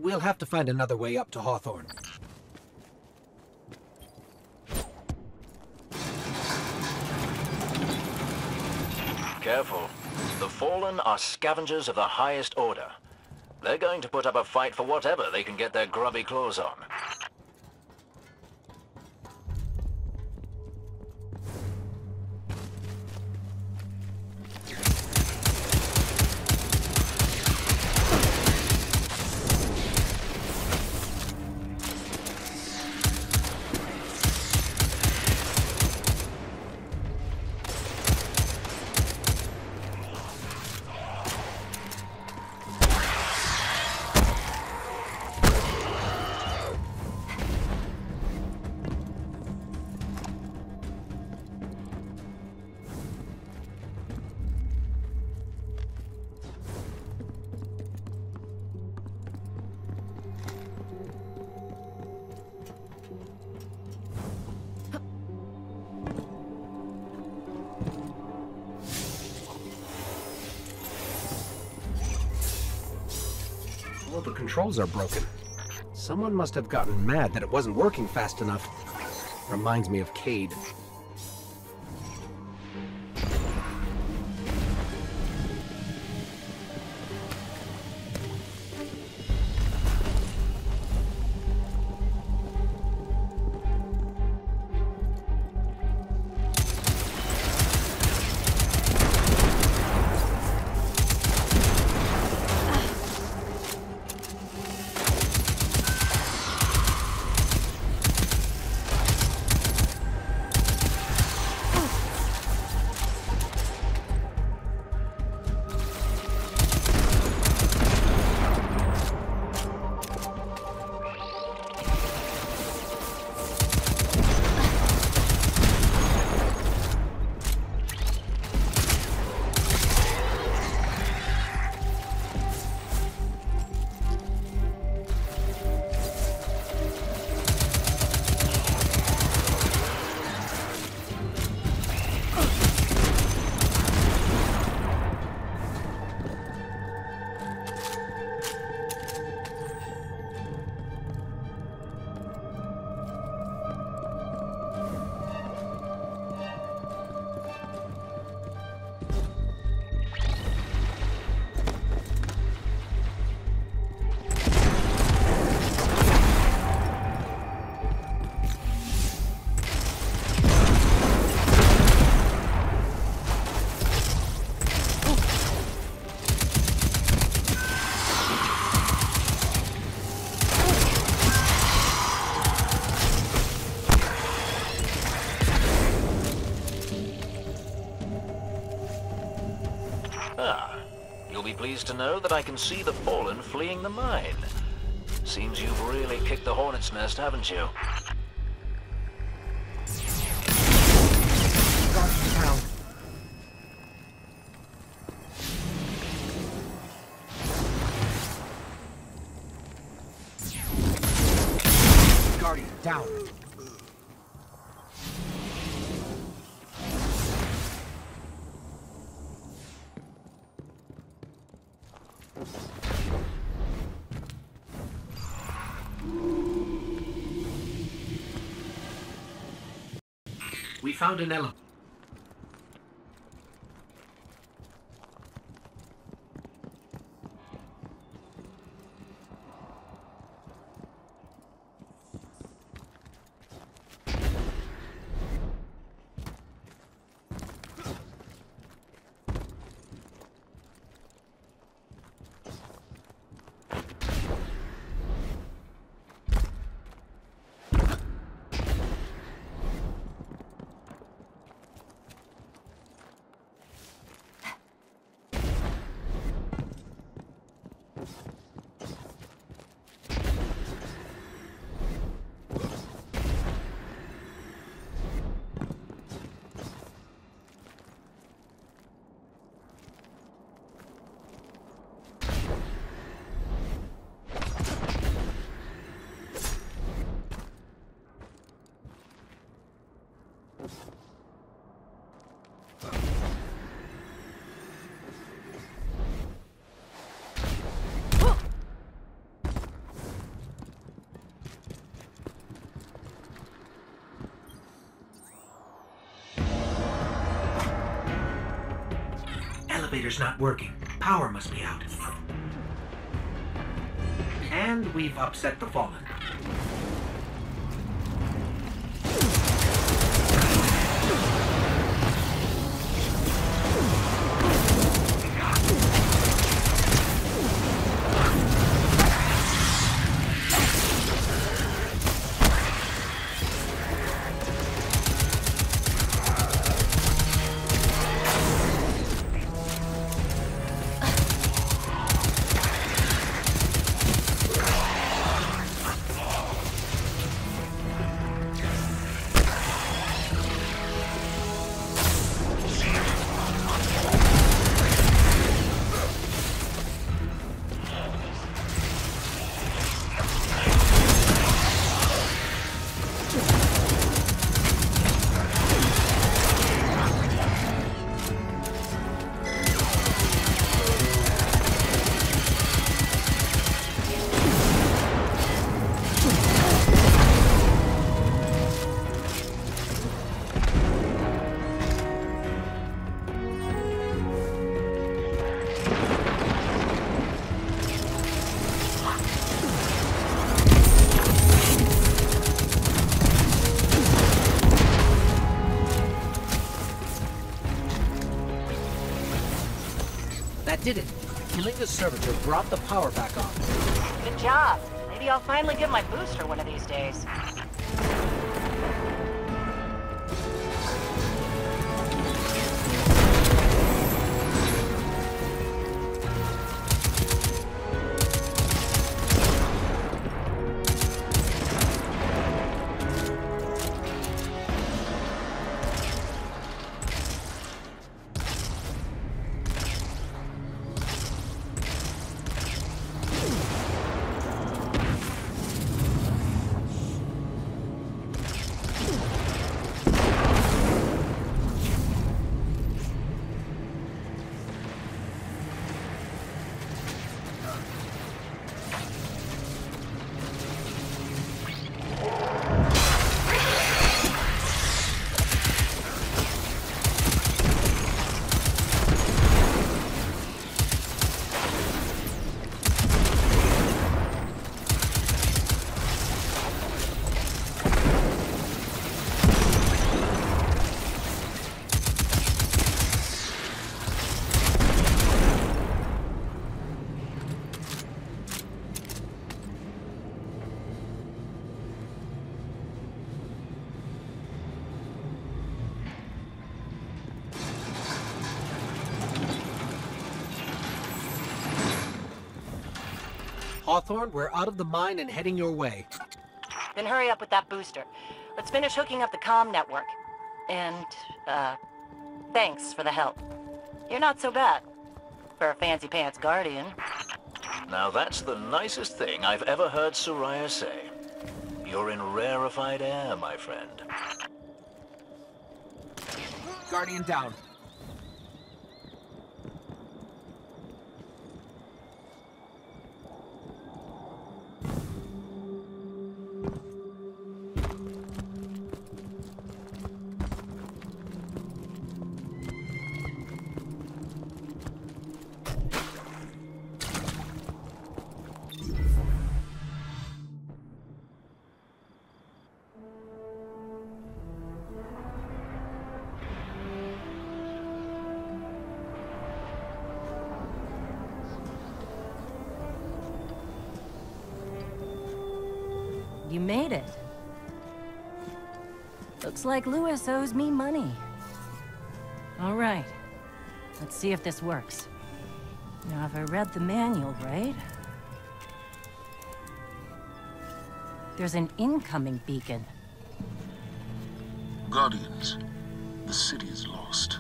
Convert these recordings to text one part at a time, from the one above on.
We'll have to find another way up to Hawthorne. Careful. The Fallen are scavengers of the highest order. They're going to put up a fight for whatever they can get their grubby claws on. All the controls are broken. Someone must have gotten mad that it wasn't working fast enough. Reminds me of Cade. You'll be pleased to know that I can see the Fallen fleeing the mine. Seems you've really kicked the hornet's nest, haven't you? Guardian down. Guardian down. We found an elephant. elevator's not working. Power must be out. And we've upset the Fallen. That did it. Killing the servitor brought the power back on. Good job. Maybe I'll finally get my booster one of these days. Hawthorne, we're out of the mine and heading your way. Then hurry up with that booster. Let's finish hooking up the comm network. And, thanks for the help. You're not so bad for a fancy pants guardian. Now that's the nicest thing I've ever heard Soraya say. You're in rarefied air, my friend. Guardian down. You made it. Looks like Lewis owes me money. All right. Let's see if this works. Now, if I read the manual right... There's an incoming beacon. Guardians, the city is lost.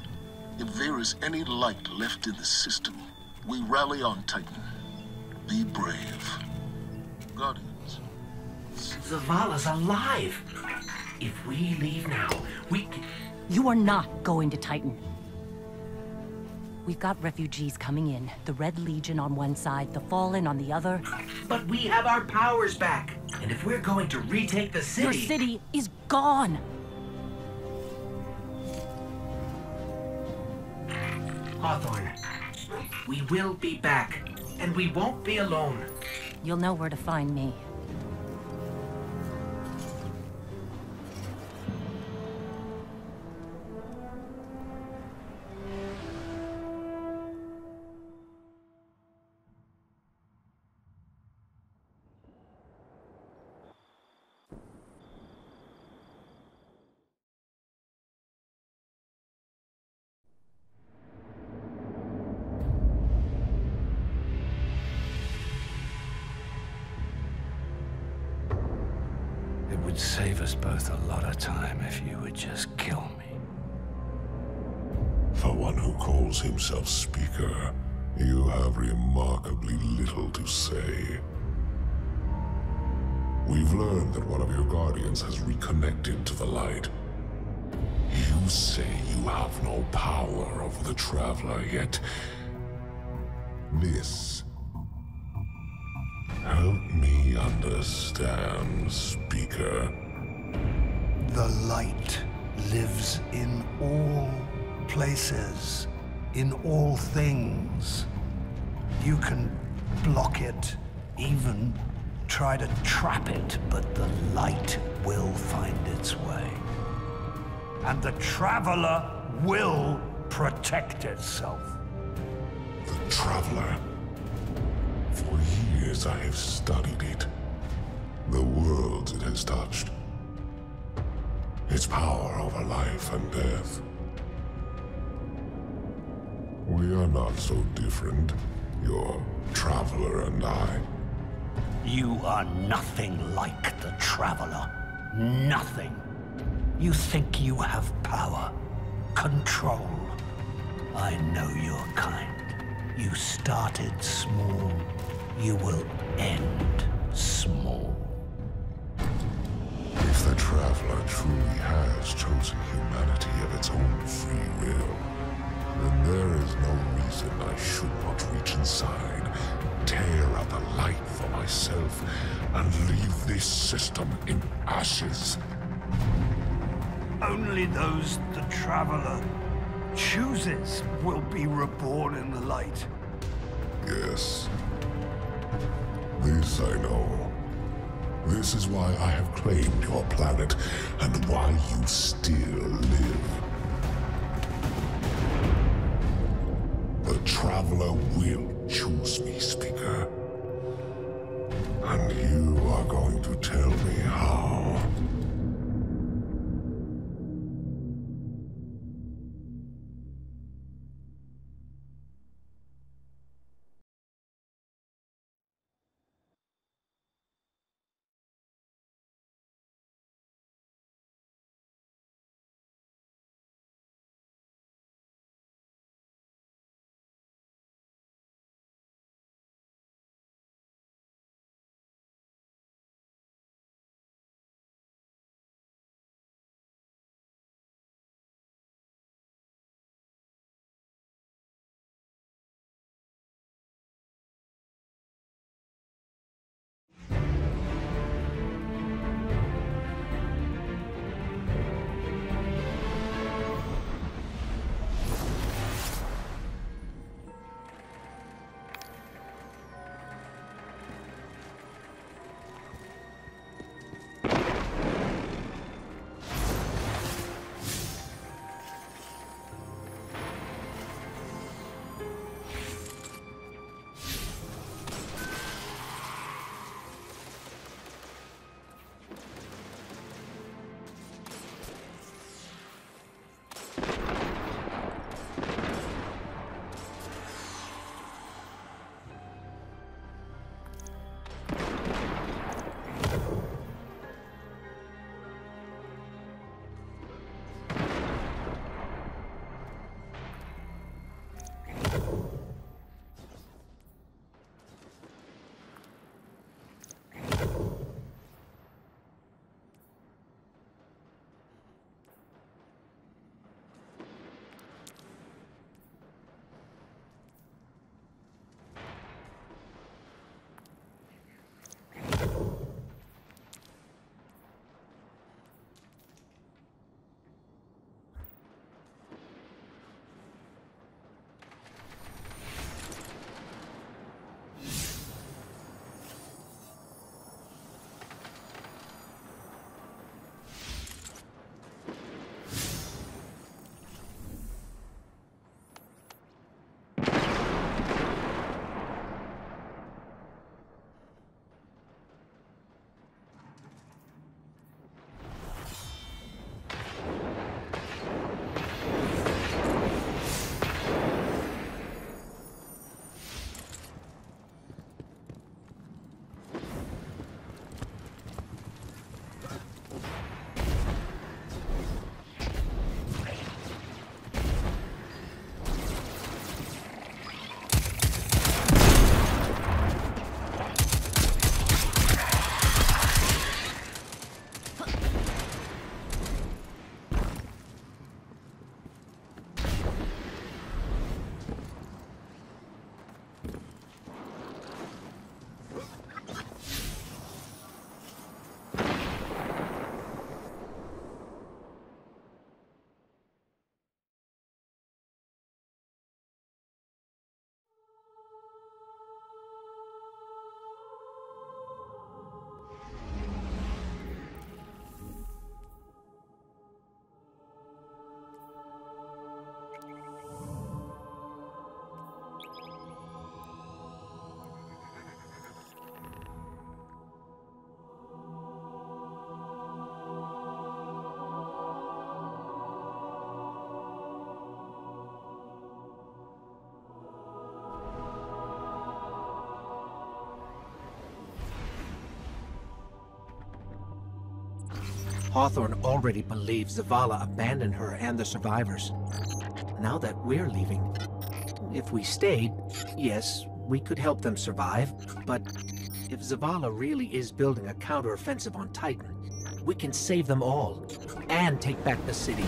If there is any light left in the system, we rally on Titan. Be brave. Guardians. Zavala's alive! If we leave now, we can... You are not going to Titan. We've got refugees coming in. The Red Legion on one side, the Fallen on the other. But we have our powers back. And if we're going to retake the city... Your city is gone! Hawthorne, We will be back, and we won't be alone. You'll know where to find me. It would save us both a lot of time if you would just kill me. For one who calls himself Speaker, you have remarkably little to say. We've learned that one of your Guardians has reconnected to the light. You say you have no power over the Traveler, yet... this... help me understand, Speaker. The light lives in all places, in all things. You can block it, even try to trap it, but the light will find its way. And the Traveler will protect itself. The Traveler. For years I have studied it. The worlds it has touched. Its power over life and death. We are not so different, your Traveler and I. You are nothing like the Traveler. Nothing. You think you have power, control. I know your kind. You started small. You will end small. If the Traveler truly has chosen humanity of its own free will, then there is no reason I should not reach inside, tear out the light for myself, and leave this system in ashes. Only those the Traveler chooses will be reborn in the light. Yes. This I know. This is why I have claimed your planet, and why you still live. The Traveler will choose me, Speaker. And you are going to tell me how. Hawthorne already believes Zavala abandoned her and the survivors. Now that we're leaving, if we stayed, yes, we could help them survive, but if Zavala really is building a counteroffensive on Titan, we can save them all and take back the city.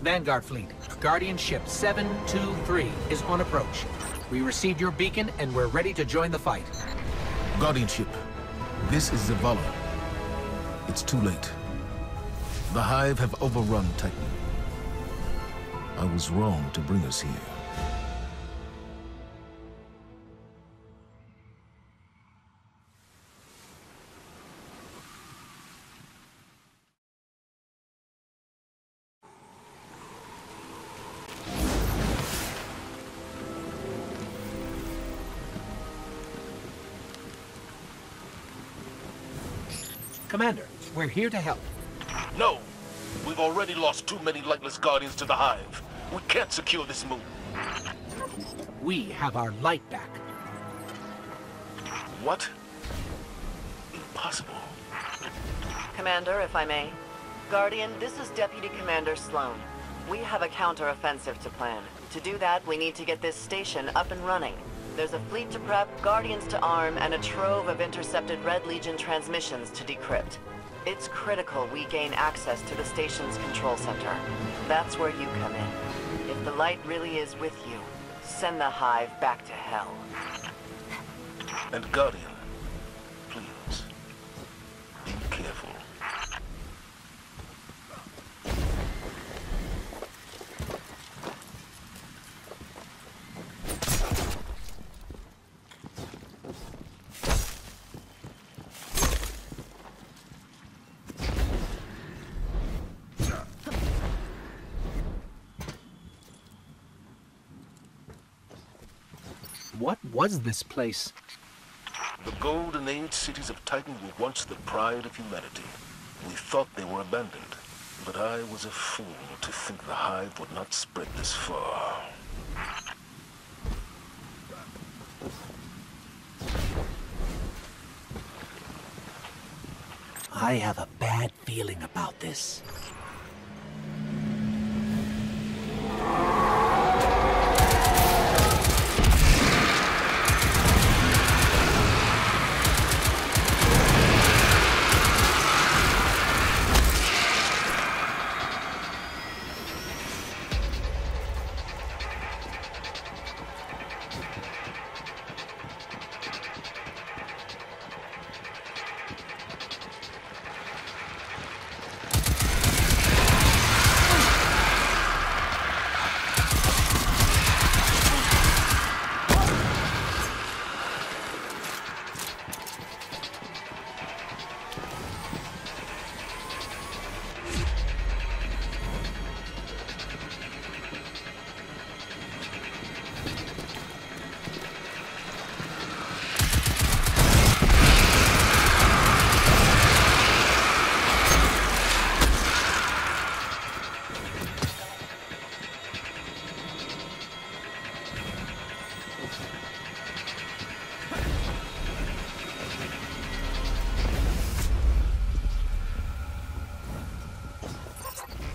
Vanguard Fleet, Guardian Ship 723 is on approach. We received your beacon and we're ready to join the fight. Guardian Ship, this is Zavala. It's too late. The Hive have overrun Titan. I was wrong to bring us here. Commander, we're here to help. No! We've already lost too many lightless Guardians to the Hive. We can't secure this moon. We have our light back. What? Impossible. Commander, if I may. Guardian, this is Deputy Commander Sloan. We have a counter-offensive to plan. To do that, we need to get this station up and running. There's a fleet to prep, Guardians to arm, and a trove of intercepted Red Legion transmissions to decrypt. It's critical we gain access to the station's control center. That's where you come in. If the light really is with you, send the Hive back to hell. And Guardian, please, be careful. What was this place? The Golden Age cities of Titan were once the pride of humanity. We thought they were abandoned, but I was a fool to think the Hive would not spread this far. I have a bad feeling about this.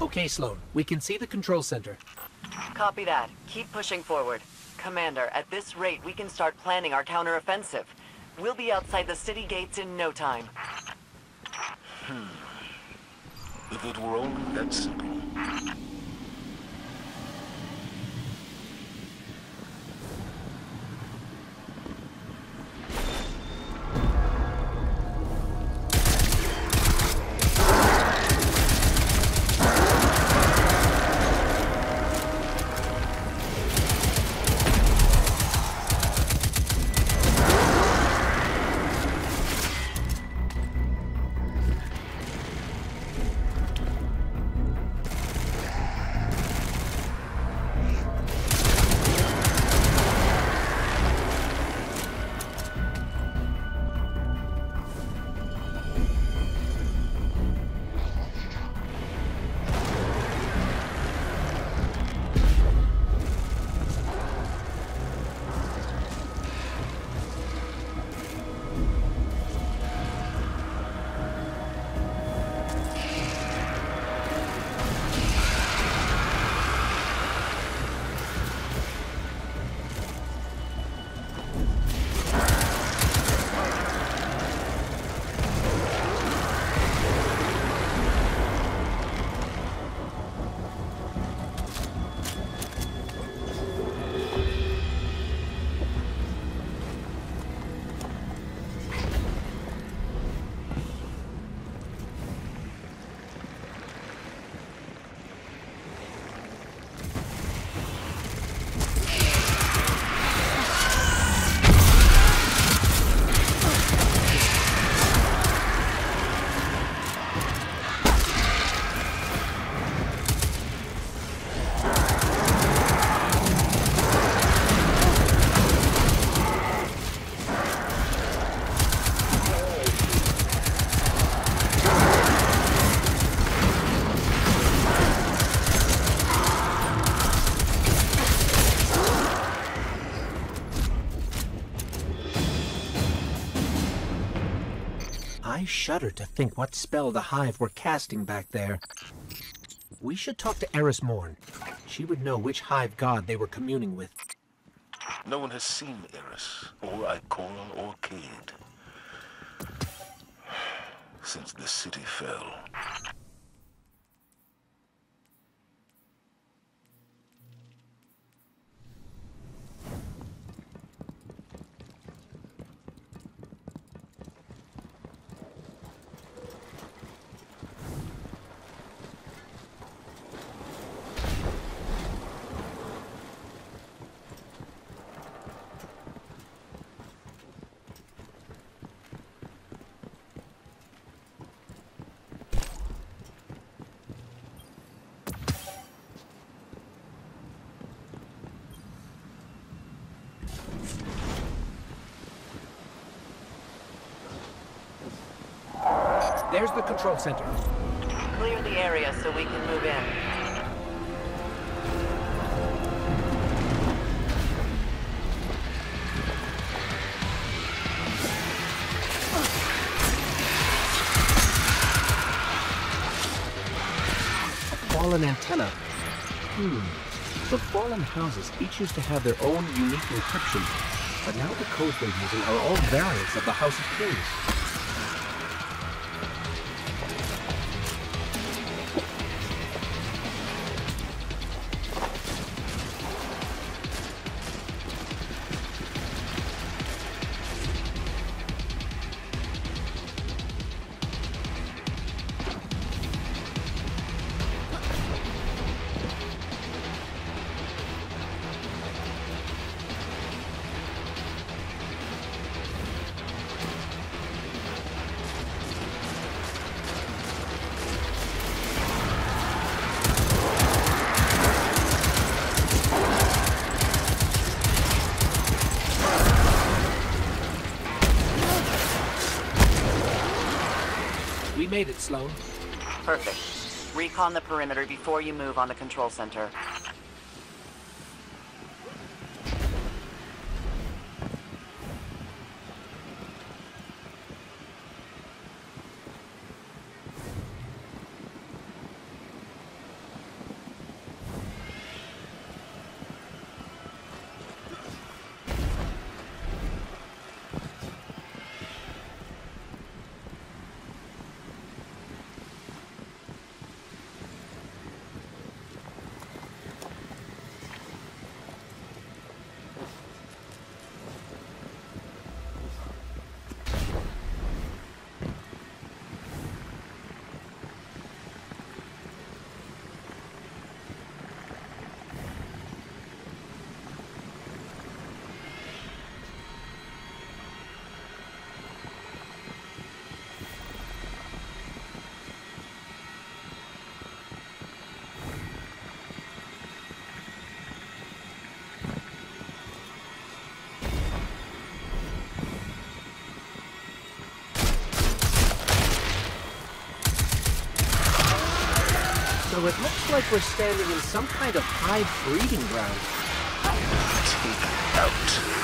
Okay, Sloan. We can see the control center. Copy that. Keep pushing forward. Commander, at this rate, we can start planning our counteroffensive. We'll be outside the city gates in no time. If it were only that simple. I shudder to think what spell the Hive were casting back there. We should talk to Eris Morn. She would know which Hive god they were communing with. No one has seen Eris, or Ikora, or Cayde since the city fell. There's the control center. Clear the area so we can move in. A fallen antenna. The fallen houses each used to have their own unique encryption, but now the codes they're using are all variants of the House of Kings. We made it, Sloane. Perfect. Recon the perimeter before you move on the control center. So it looks like we're standing in some kind of hive breeding ground. Take out.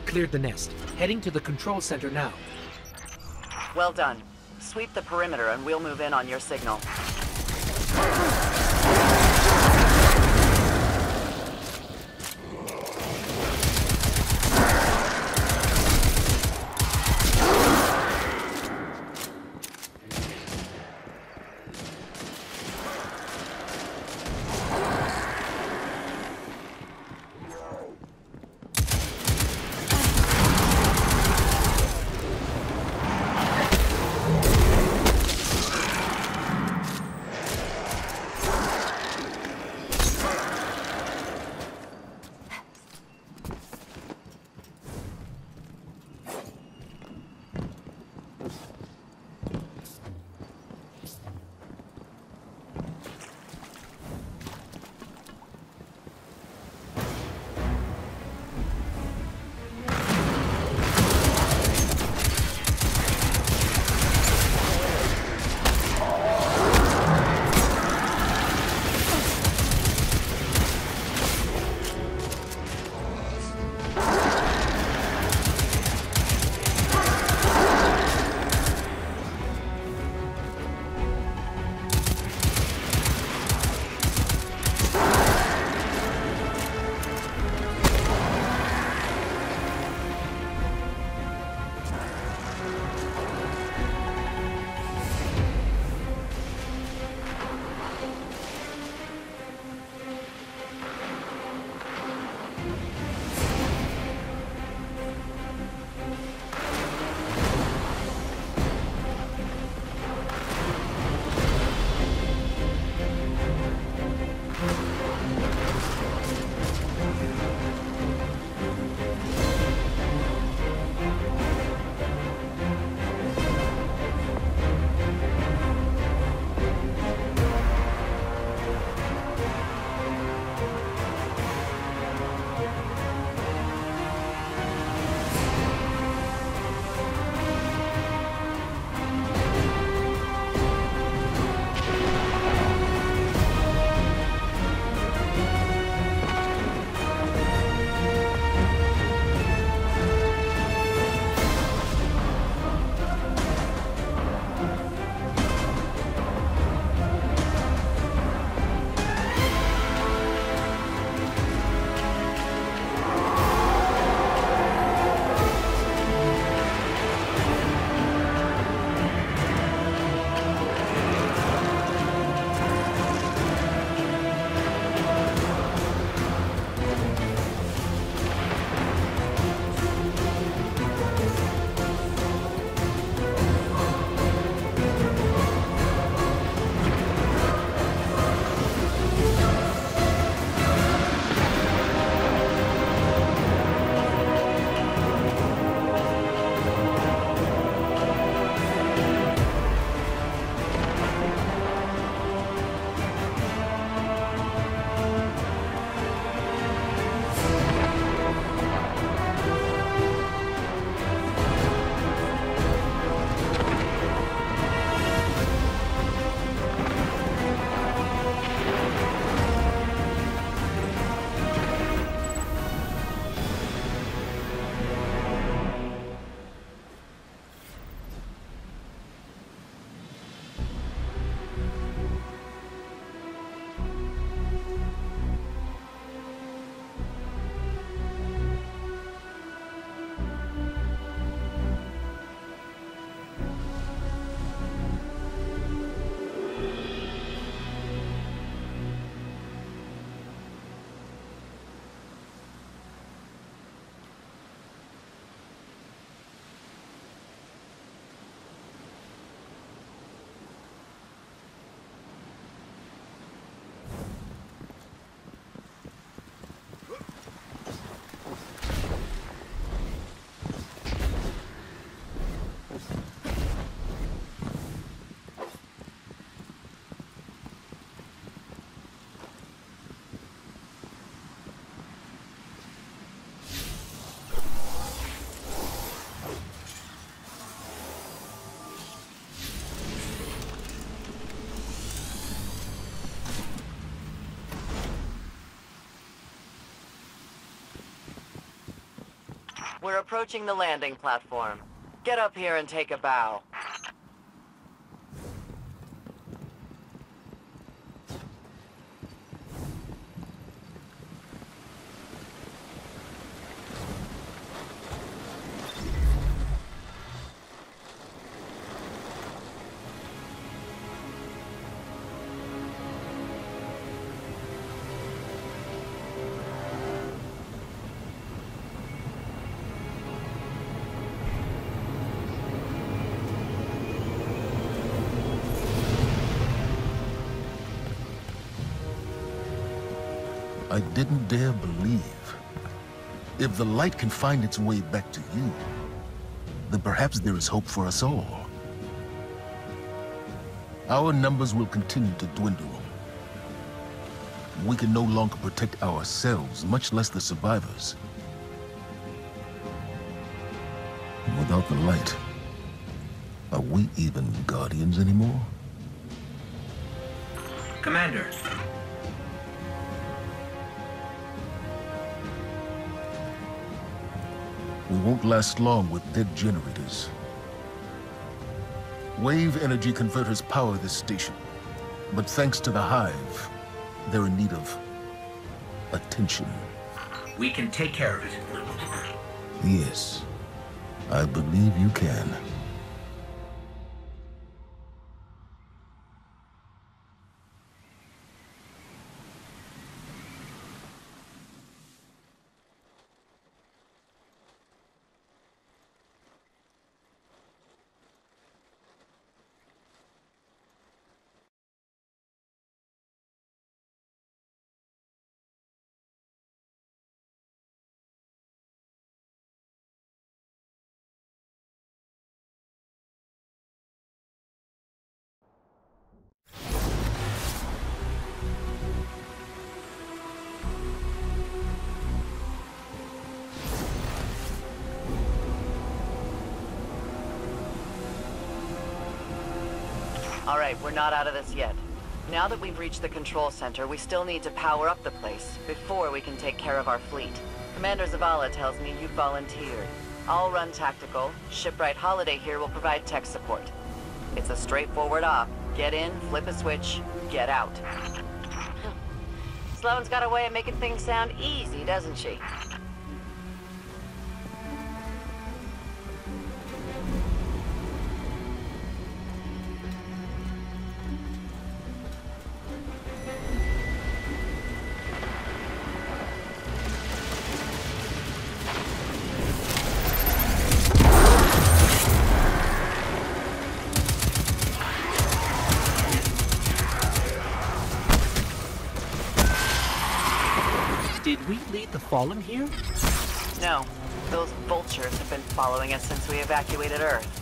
Cleared the nest. Heading to the control center now. Well done. Sweep the perimeter and we'll move in on your signal. We're approaching the landing platform. Get up here and take a bow. I didn't dare believe. If the light can find its way back to you, then perhaps there is hope for us all. Our numbers will continue to dwindle. We can no longer protect ourselves, much less the survivors. Without the light, are we even Guardians anymore? Commander. We won't last long with dead generators. Wave energy converters power this station, but thanks to the Hive, they're in need of attention. We can take care of it. Yes, I believe you can. All right, we're not out of this yet. Now that we've reached the control center, we still need to power up the place before we can take care of our fleet. Commander Zavala tells me you've volunteered. I'll run tactical. Shipwright Holiday here will provide tech support. It's a straightforward op. Get in, flip a switch, get out. Sloane's got a way of making things sound easy, doesn't she? Did we lead the Fallen here? No. Those vultures have been following us since we evacuated Earth.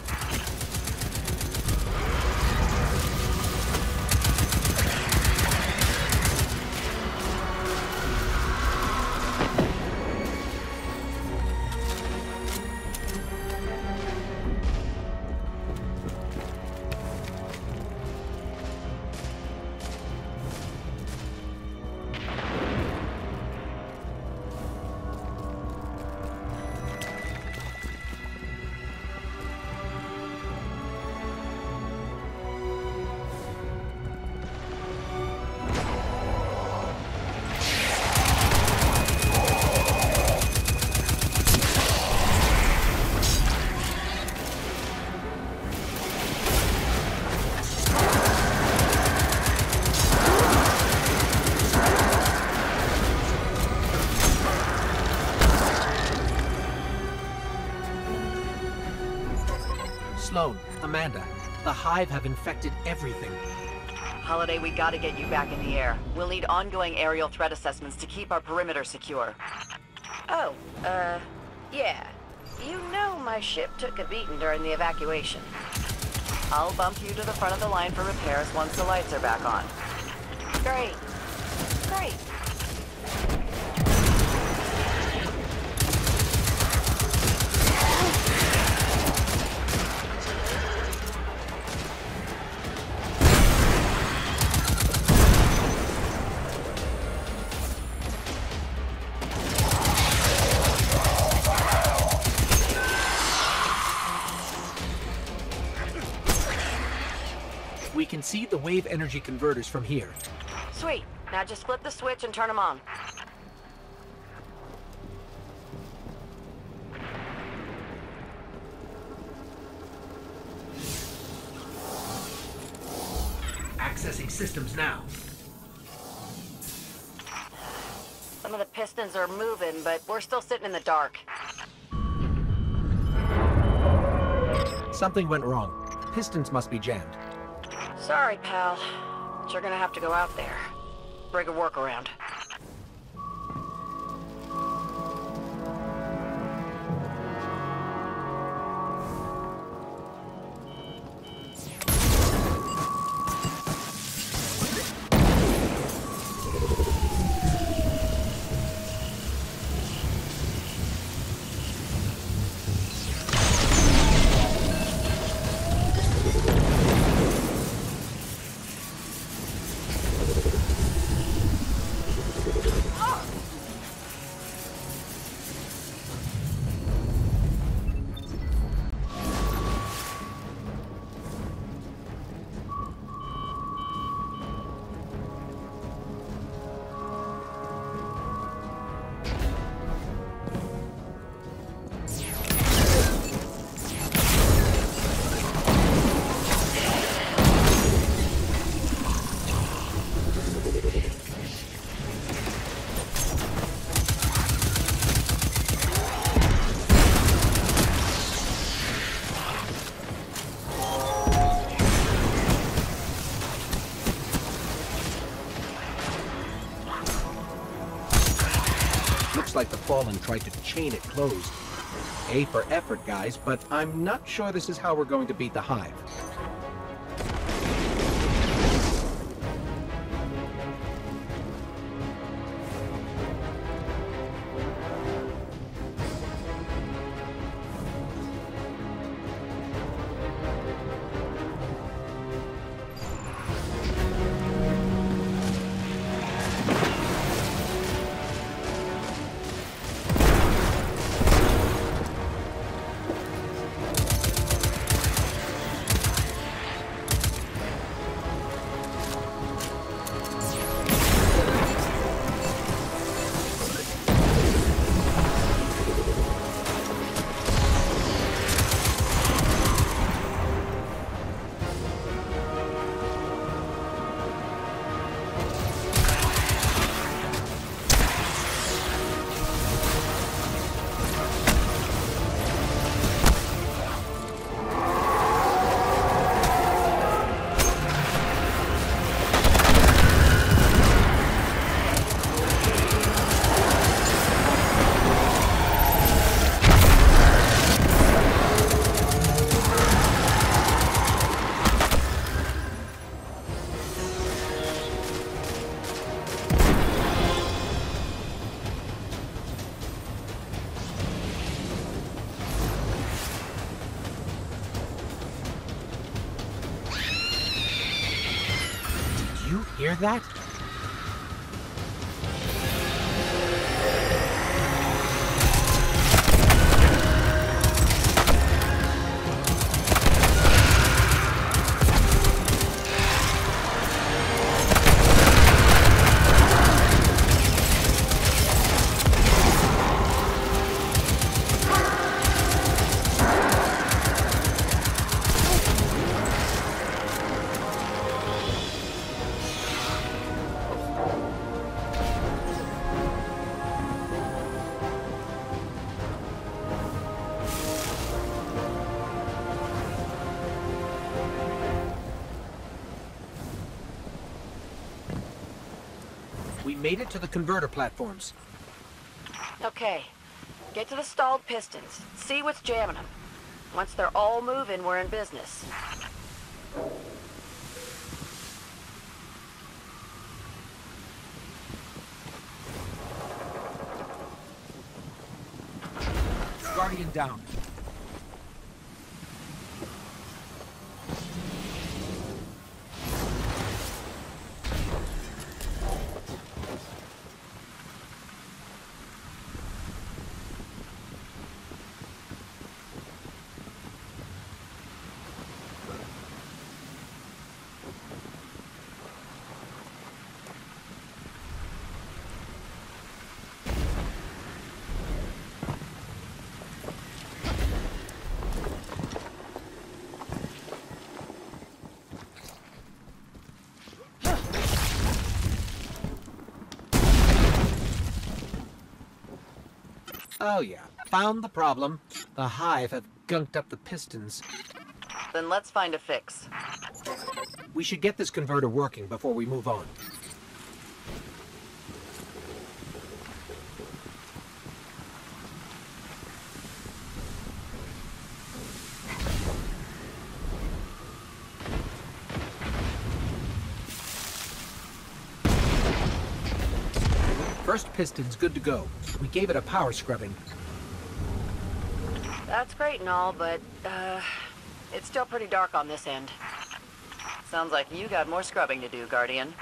Sloane, Amanda, the Hive have infected everything. Holiday, we gotta get you back in the air. We'll need ongoing aerial threat assessments to keep our perimeter secure. Oh, yeah. You know my ship took a beating during the evacuation. I'll bump you to the front of the line for repairs once the lights are back on. Great. Great. We can see the wave energy converters from here. Sweet. Now just flip the switch and turn them on. Accessing systems now. Some of the pistons are moving, but we're still sitting in the dark. Something went wrong. Pistons must be jammed. Sorry, pal. But you're gonna have to go out there. Bring a workaround. Like the Fallen tried to chain it closed. A for effort, guys, but I'm not sure this is how we're going to beat the Hive. Hear that? We made it to the converter platforms. Okay. Get to the stalled pistons. See what's jamming them. Once they're all moving, we're in business. Guardian down. Oh yeah, found the problem. The Hive have gunked up the pistons. Then let's find a fix. We should get this converter working before we move on. First piston's good to go. We gave it a power scrubbing. That's great and all, but, it's still pretty dark on this end. Sounds like you got more scrubbing to do, Guardian.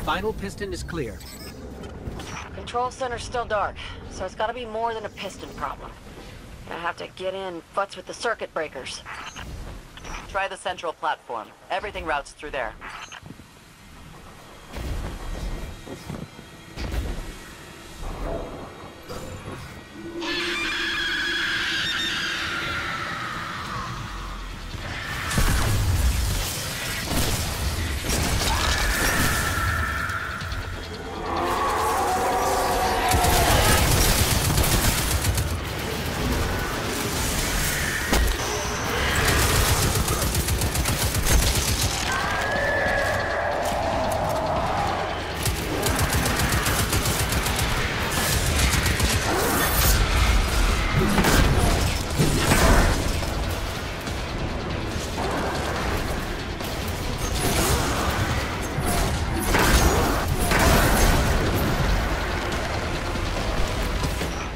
Final piston is clear. Control center's still dark, so it's gotta be more than a piston problem. I have to get in, futz with the circuit breakers. Try the central platform. Everything routes through there.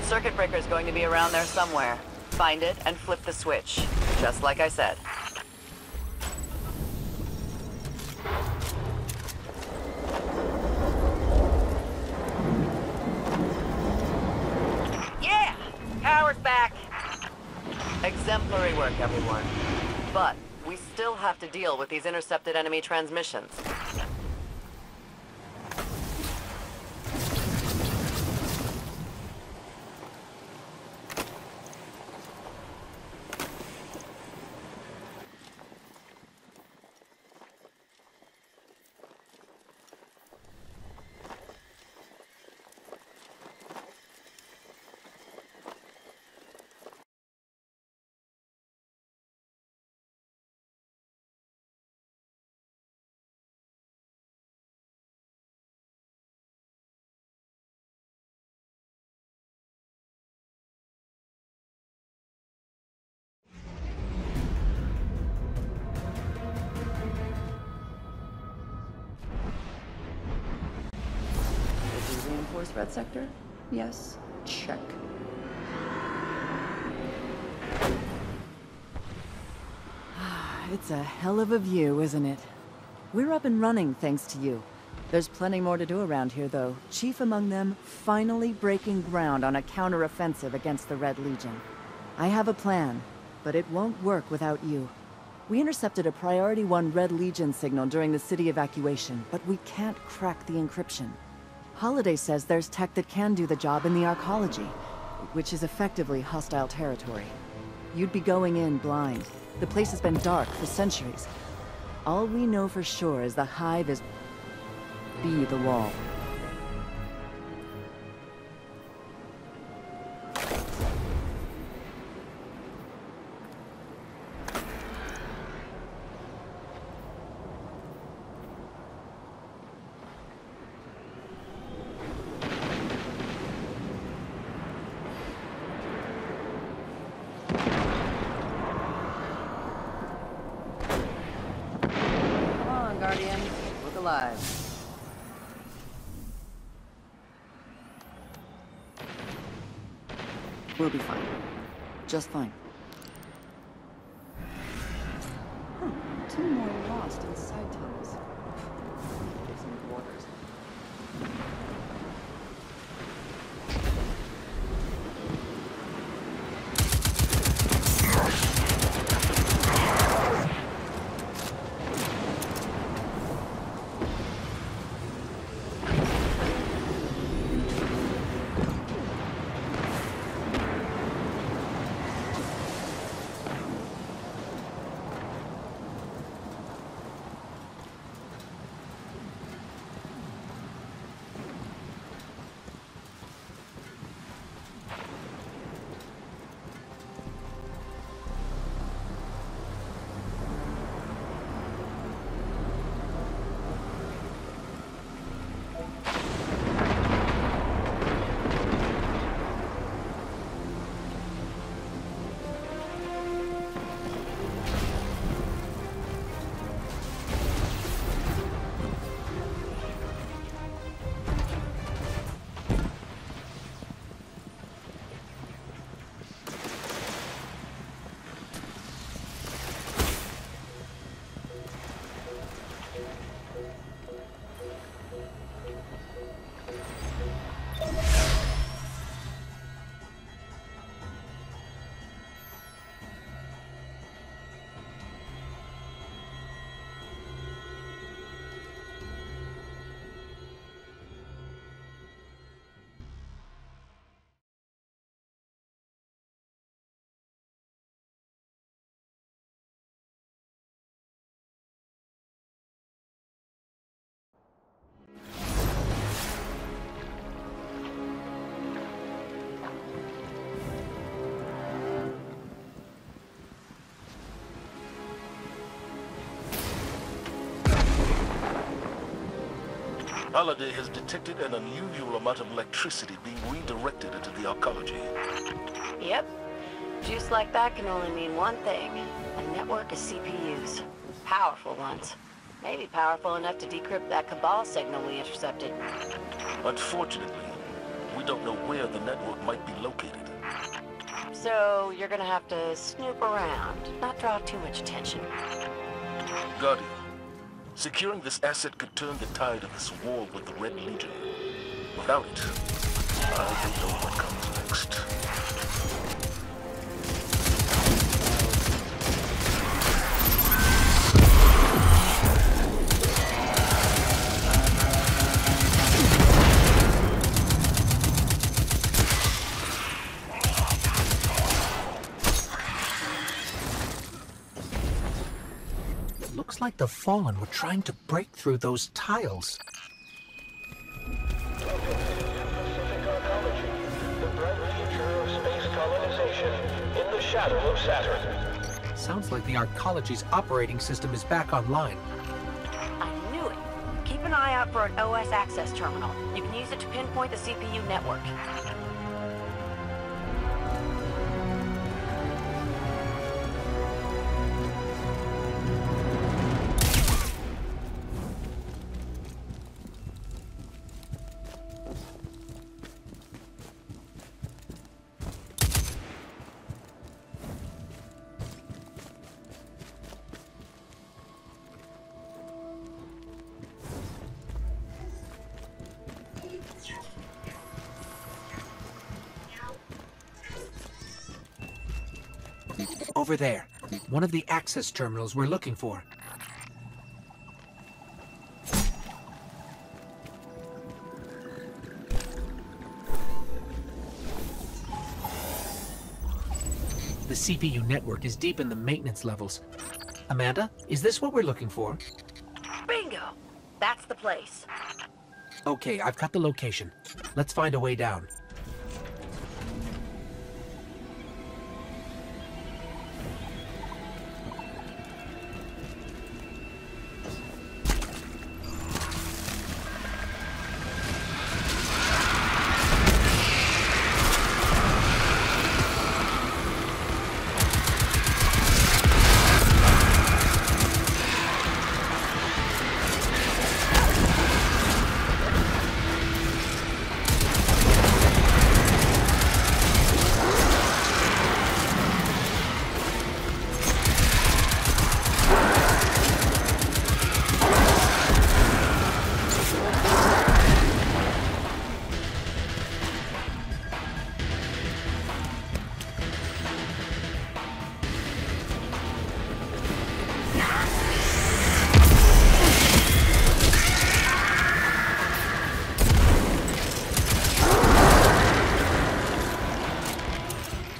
Circuit breaker is going to be around there somewhere. Find it and flip the switch, just like I said. Yeah! Power's back! Exemplary work, everyone. But we still have to deal with these intercepted enemy transmissions. Reinforced red sector? Yes. Check. It's a hell of a view, isn't it? We're up and running thanks to you. There's plenty more to do around here, though. Chief among them, finally breaking ground on a counter-offensive against the Red Legion. I have a plan, but it won't work without you. We intercepted a Priority 1 Red Legion signal during the city evacuation, but we can't crack the encryption. Holiday says there's tech that can do the job in the arcology, which is effectively hostile territory. You'd be going in blind. The place has been dark for centuries. All we know for sure is the Hive is... be the wall. Guardian, look alive. We'll be fine. Just fine. Huh. 2 more lost in side tunnels. Some quarters. Holiday has detected an unusual amount of electricity being redirected into the arcology. Yep. Juice like that can only mean one thing. A network of CPUs. Powerful ones. Maybe powerful enough to decrypt that Cabal signal we intercepted. Unfortunately, we don't know where the network might be located. So you're gonna have to snoop around, not draw too much attention. Guardian, securing this asset could turn the tide of this war with the Red Legion. Without it, I don't know what comes next. Looks like the Fallen were trying to break through those tiles. Pacific Arcology, the bright future of space colonization in the shadow of Saturn. Sounds like the Arcology's operating system is back online. I knew it. Keep an eye out for an OS access terminal. You can use it to pinpoint the CPU network. Over there. One of the access terminals we're looking for. CPU network is deep in the maintenance levels. Amanda, is this what we're looking for? Bingo! That's the place. Okay, I've got the location. Let's find a way down.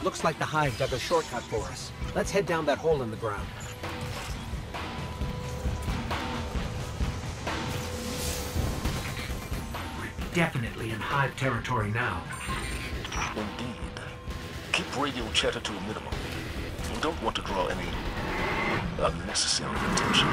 Looks like the Hive dug a shortcut for us. Let's head down that hole in the ground. We're definitely in Hive territory now. Indeed. Keep radio chatter to a minimum. We don't want to draw any unnecessary attention.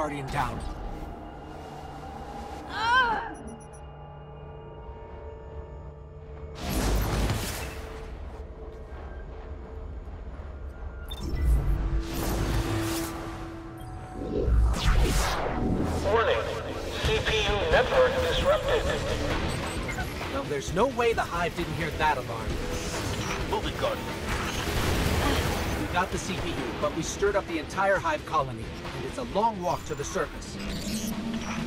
Guardian down. Warning. CPU network disrupted. Well, there's no way the Hive didn't hear that alarm. Move it, Guardian. We got the CPU, but we stirred up the entire Hive colony, and it's a long walk to the surface.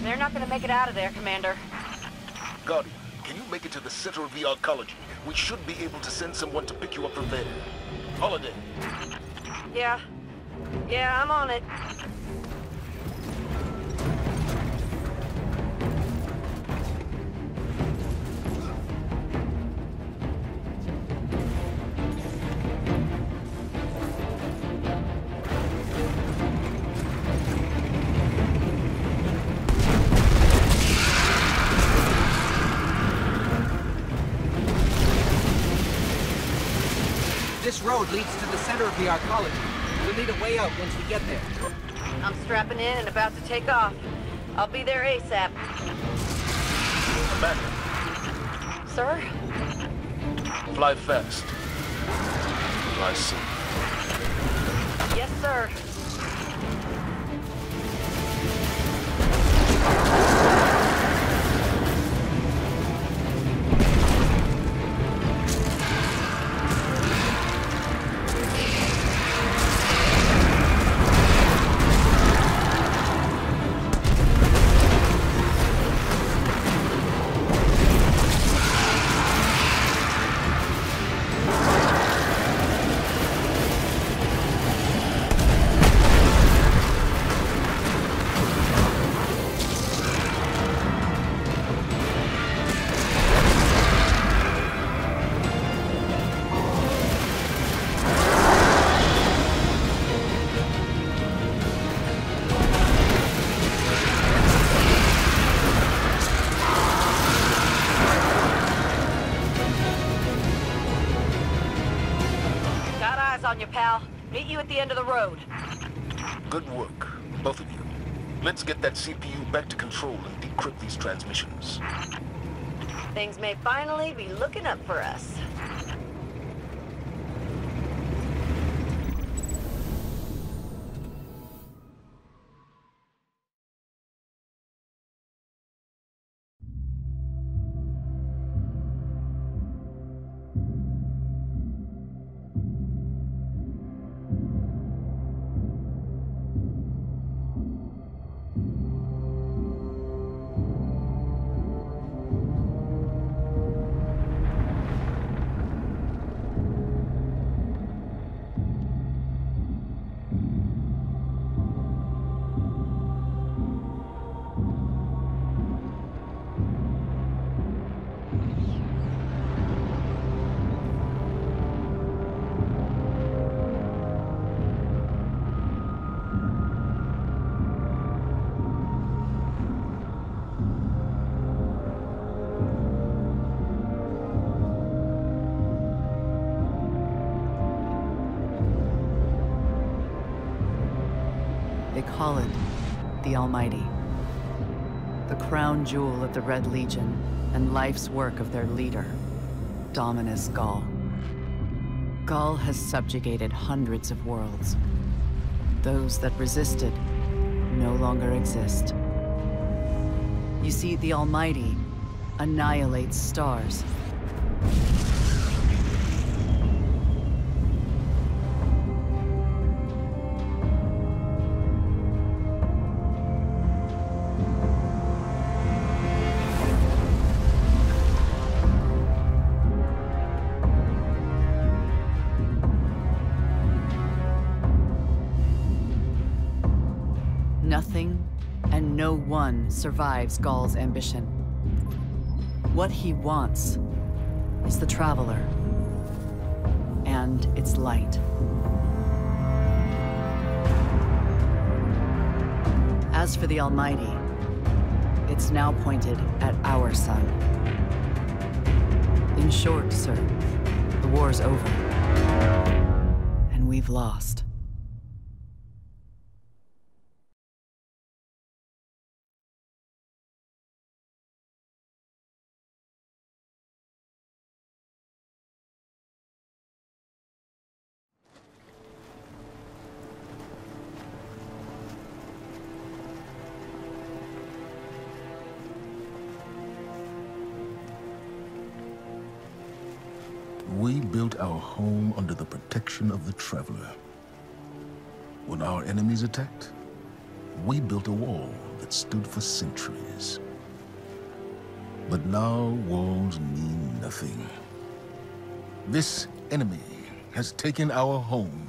They're not gonna make it out of there, Commander. Guardian, can you make it to the center of the arcology? We should be able to send someone to pick you up from there. Holiday. Yeah, I'm on it. This road leads to the center of the arcology. We'll need a way out once we get there. I'm strapping in and about to take off. I'll be there ASAP. Amanda, Sir? fly fast. Fly soon. Yes, sir. On you, pal. Meet you at the end of the road. Good work, both of you. Let's get that CPU back to control and decrypt these transmissions. Things may finally be looking up for us. They call it the Almighty. The crown jewel of the Red Legion and life's work of their leader, Dominus Ghaul. Ghaul has subjugated hundreds of worlds. Those that resisted no longer exist. You see, the Almighty annihilates stars. Nothing and no one survives Ghaul's ambition. What he wants is the Traveler and its light. As for the Almighty, it's now pointed at our sun. In short, sir, the war's over, and we've lost. We built our home under the protection of the Traveler. When our enemies attacked, we built a wall that stood for centuries. But now walls mean nothing. This enemy has taken our home,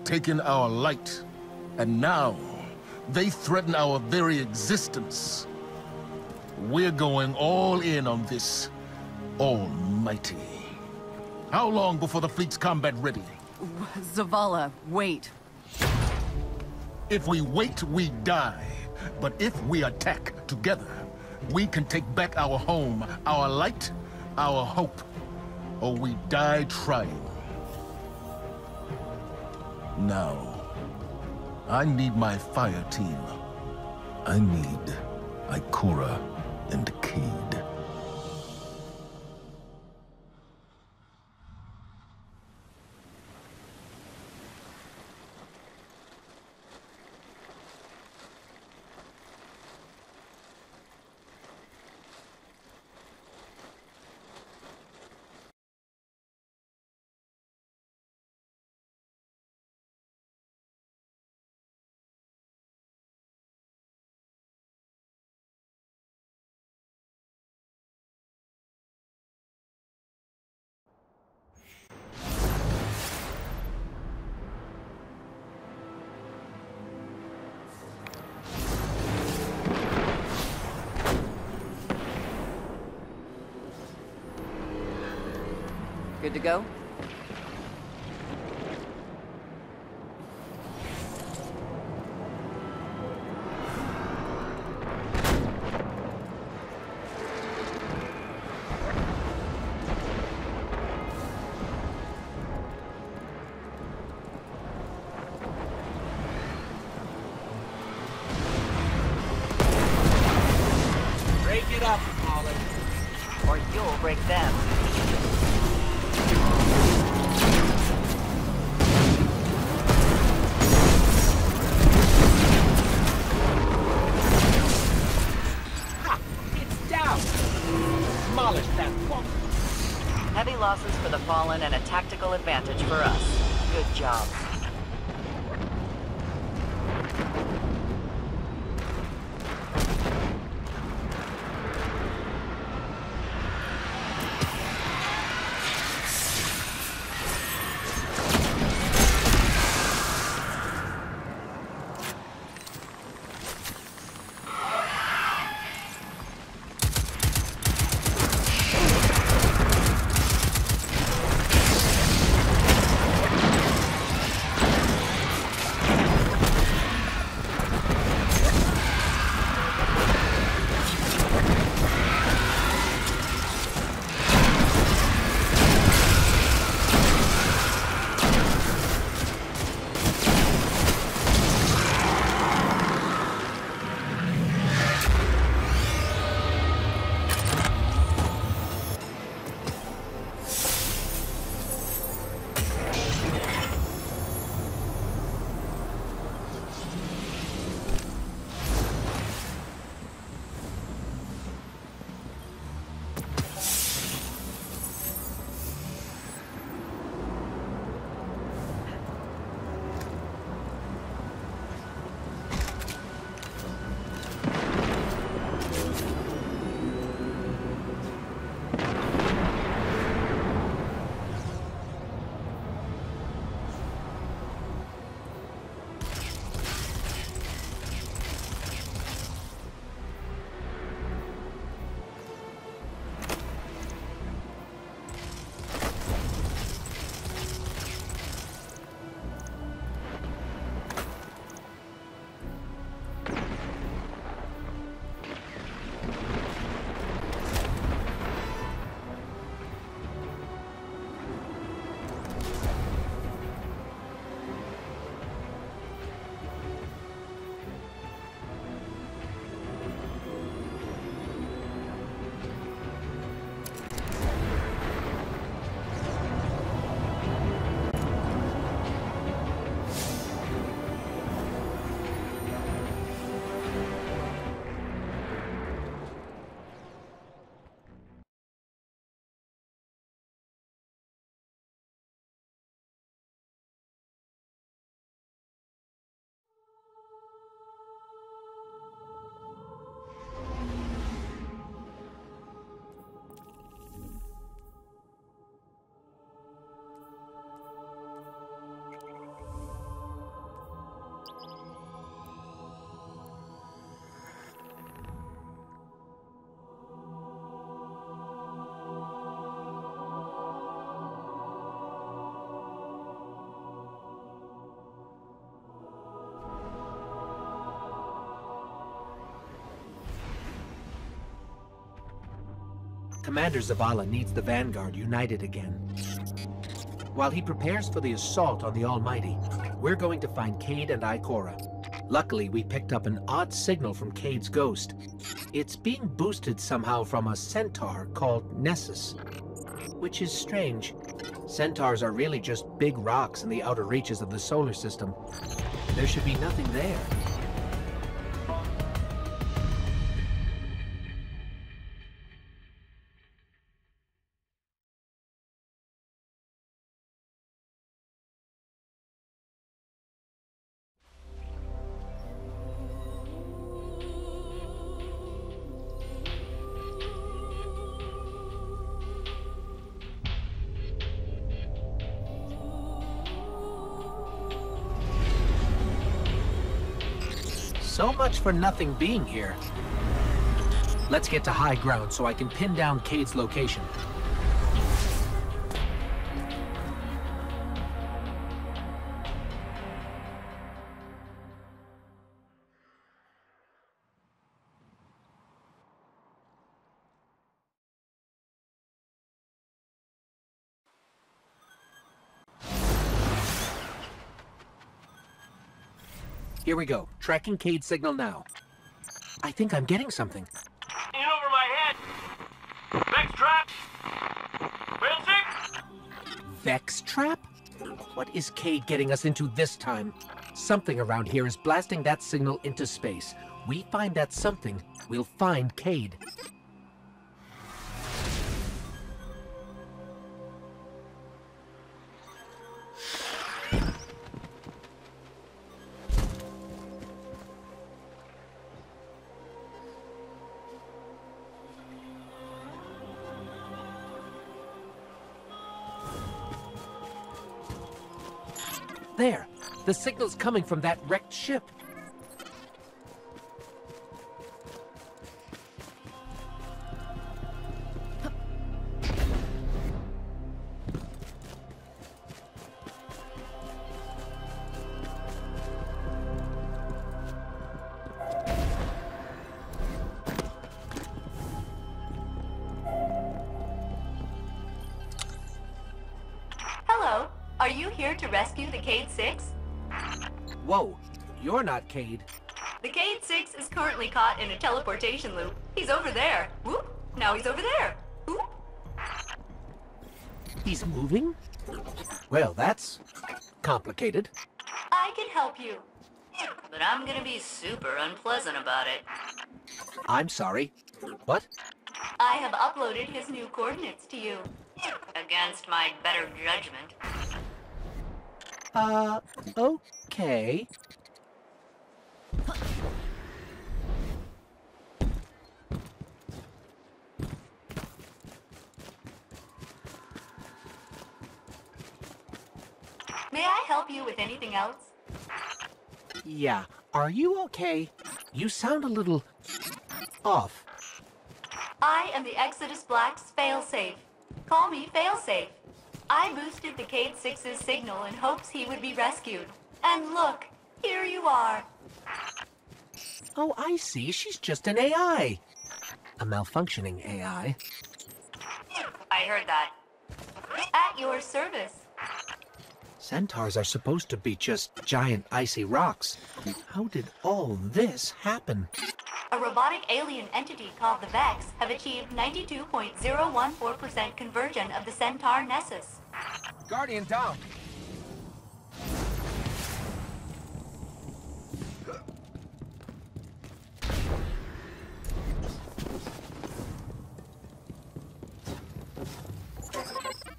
taken our light, and now they threaten our very existence. We're going all in on this Almighty. How long before the fleet's combat ready? Zavala, wait. If we wait, we die. But if we attack together, we can take back our home, our light, our hope. Or we die trying. Now, I need my fire team. I need Ikora and Cayde. Good to go? Break it up, Fallen. Or you'll break them. Heavy losses for the Fallen and a tactical advantage for us. Good job. Commander Zavala needs the Vanguard united again. While he prepares for the assault on the Almighty, we're going to find Cayde and Ikora. Luckily, we picked up an odd signal from Cayde's ghost. It's being boosted somehow from a centaur called Nessus, which is strange. Centaurs are really just big rocks in the outer reaches of the solar system. There should be nothing there. So much for nothing being here. Let's get to high ground so I can pin down Cayde's location. Here we go. Tracking Cayde's signal now. I think I'm getting something. In over my head. Vex trap. Failsafe. Vex trap? What is Cayde getting us into this time? Something around here is blasting that signal into space. We find that something, we'll find Cayde. There! The signal's coming from that wrecked ship. Hello. Are you here to rescue the Cayde 6? Whoa, you're not Cayde. The Cayde 6 is currently caught in a teleportation loop. He's over there. Whoop. Now he's over there. Whoop. He's moving? Well, that's complicated. I can help you. But I'm gonna be super unpleasant about it. I'm sorry. What? I have uploaded his new coordinates to you. Against my better judgment. Okay. May I help you with anything else? Yeah, are you okay? You sound a little off. I am the Exodus Black's failsafe. Call me Failsafe. I boosted the Cayde 6's signal in hopes he would be rescued. And look, here you are. Oh, I see. She's just an AI. A malfunctioning AI. I heard that. At your service. Centaurs are supposed to be just giant icy rocks. How did all this happen? A robotic alien entity called the Vex have achieved 92.014% conversion of the Centaur Nessus. Guardian down.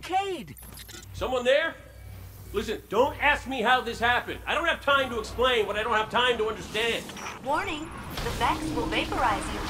Cayde! Someone there? Listen, don't ask me how this happened. I don't have time to explain what I don't have time to understand. Warning, the Vex will vaporize you.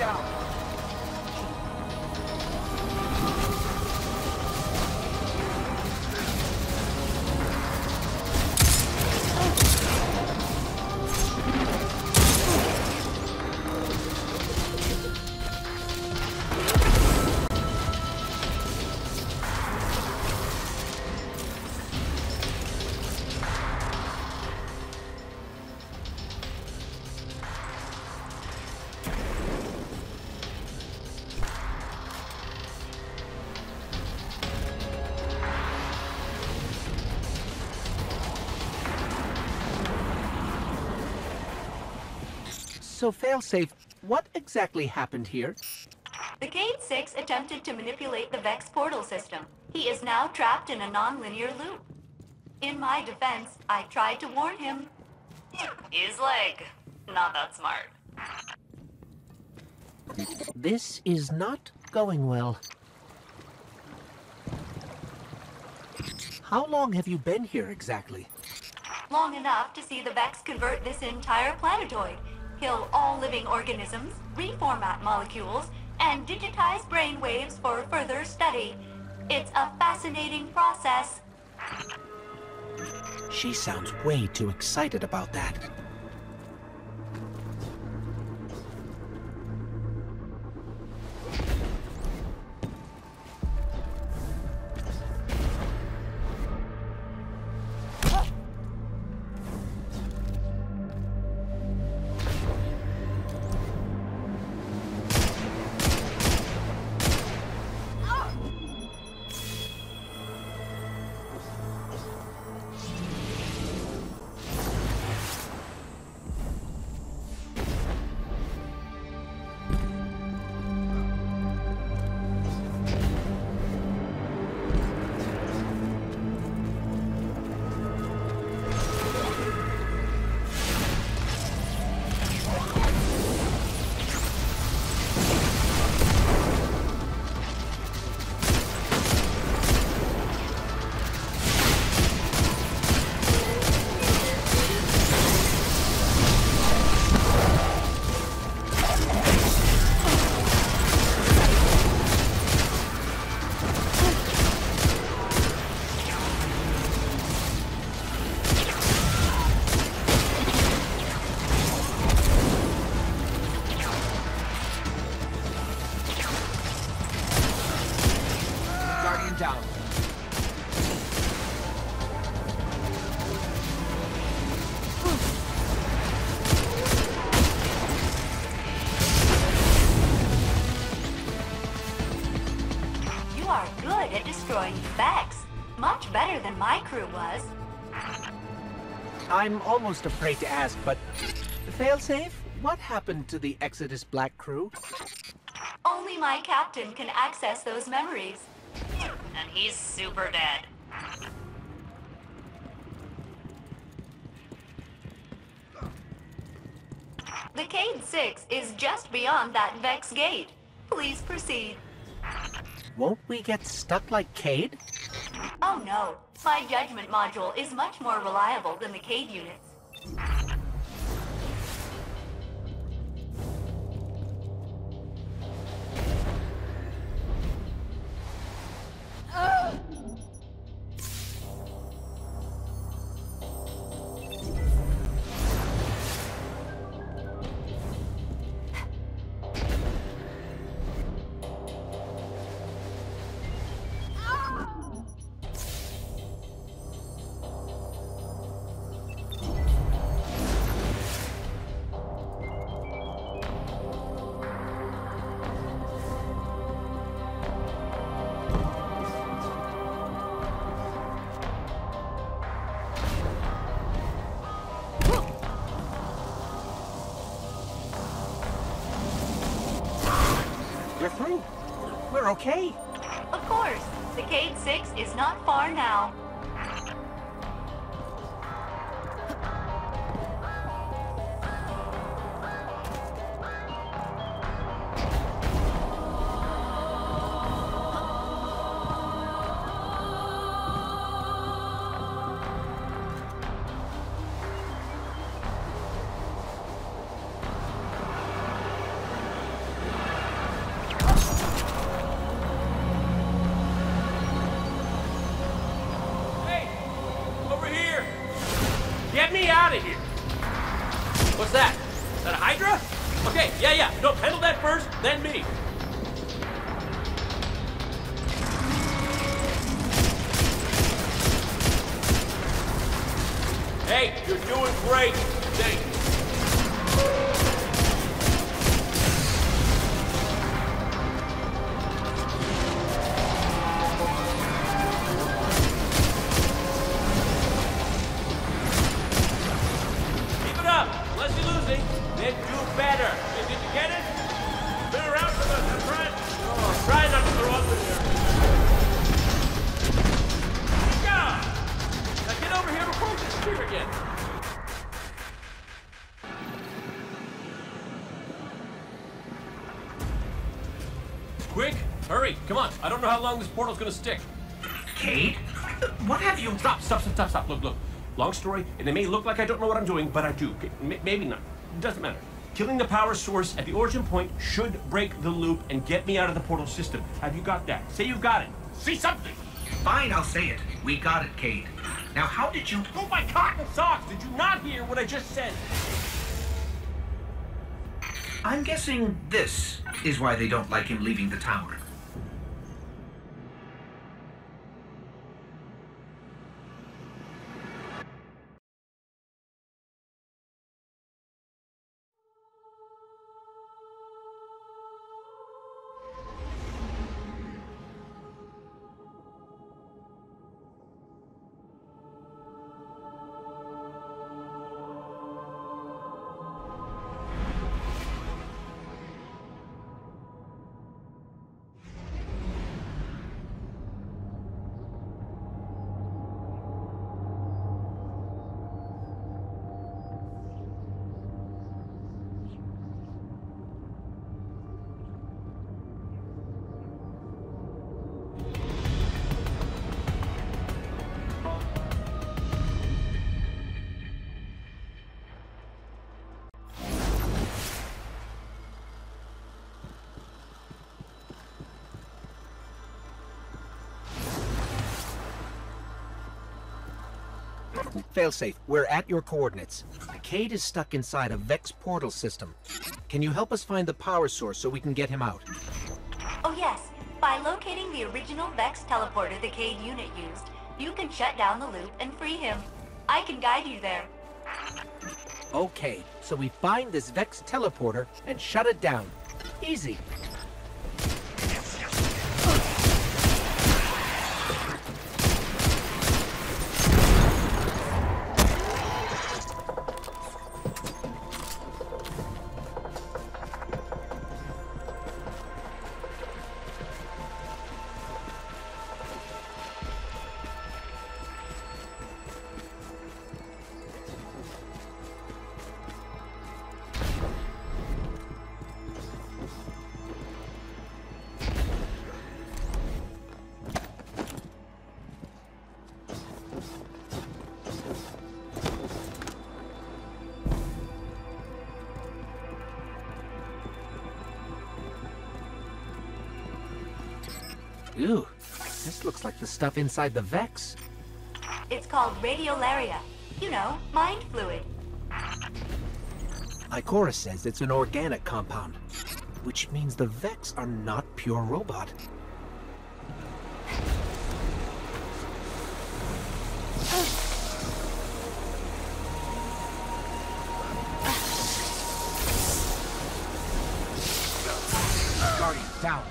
down. So, Failsafe, what exactly happened here? The Cade 6 attempted to manipulate the Vex portal system. He is now trapped in a non-linear loop. In my defense, I tried to warn him. His leg. Not that smart. This is not going well. How long have you been here exactly? Long enough to see the Vex convert this entire planetoid, kill all living organisms, reformat molecules, and digitize brainwaves for further study. It's a fascinating process. She sounds way too excited about that. Down. You are good at destroying Vex. Much better than my crew was. I'm almost afraid to ask, but Failsafe, what happened to the Exodus Black crew? Only my captain can access those memories. And he's super dead. The Cade 6 is just beyond that Vex gate. Please proceed. Won't we get stuck like Cade? Oh no. My judgment module is much more reliable than the Cade units. We're through. We're okay. Of course. The Cade 6 is not far now. then me. Hey, you're doing great. Thanks. Keep it up. Unless you're losing, then do better. Did you get it? Spin around for the front. Oh, try not to throw up in here. Yeah! Now get over here before we disappear again. Quick, hurry, come on. I don't know how long this portal's gonna stick. Cade? What have you... Stop. Look. Long story, and it may look like I don't know what I'm doing, but I do. Maybe not. It doesn't matter. Killing the power source at the origin point should break the loop and get me out of the portal system. Have you got that? Say you've got it. Say something! Fine, I'll say it. We got it, Cade. Now, how did you... Oh, my cotton socks! Did you not hear what I just said? I'm guessing this is why they don't like him leaving the tower. Failsafe, we're at your coordinates. Cade is stuck inside a Vex portal system. Can you help us find the power source so we can get him out? Oh yes, by locating the original Vex teleporter the Cade unit used, you can shut down the loop and free him. I can guide you there. Okay, so we find this Vex teleporter and shut it down. Easy. Ew, this looks like the stuff inside the Vex. It's called radiolaria. You know, mind fluid. Ikora says it's an organic compound, which means the Vex are not pure robot. Guardian, down.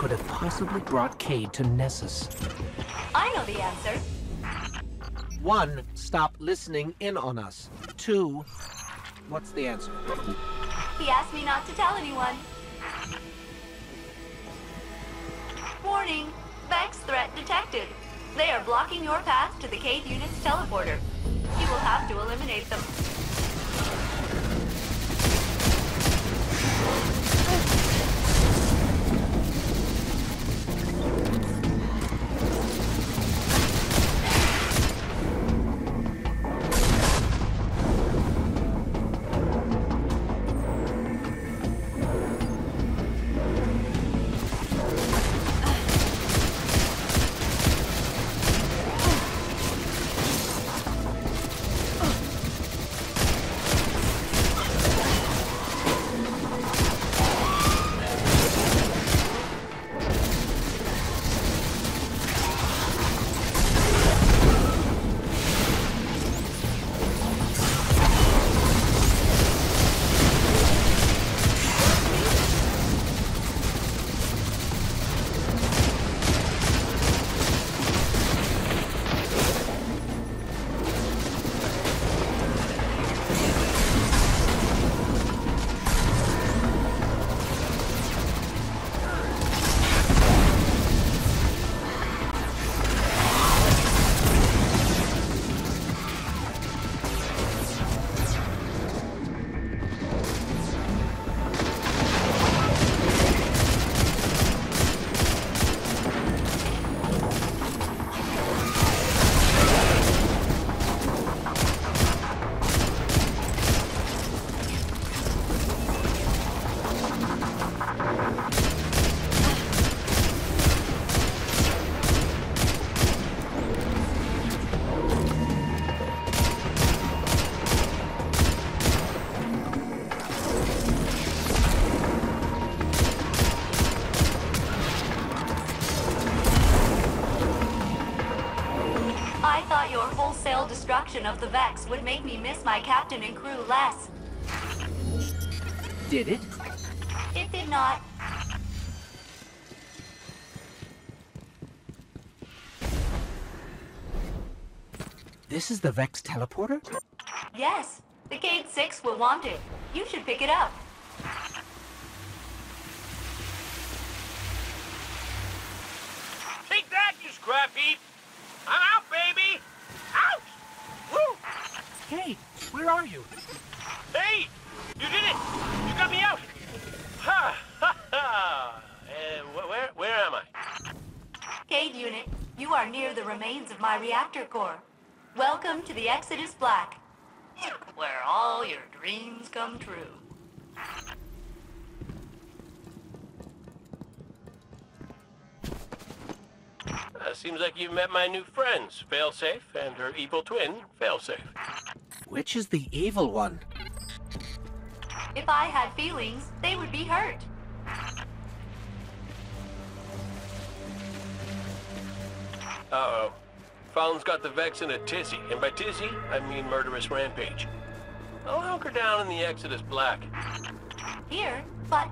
could have possibly brought Cayde to Nessus? I know the answer. 1, stop listening in on us. 2, what's the answer? He asked me not to tell anyone. Warning! Vex threat detected. They are blocking your path to the Cayde unit's teleporter. You will have to eliminate them. Destruction of the Vex would make me miss my captain and crew less. Did it? It did not. This is the Vex teleporter? Yes. The Cayde 6 will want it. You should pick it up. Take that, you scrap heap! I'm out, baby! Out! Woo! Cayde, where are you? Hey! You did it! You got me out! Ha! Ha! Ha! Where am I? Cayde unit, you are near the remains of my reactor core. Welcome to the Exodus Black, where all your dreams come true. Seems like you've met my new friends, Failsafe and her evil twin, Failsafe. Which is the evil one? If I had feelings, they would be hurt. Uh-oh. Fallen's got the Vex in a tizzy, and by tizzy, I mean murderous rampage. I'll hunker down in the Exodus Black. Here, but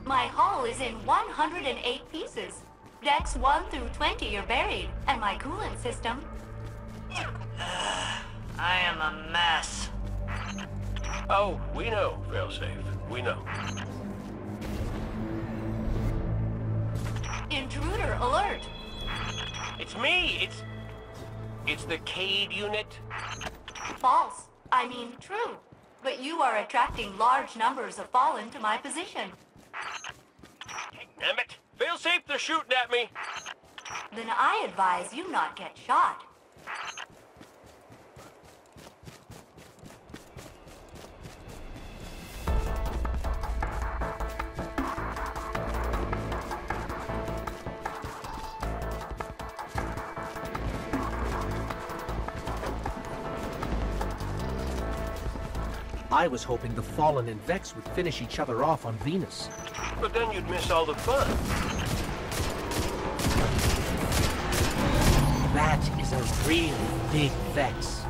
my hull is in 108 pieces. Decks 1 through 20 are buried, and my coolant system... I am a mess. Oh, we know, Failsafe. We know. Intruder alert! It's me! It's the Cayde unit. False. I mean true. But you are attracting large numbers of Fallen to my position. Damn it! Failsafe, they're shooting at me! Then I advise you not get shot. I was hoping the Fallen and Vex would finish each other off on Venus. But then you'd miss all the fun. That is a really big Vex.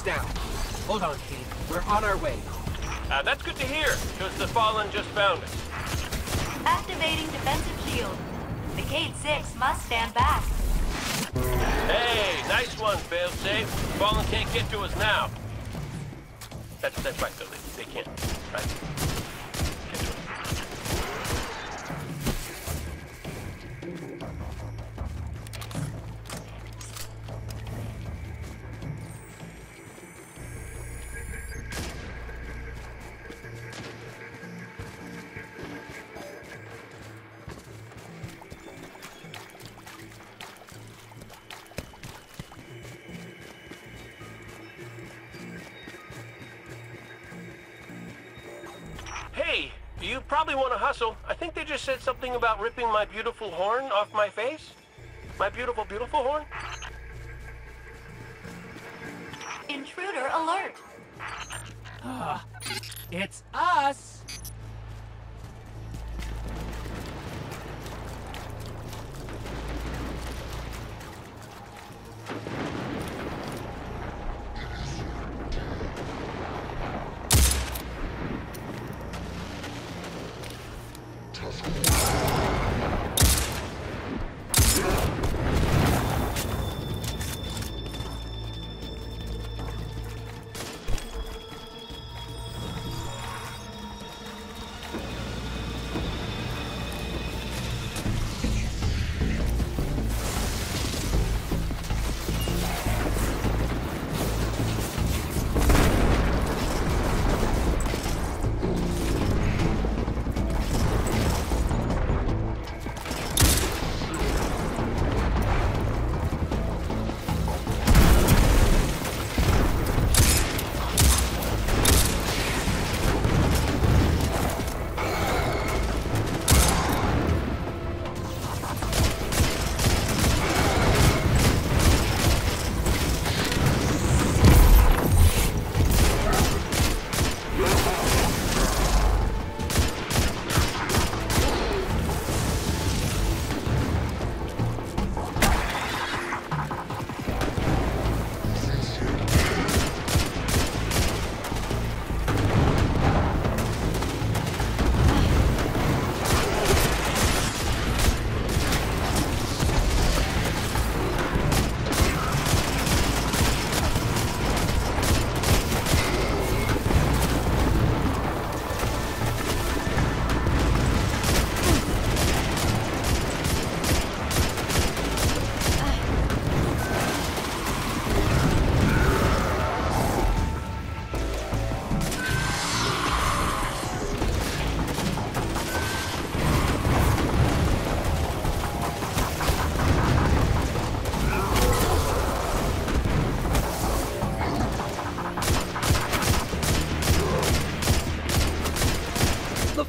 down. Hold on, Kate. We're on our way. That's good to hear, because the Fallen just found us. Activating defensive shield. The Cade-6 must stand back. Hey, nice one, Failsafe. Fallen can't get to us now. That's right, though. They can't. Right. Get to us. Hey, you probably want to hustle. I think they just said something about ripping my beautiful horn off my face. My beautiful, beautiful horn? Intruder alert. It's us!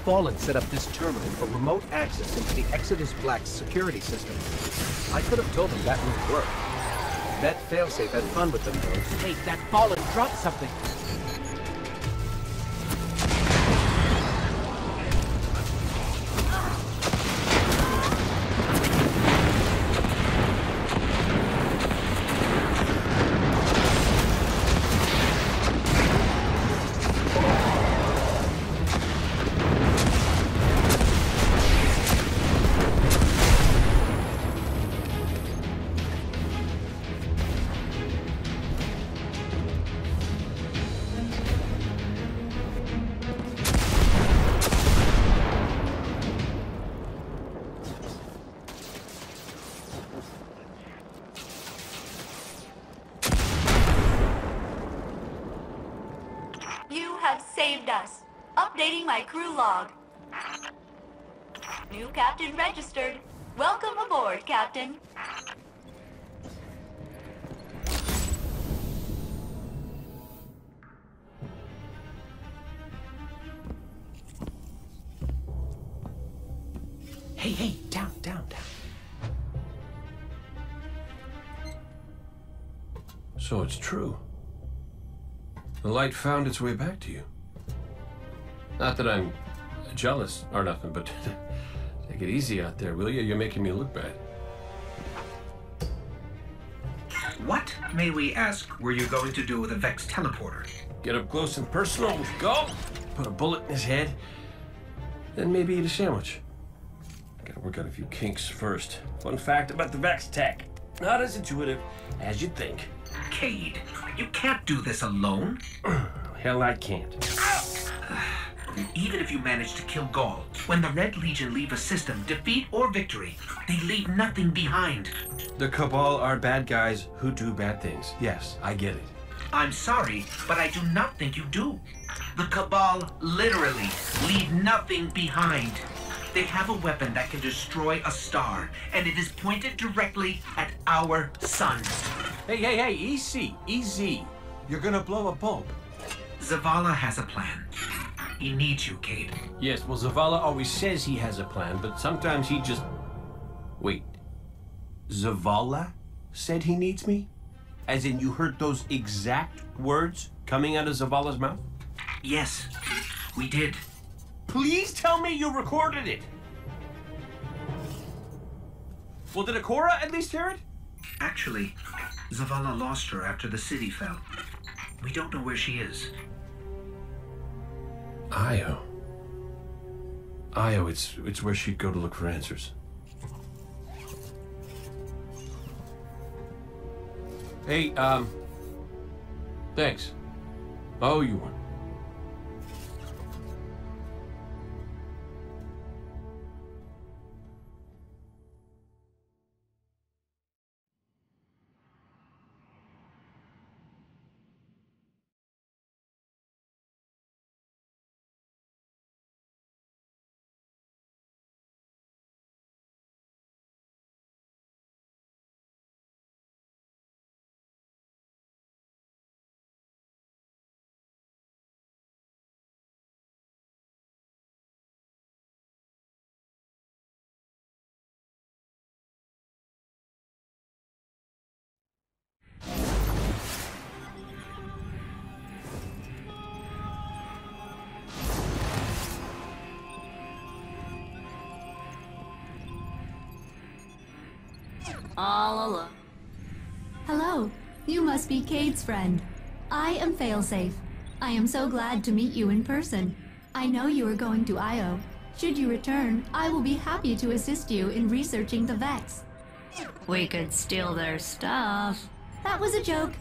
Fallen set up this terminal for remote access into the Exodus Black's security system. I could have told them that wouldn't work. Bet Failsafe had fun with them, though. Hey, that Fallen dropped something. Saved us. Updating my crew log. New captain registered. Welcome aboard, Captain. Hey, down. So it's true. The light found its way back to you. Not that I'm jealous or nothing, but take it easy out there, will you? You're making me look bad. What, may we ask, were you going to do with a Vex teleporter? Get up close and personal with Gull, put a bullet in his head, then maybe eat a sandwich. Gotta work out a few kinks first. Fun fact about the Vex tech. Not as intuitive as you'd think. Cade, you can't do this alone. Hell, I can't. Even if you manage to kill Gaul, when the Red Legion leave a system, defeat or victory, they leave nothing behind. The Cabal are bad guys who do bad things. Yes, I get it. I'm sorry, but I do not think you do. The Cabal literally leave nothing behind. They have a weapon that can destroy a star, and it is pointed directly at our sun. Hey, easy, easy. You're gonna blow a bulb. Zavala has a plan. He needs you, Cade. Yes, well, Zavala always says he has a plan, but sometimes he just... Wait. Zavala said he needs me? As in you heard those exact words coming out of Zavala's mouth? Yes, we did. Please tell me you recorded it! Well, did Ikora at least hear it? Actually, Zavala lost her after the city fell. We don't know where she is. Io. Io, it's where she'd go to look for answers. Hey, thanks. Oh, you won. All alone. Hello. You must be Cade's friend. I am Failsafe. I am so glad to meet you in person. I know you are going to Io. Should you return, I will be happy to assist you in researching the Vex. We could steal their stuff. That was a joke.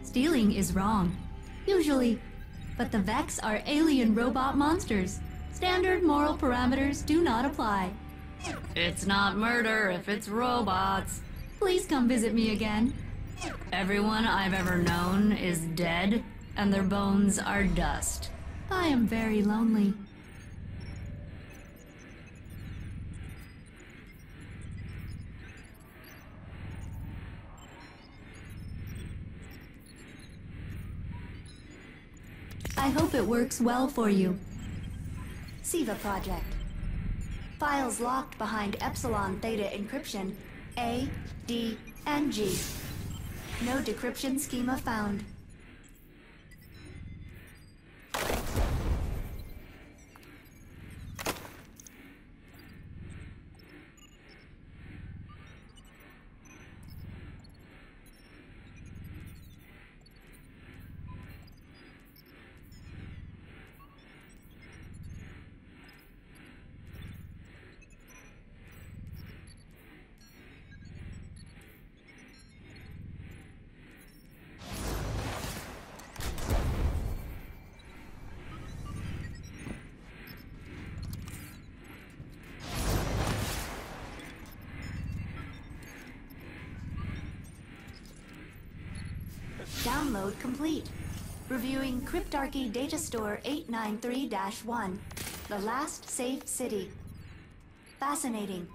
Stealing is wrong. Usually. But the Vex are alien robot monsters. Standard moral parameters do not apply. It's not murder if it's robots. Please come visit me again. Everyone I've ever known is dead, and their bones are dust. I am very lonely. I hope it works well for you. SIVA Project. Files locked behind Epsilon Theta encryption, A, D, and G. No decryption schema found. Download complete. Reviewing Cryptarchy Data Store 893-1. The Last Safe City. Fascinating.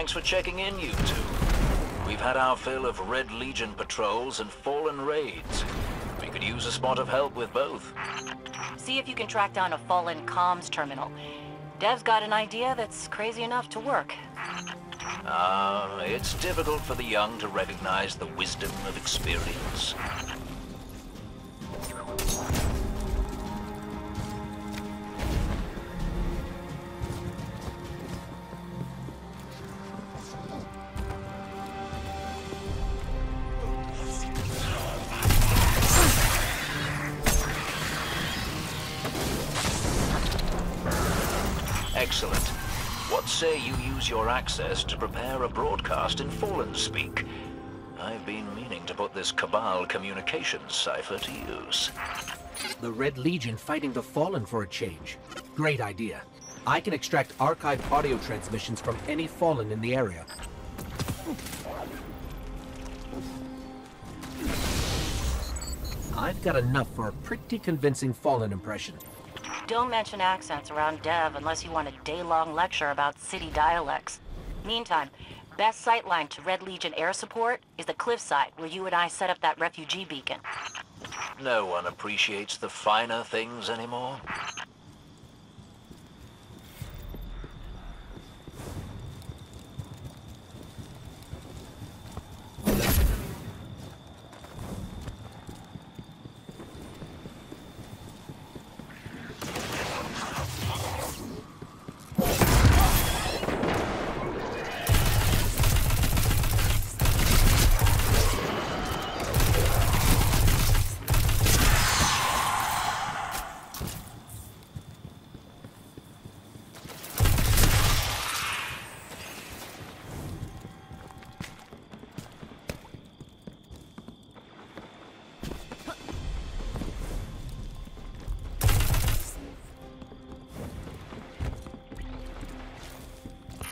thanks for checking in, you two. We've had our fill of Red Legion patrols and Fallen raids. We could use a spot of help with both. See if you can track down a Fallen comms terminal. Dev's got an idea that's crazy enough to work. It's difficult for the young to recognize the wisdom of experience. Excellent. What say you use your access to prepare a broadcast in Fallen speak? I've been meaning to put this Cabal communications cipher to use. The Red Legion fighting the Fallen for a change. Great idea. I can extract archived audio transmissions from any Fallen in the area. I've got enough for a pretty convincing Fallen impression. Don't mention accents around Dev unless you want a day-long lecture about city dialects. Meantime, best sightline to Red Legion air support is the cliffside where you and I set up that refugee beacon. No one appreciates the finer things anymore.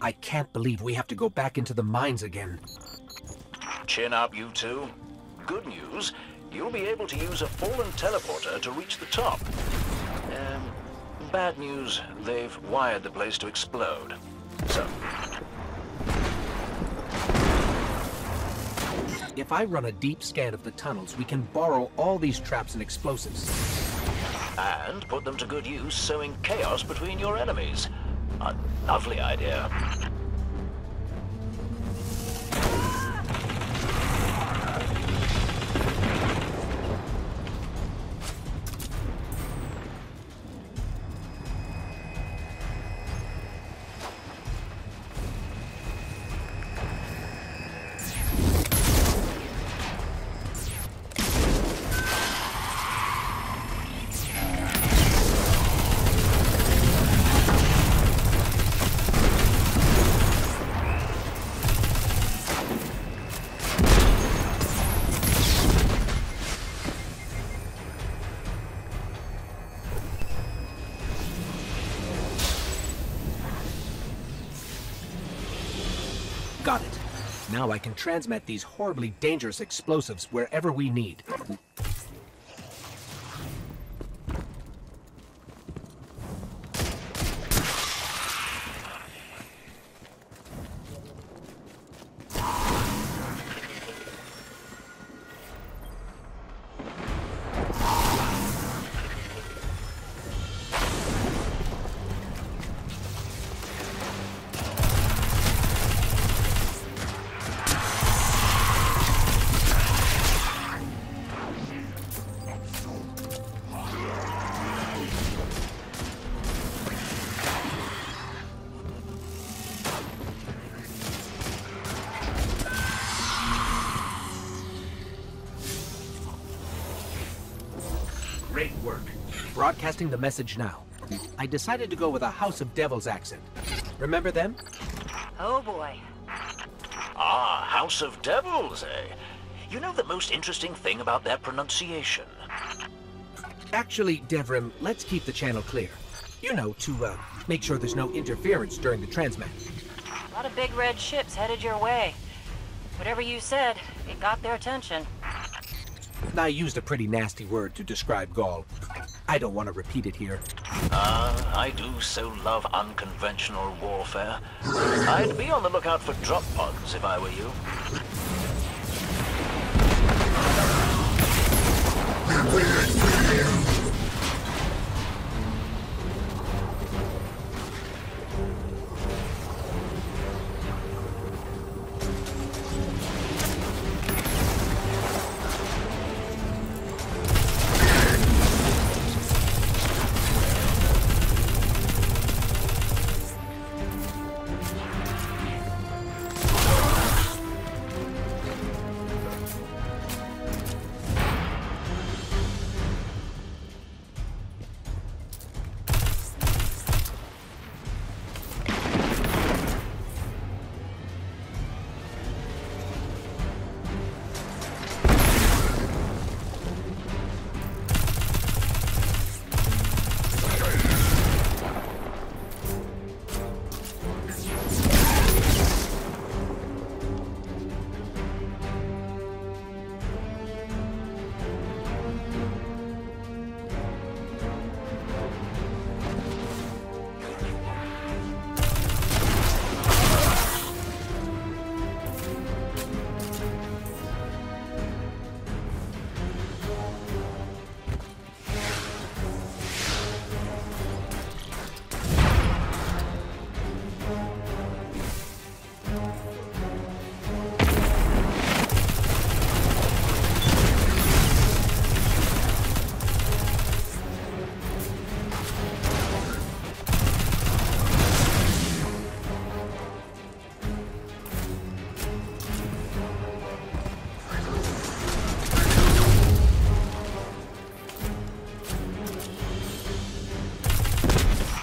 I can't believe we have to go back into the mines again. Chin up, you two. Good news, you'll be able to use a Fallen teleporter to reach the top. Bad news, they've wired the place to explode. So... If I run a deep scan of the tunnels, we can borrow all these traps and explosives. And put them to good use sowing chaos between your enemies. A lovely idea. Got it. Now I can transmit these horribly dangerous explosives wherever we need. Great work. Broadcasting the message now. I decided to go with a House of Devils accent. Remember them? Oh boy. Ah, House of Devils, eh? You know the most interesting thing about their pronunciation? Actually, Devrim, let's keep the channel clear. You know, to make sure there's no interference during the transmat. A lot of big red ships headed your way. Whatever you said, it got their attention. I used a pretty nasty word to describe Gaul. I don't want to repeat it here. I do so love unconventional warfare. I'd be on the lookout for drop pods if I were you.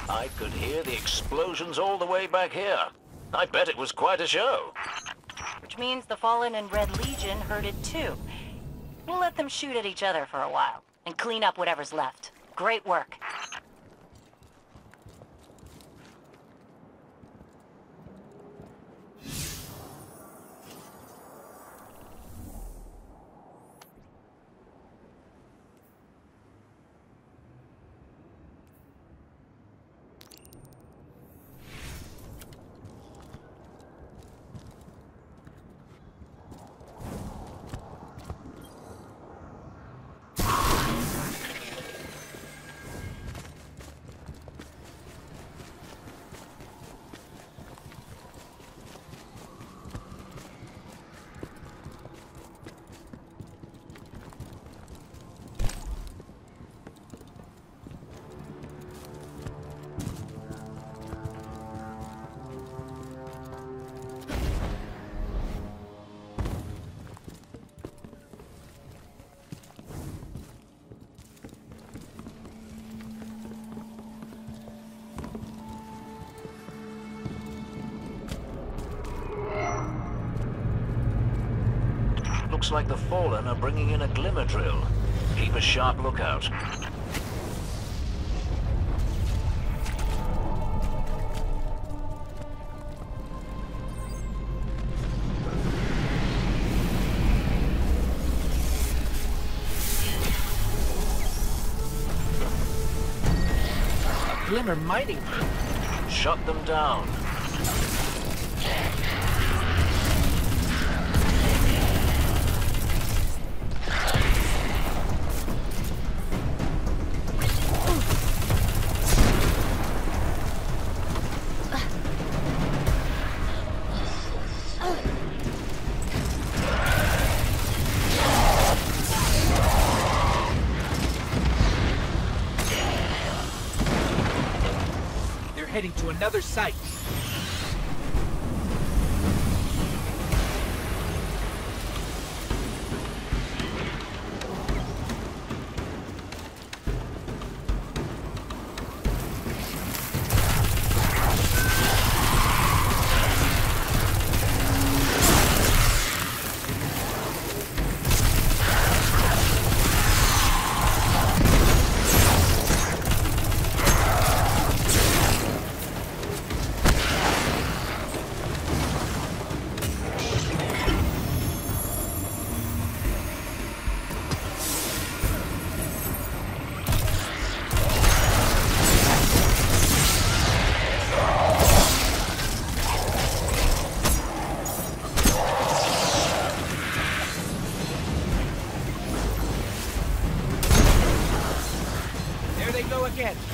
I could hear the explosions all the way back here. I bet it was quite a show. Which means the Fallen and Red Legion heard it too. We'll let them shoot at each other for a while, and clean up whatever's left. Great work. Looks like the Fallen are bringing in a glimmer drill. Keep a sharp lookout. A glimmer mining. Shut them down. Heading to another site. again.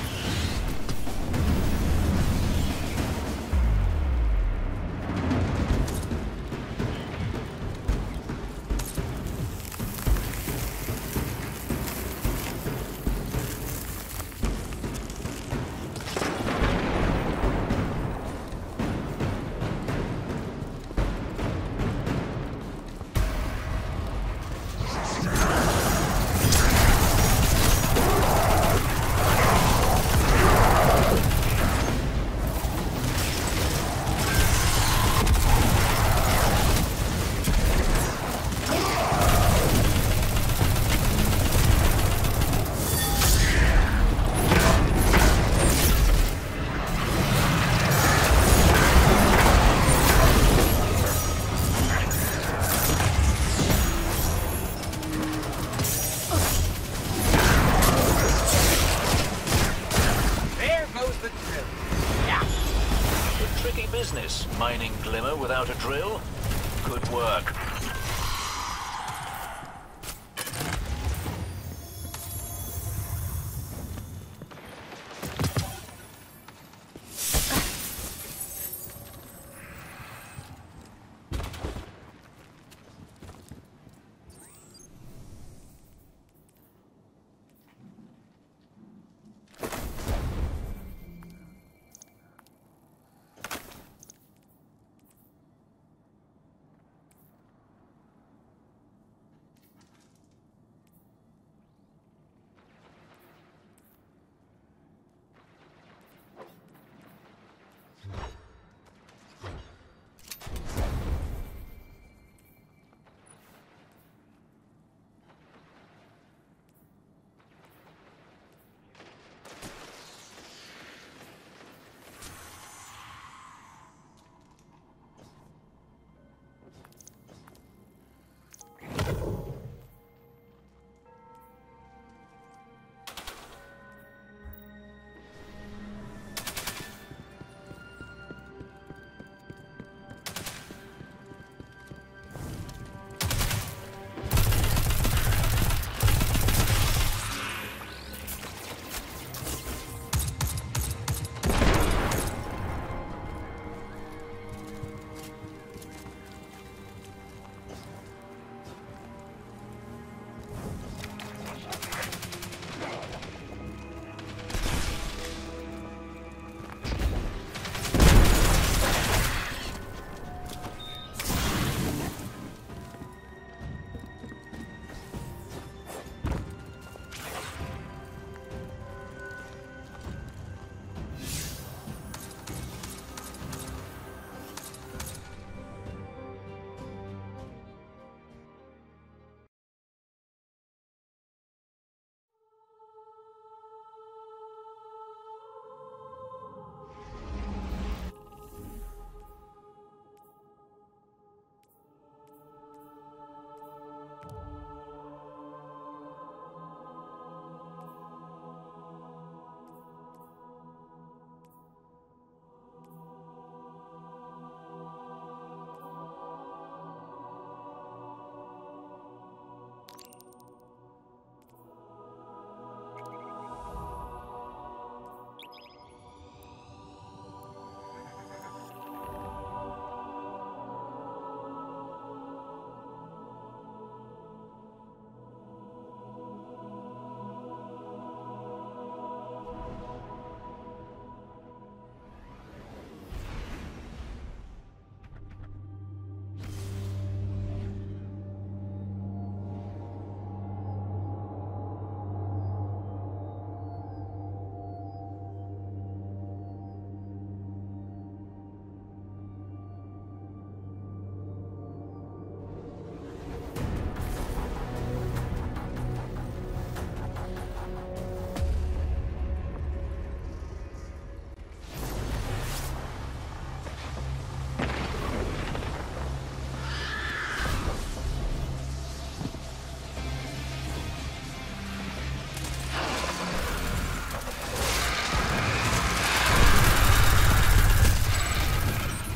Mining Glimmer without a drill? Good work.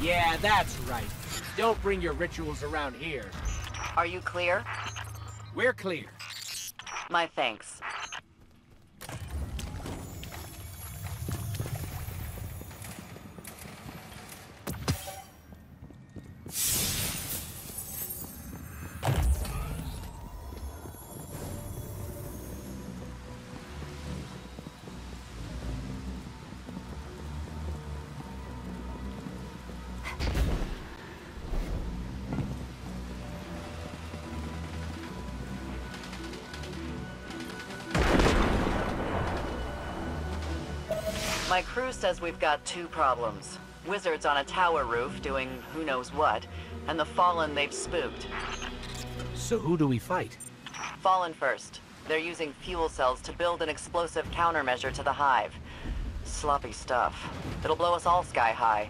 Yeah, that's right. Don't bring your rituals around here. Are you clear? We're clear. My thanks. My crew says we've got two problems. Wizards on a tower roof doing who knows what, and the Fallen they've spooked. So who do we fight? Fallen first. They're using fuel cells to build an explosive countermeasure to the Hive. Sloppy stuff. It'll blow us all sky high.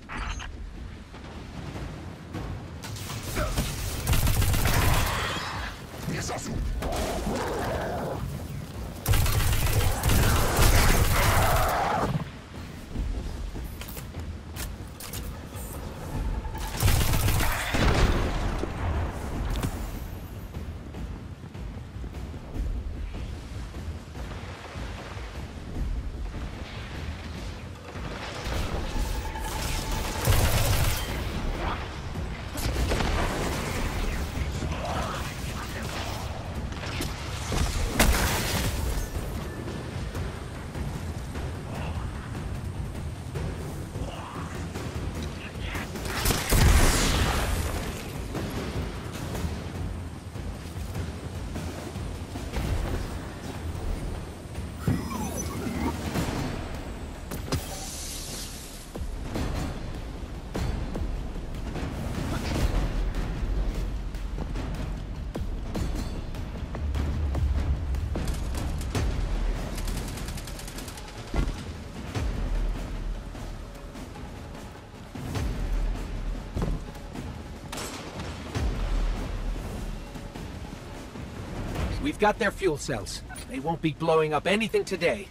We've got their fuel cells. They won't be blowing up anything today.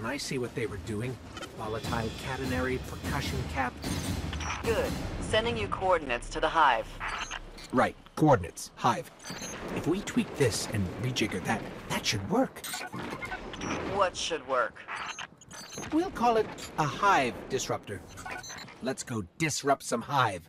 I see what they were doing. Volatile catenary percussion cap. Good. Sending you coordinates to the Hive. Right, coordinates, Hive. If we tweak this and rejigger that, that should work. What should work? We'll call it a Hive disruptor. Let's go disrupt some Hive.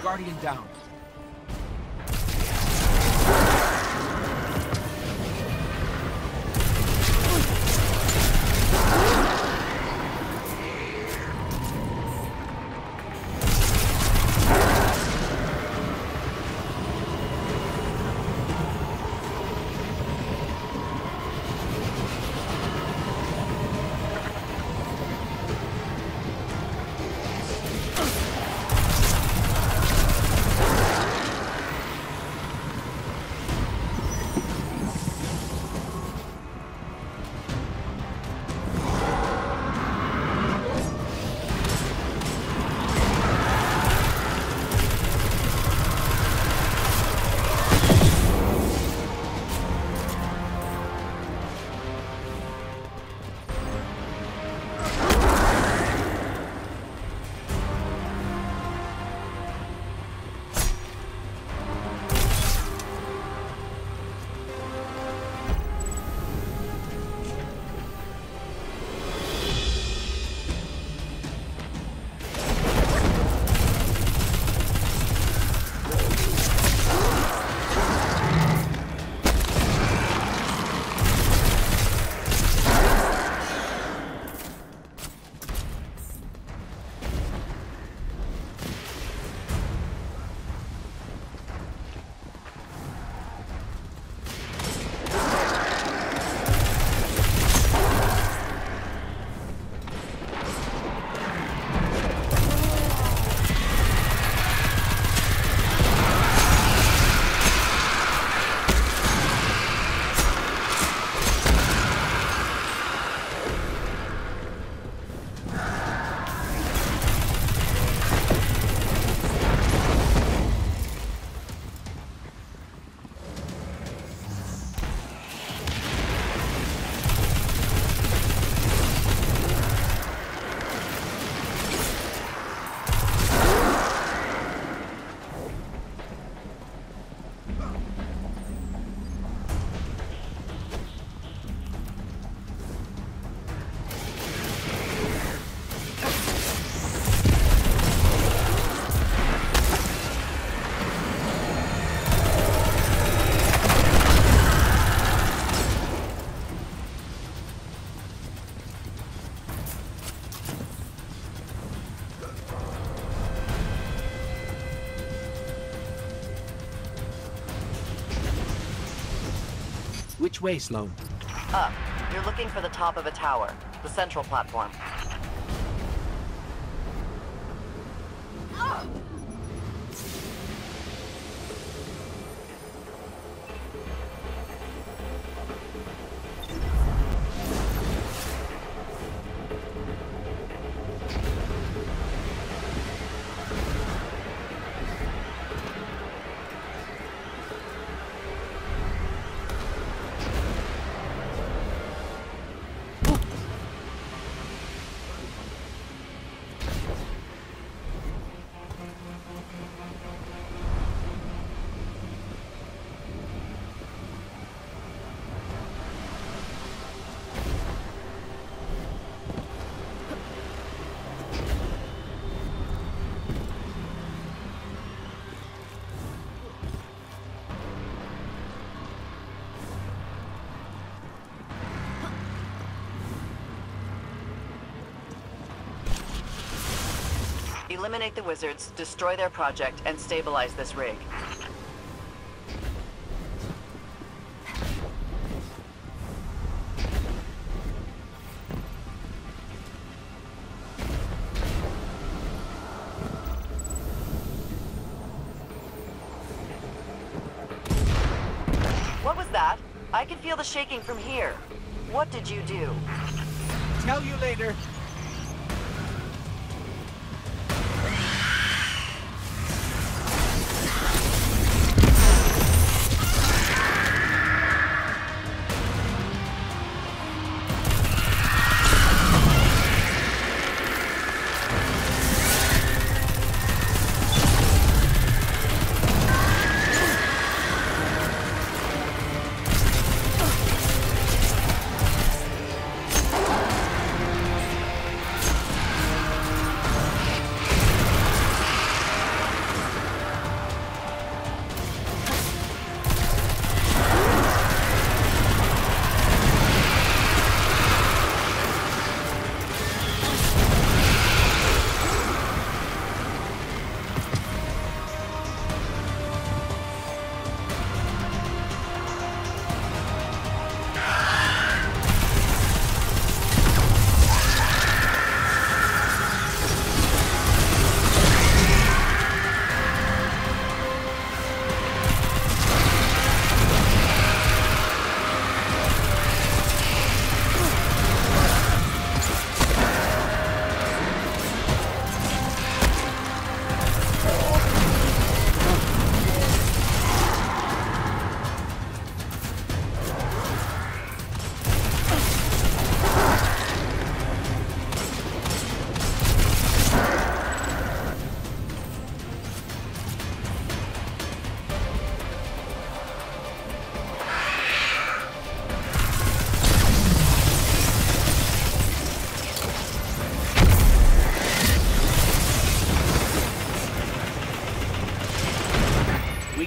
Guardian down. Which way, Sloan? Up. You're looking for the top of a tower, the central platform. Eliminate the wizards, destroy their project, and stabilize this rig. What was that? I can feel the shaking from here. What did you do? Tell you later.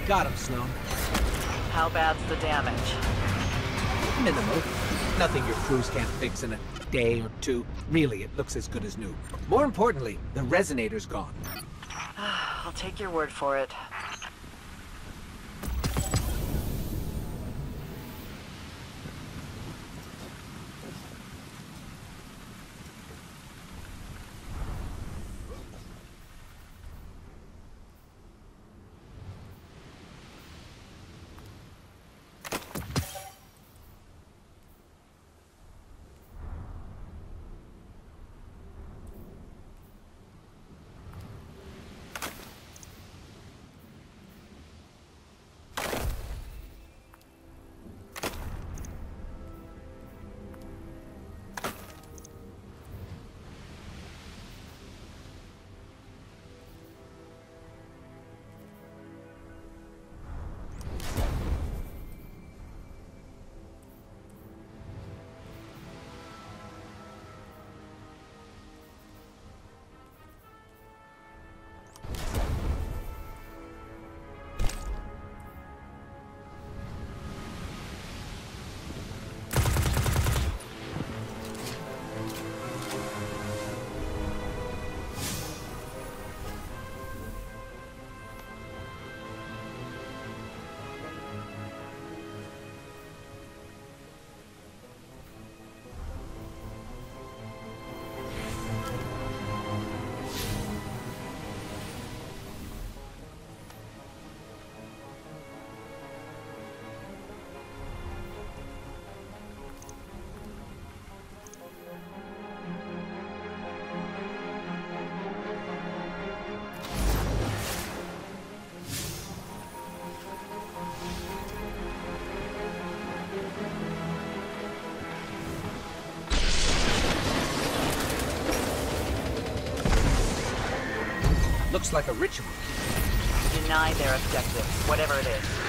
Got him, Sloan. How bad's the damage? Minimal. Nothing your crews can't fix in a day or two. Really, it looks as good as new. More importantly, the resonator's gone. I'll take your word for it. Looks like a ritual. Deny their objective, whatever it is.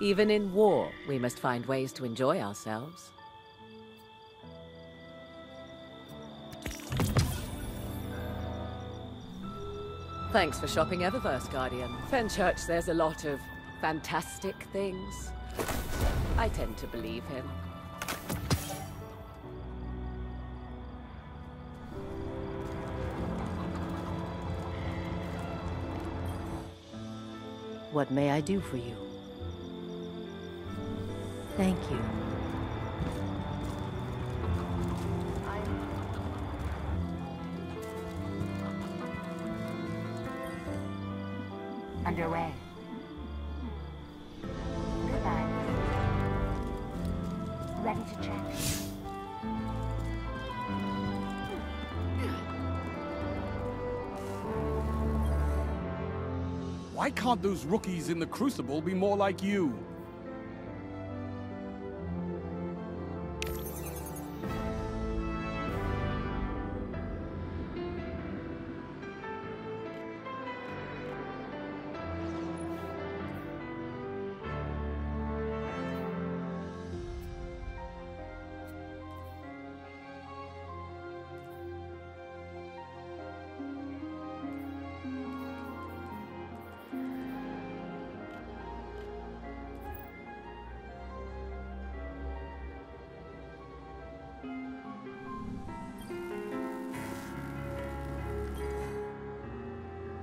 Even in war, we must find ways to enjoy ourselves. Thanks for shopping Eververse, Guardian. Fenchurch says a lot of fantastic things. I tend to believe him. What may I do for you? Thank you. Underway. Goodbye. Ready to check. Why can't those rookies in the Crucible be more like you?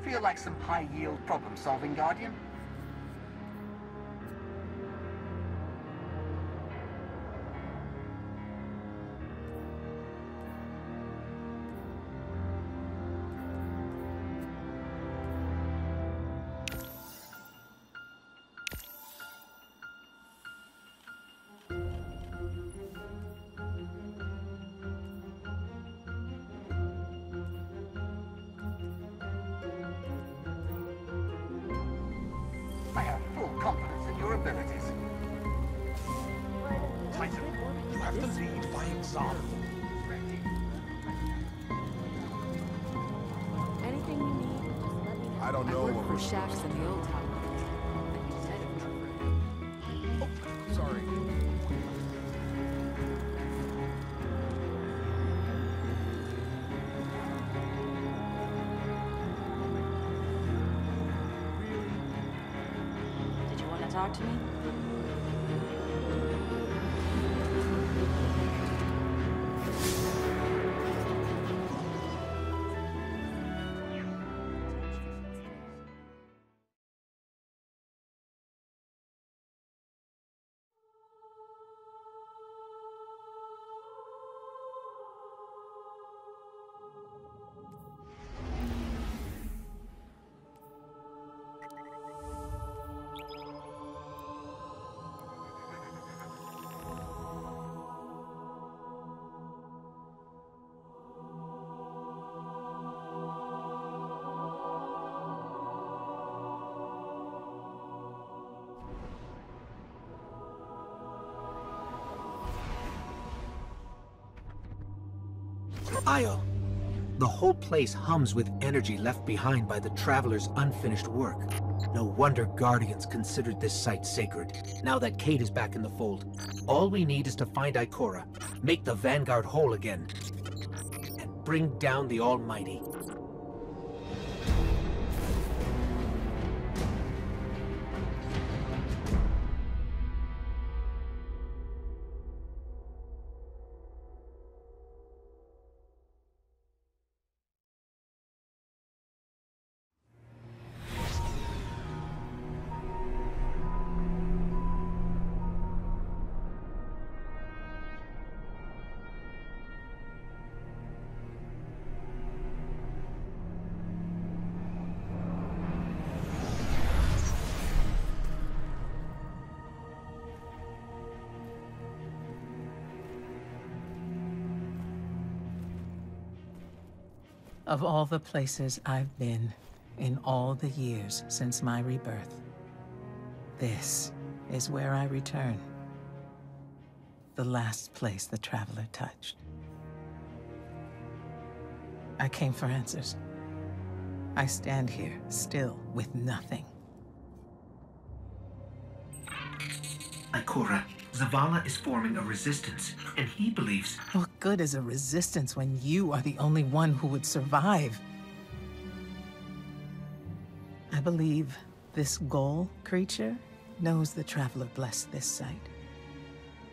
Feel like some high-yield problem-solving, Guardian? I have full confidence in your abilities. Titan, you have to lead by example. Anything you need, just let me know. I don't know I what worked we're for Shaxx in the old tower. Oh, sorry. Did you want to talk to me? Io! The whole place hums with energy left behind by the Traveler's unfinished work. No wonder Guardians considered this site sacred. Now that Cait is back in the fold, all we need is to find Ikora, make the Vanguard whole again, and bring down the Almighty. Of all the places I've been in all the years since my rebirth, this is where I return. The last place the Traveler touched. I came for answers. I stand here, still, with nothing. Ikora, Zavala is forming a resistance, and he believes... What good is a resistance when you are the only one who would survive? I believe this Ghoul creature knows the Traveler blessed this site.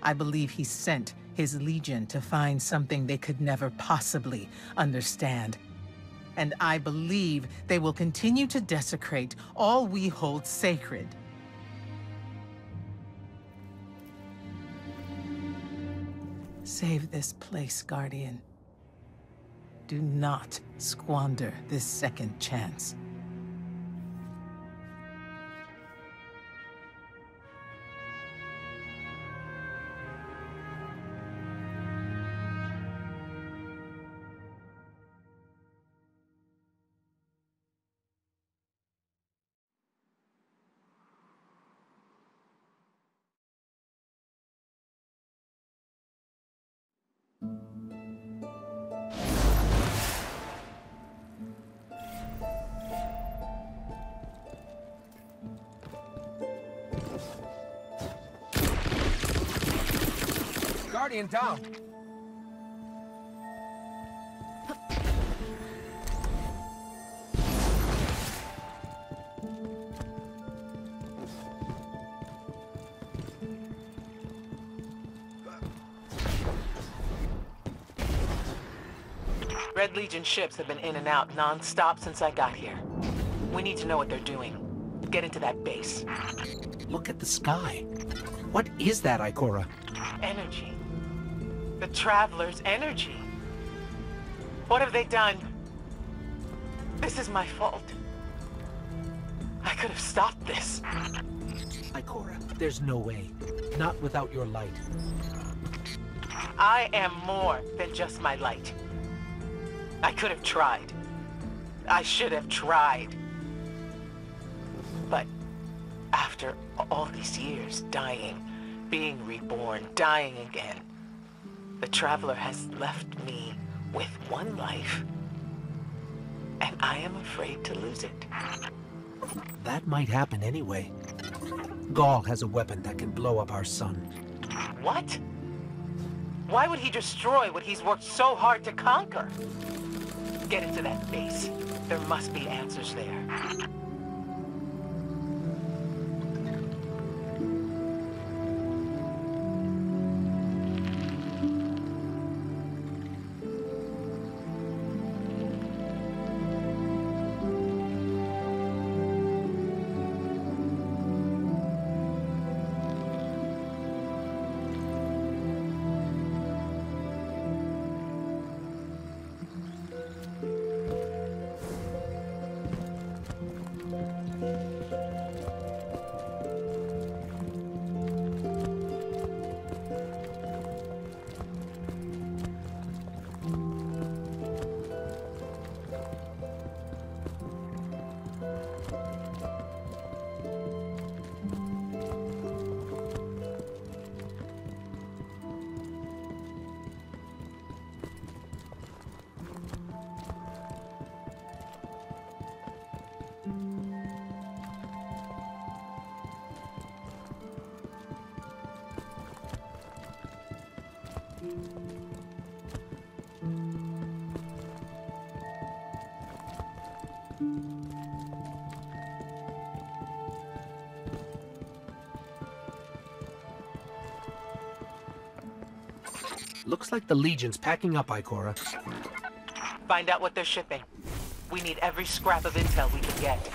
I believe he sent his Legion to find something they could never possibly understand. And I believe they will continue to desecrate all we hold sacred. Save this place, Guardian. Do not squander this second chance. Guardian down. Red Legion ships have been in and out non-stop since I got here. We need to know what they're doing. Get into that base. Look at the sky. What is that, Ikora? Energy. The Traveler's energy. What have they done? This is my fault. I could have stopped this. Ikora, there's no way. Not without your light. I am more than just my light. I could have tried. I should have tried. But after all these years, dying, being reborn, dying again, the Traveler has left me with one life, and I am afraid to lose it. That might happen anyway. Gaul has a weapon that can blow up our sun. What? Why would he destroy what he's worked so hard to conquer? Get into that base. There must be answers there. Looks like the Legion's packing up, Ikora. Find out what they're shipping. We need every scrap of intel we can get.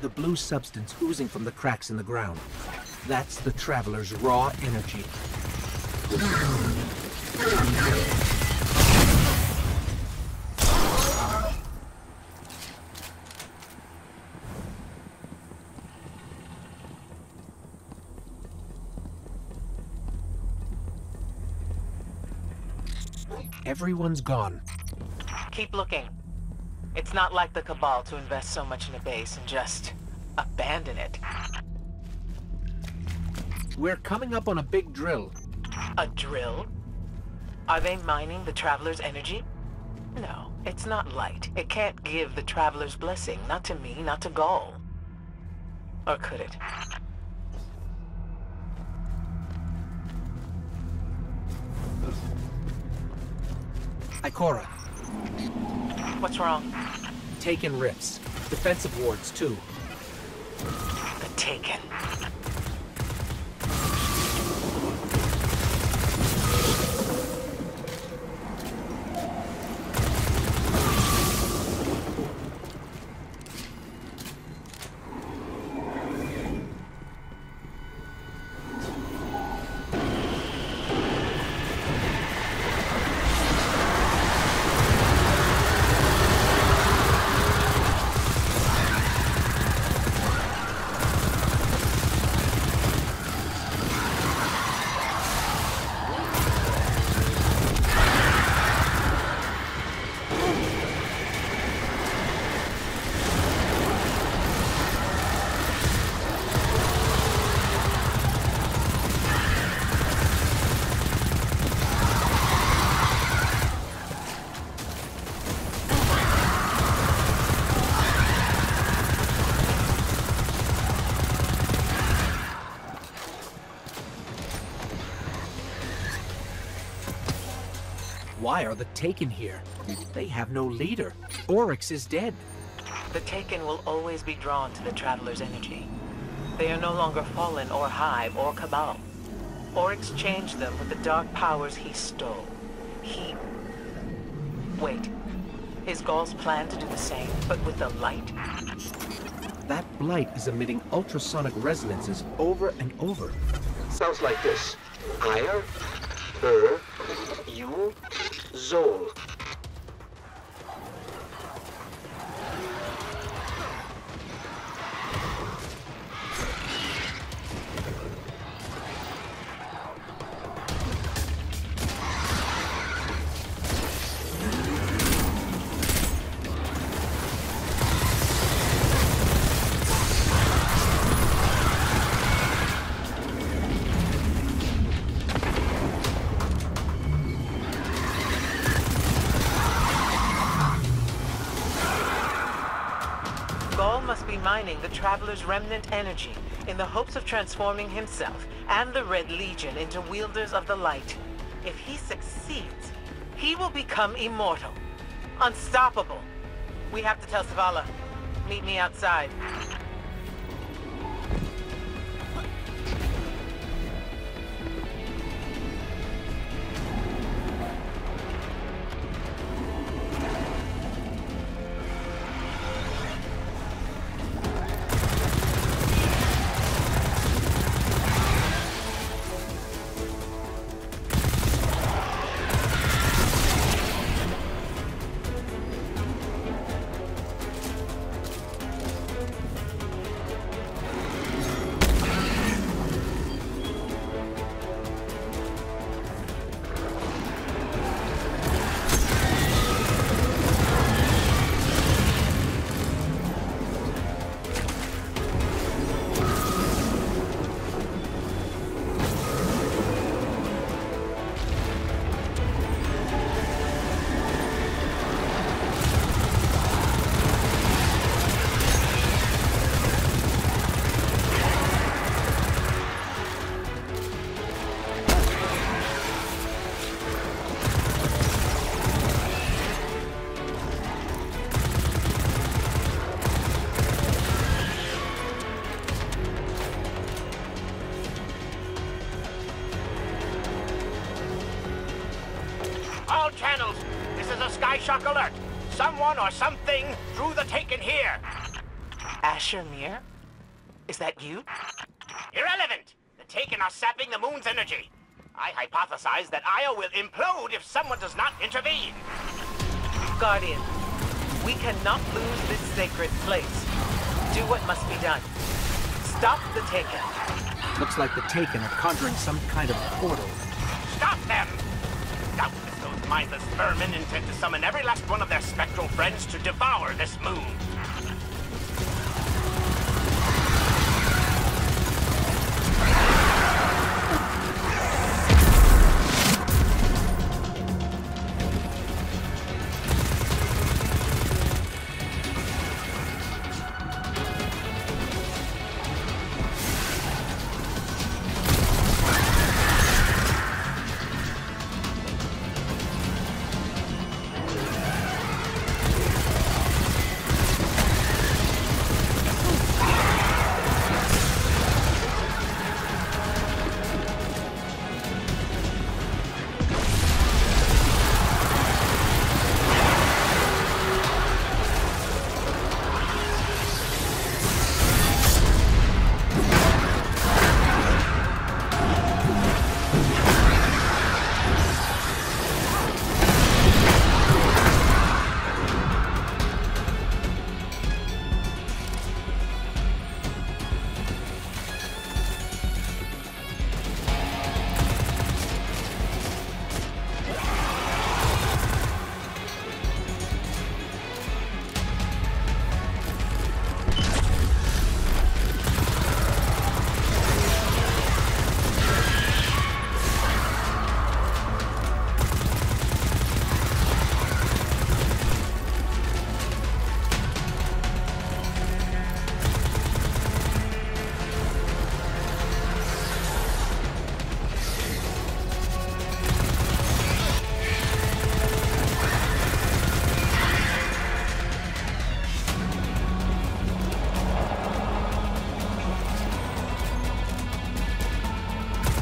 The blue substance oozing from the cracks in the ground. That's the Traveler's raw energy. Everyone's gone. Keep looking. It's not like the Cabal to invest so much in a base and just abandon it. We're coming up on a big drill. A drill? Are they mining the Traveler's energy? No, it's not light. It can't give the Traveler's blessing. Not to me, not to Gaul. Or could it? Ikora. What's wrong? Taken rifts. Defensive wards, too. The Taken. Why are the Taken here? They have no leader. Oryx is dead. The Taken will always be drawn to the Traveler's energy. They are no longer Fallen or Hive or Cabal. Oryx changed them with the dark powers he stole. Wait. Is Gaul's plan to do the same, but with the light? That blight is emitting ultrasonic resonances over and over. Sounds like this. Higher, you, Zol. Mining the Traveler's remnant energy in the hopes of transforming himself and the Red Legion into wielders of the light. If he succeeds, he will become immortal, unstoppable. We have to tell Zavala. Meet me outside. Channels, this is a Skyshock alert. Someone or something drew the Taken here. Asher Mir? Is that you? Irrelevant. The Taken are sapping the moon's energy. I hypothesize that Io will implode if someone does not intervene. Guardian, we cannot lose this sacred place. Do what must be done. Stop the Taken. Looks like the Taken are conjuring some kind of portal. Stop them! Doubtless those mindless vermin intend to summon every last one of their spectral friends to devour this moon.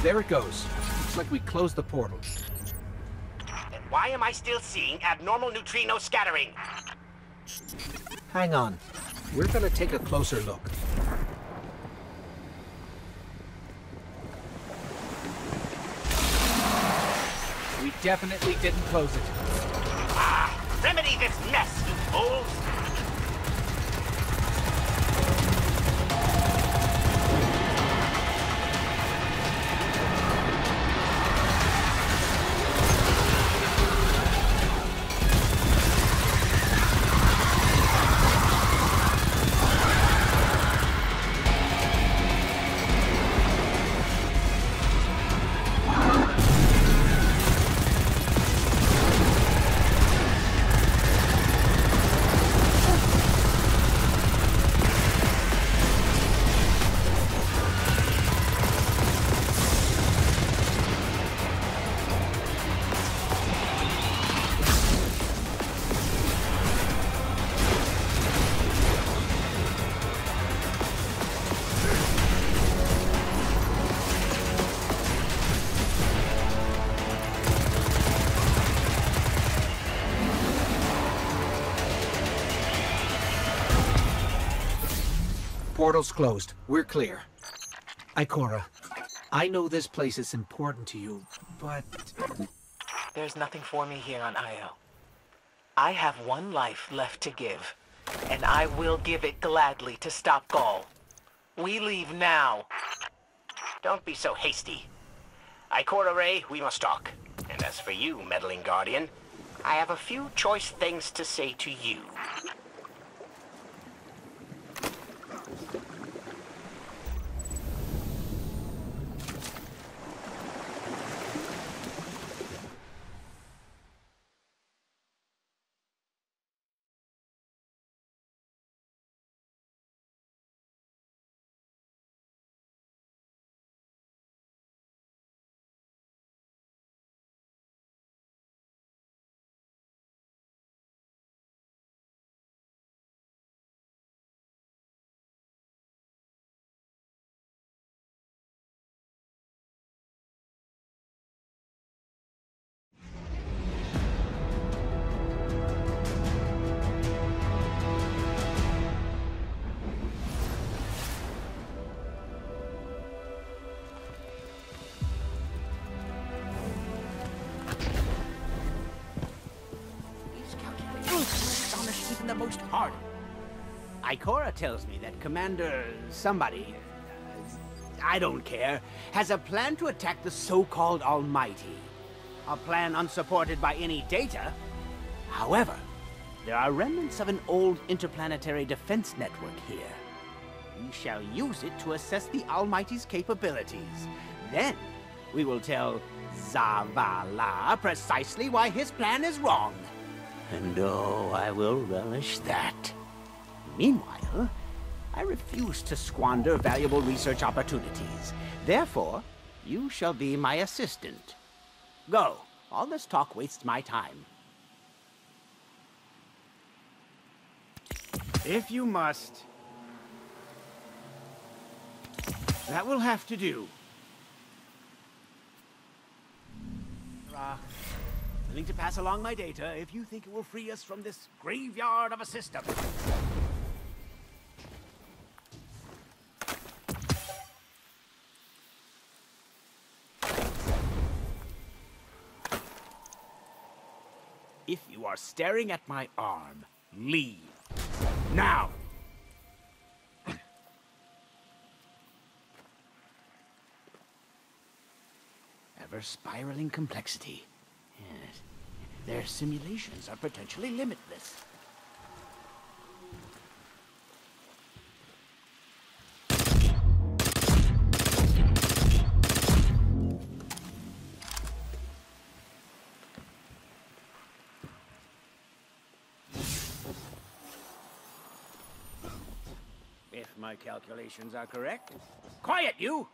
There it goes. Looks like we closed the portal. Then why am I still seeing abnormal neutrino scattering? Hang on. We're gonna take a closer look. We definitely didn't close it. Remedy this mess, you fools! Portal's closed. We're clear. Ikora, I know this place is important to you, but... There's nothing for me here on Io. I have one life left to give, and I will give it gladly to stop Gaul. We leave now. Don't be so hasty. Ikora Rey, we must talk. And as for you, meddling Guardian, I have a few choice things to say to you. The most hardened. Ikora tells me that Commander somebody, I don't care, has a plan to attack the so-called Almighty. A plan unsupported by any data. However, there are remnants of an old interplanetary defense network here. We shall use it to assess the Almighty's capabilities. Then, we will tell Zavala precisely why his plan is wrong. And oh, I will relish that. Meanwhile, I refuse to squander valuable research opportunities. Therefore, you shall be my assistant. Go. All this talk wastes my time. If you must. That will have to do. Willing to pass along my data if you think it will free us from this graveyard of a system. If you are staring at my arm, leave. Now! Ever-spiraling complexity. Yes. Their simulations are potentially limitless. If my calculations are correct. Quiet, you!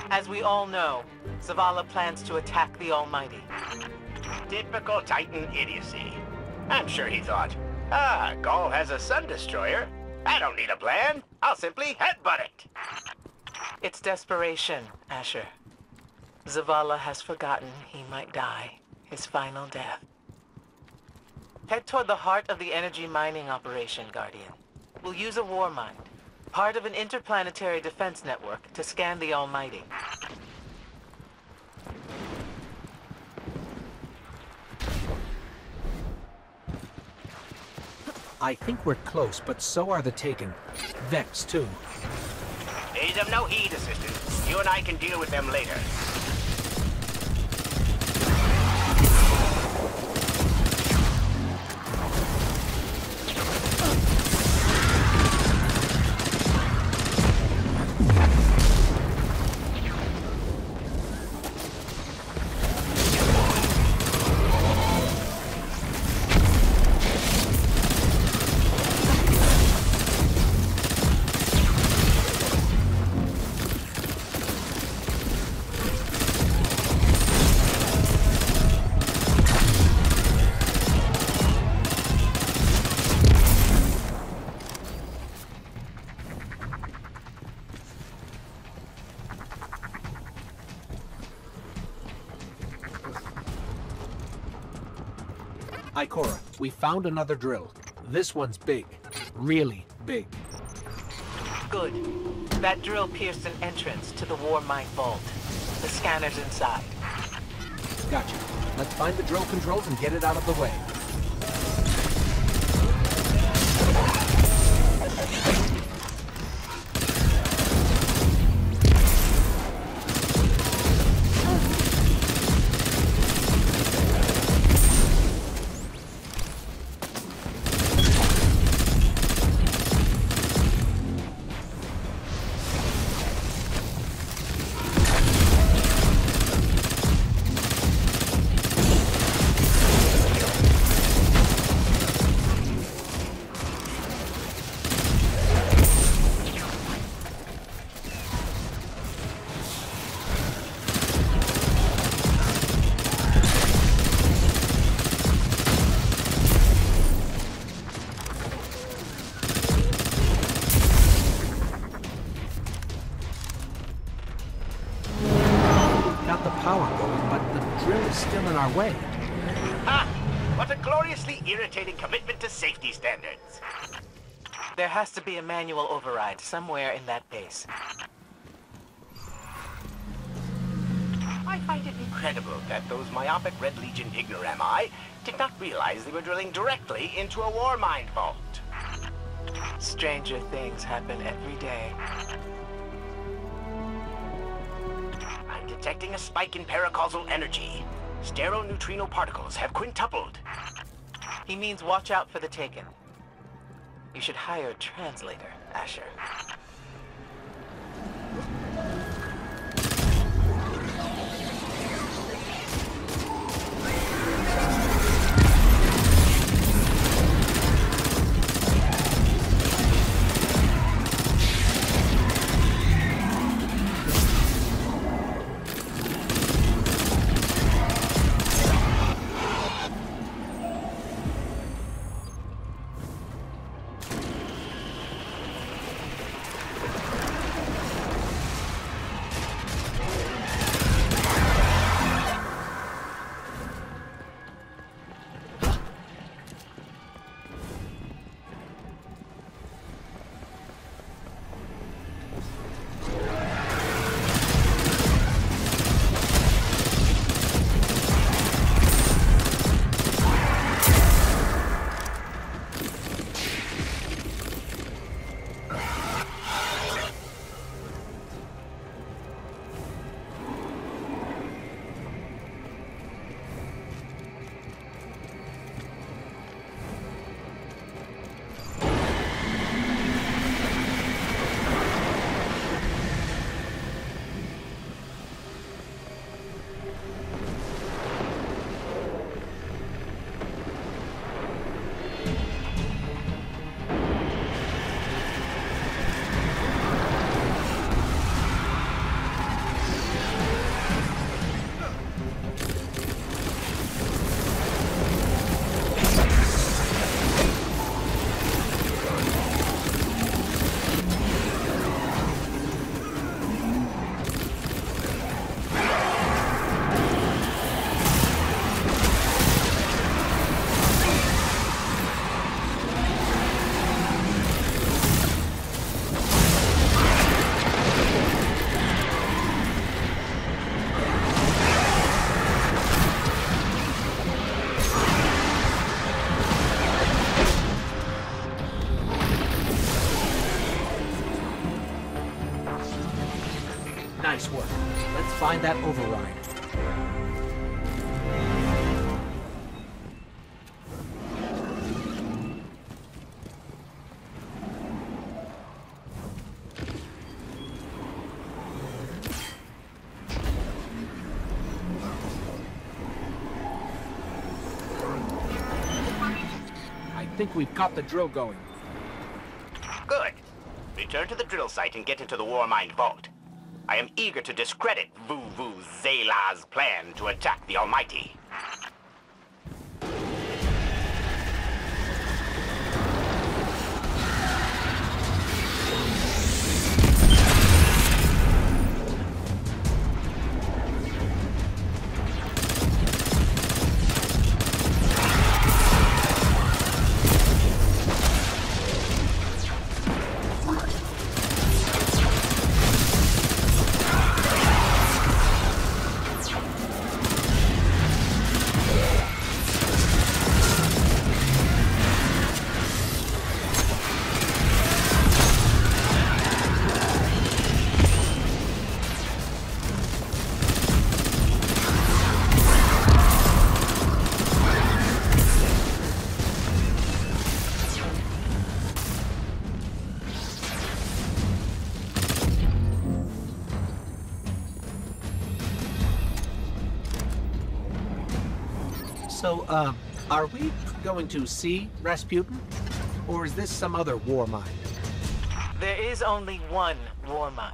As we all know, Zavala plans to attack the Almighty. Typical Titan idiocy. I'm sure he thought, Gaul has a Sun Destroyer. I don't need a plan. I'll simply headbutt it. It's desperation, Asher. Zavala has forgotten he might die, his final death. Head toward the heart of the energy mining operation, Guardian. We'll use a war mind, part of an interplanetary defense network, to scan the Almighty. I think we're close, but so are the Taken. Vex, too. He's of no heed, Assistant. You and I can deal with them later. Ikora, we found another drill. This one's big. Really big. Good. That drill pierced an entrance to the war mine vault. The scanner's inside. Gotcha. Let's find the drill controls and get it out of the way. Way. What a gloriously irritating commitment to safety standards. There has to be a manual override somewhere in that base. I find it incredible that those myopic Red Legion ignorami did not realize they were drilling directly into a war mine vault. Stranger things happen every day. I'm detecting a spike in paracausal energy. Stereoneutrino particles have quintupled. He means watch out for the Taken. You should hire a translator, Asher. Nice work. Let's find that override. I think we've got the drill going. Good. Return to the drill site and get into the Warmind vault. I am eager to discredit Vuvu Zayla's plan to attack the Almighty. So, are we going to see Rasputin? Or is this some other Warmind? There is only one Warmind.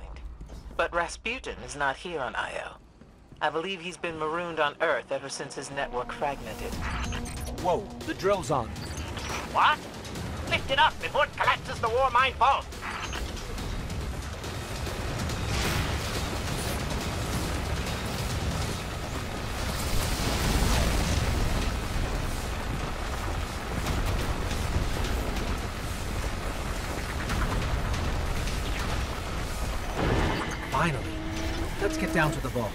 But Rasputin is not here on Io. I believe he's been marooned on Earth ever since his network fragmented. Whoa, the drill's on. What? Lift it up before it collapses the Warmind vault! Finally. Let's get down to the vault.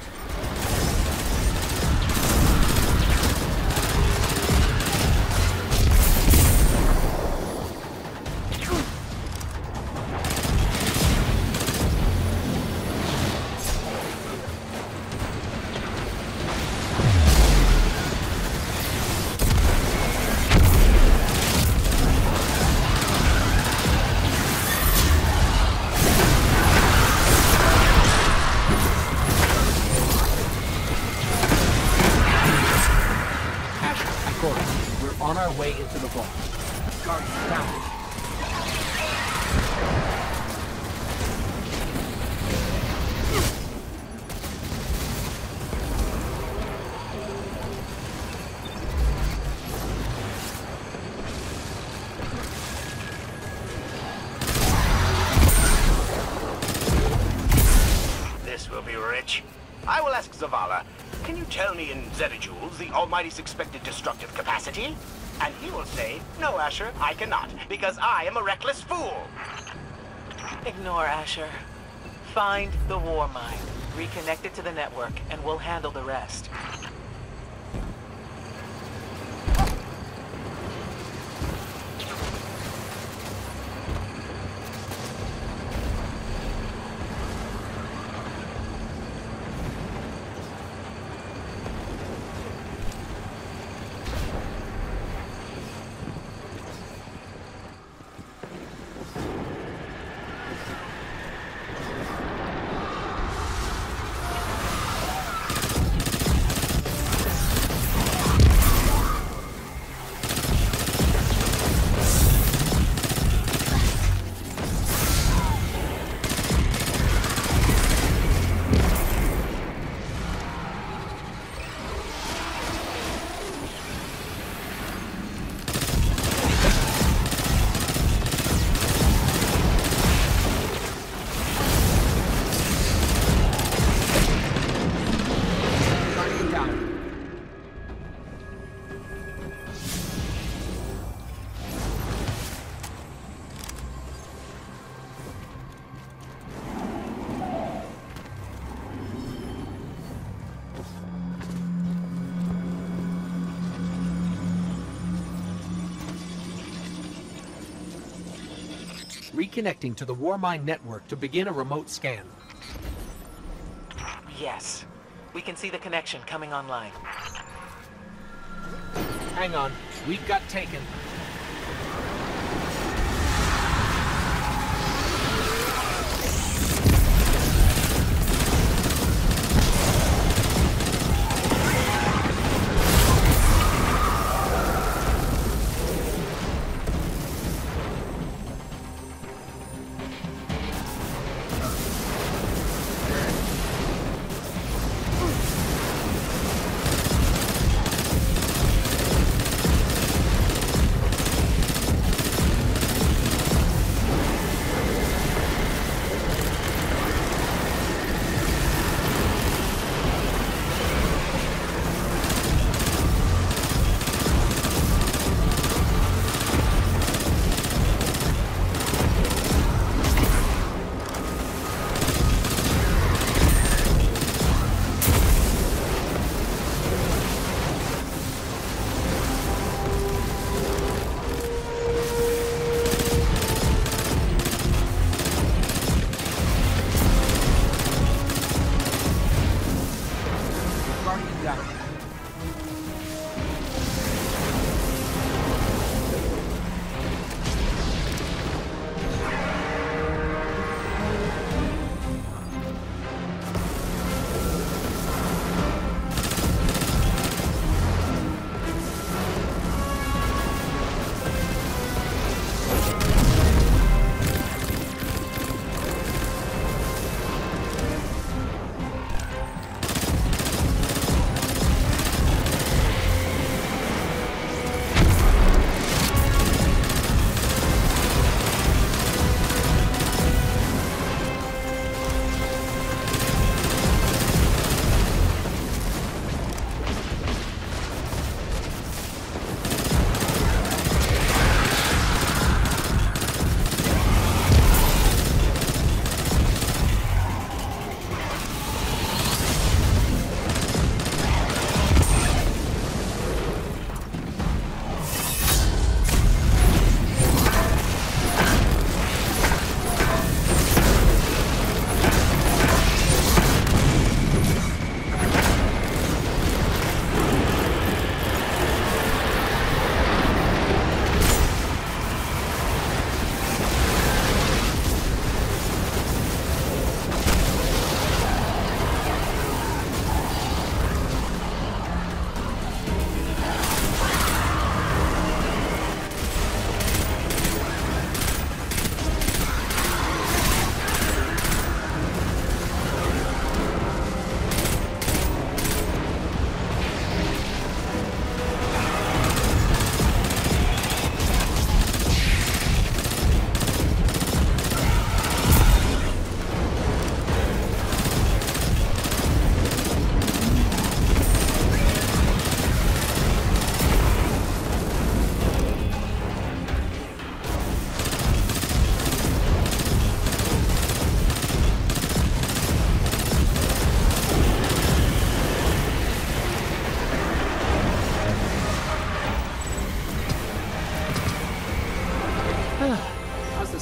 We're on our way into the vault. Guardian down. This will be rich. I will ask Zavala, can you tell me in zetajoules the Almighty's expected destructive capacity? And he will say, no, Asher, I cannot, because I am a reckless fool. Ignore Asher. Find the Warmind, reconnect it to the network, and we'll handle the rest. Reconnecting to the Warmind network to begin a remote scan. Yes. We can see the connection coming online. Hang on. We've got taken.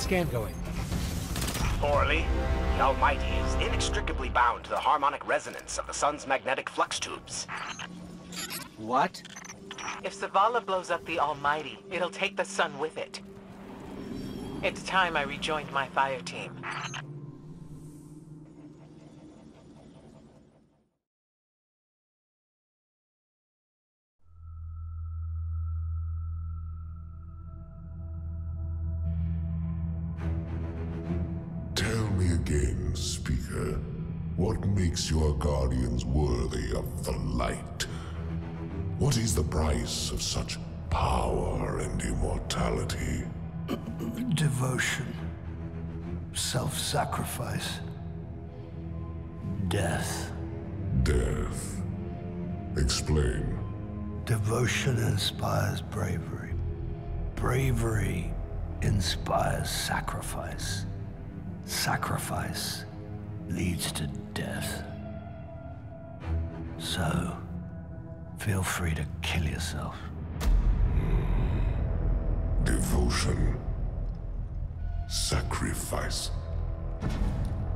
Scan going? Poorly. The Almighty is inextricably bound to the harmonic resonance of the sun's magnetic flux tubes. What? If Zavala blows up the Almighty, it'll take the sun with it. It's time I rejoined my fire team. Tell me again, Speaker. What makes your Guardians worthy of the light? What is the price of such power and immortality? Devotion. Self-sacrifice. Death. Death. Explain. Devotion inspires bravery. Bravery inspires sacrifice. Sacrifice leads to death. So, feel free to kill yourself. Devotion. Sacrifice.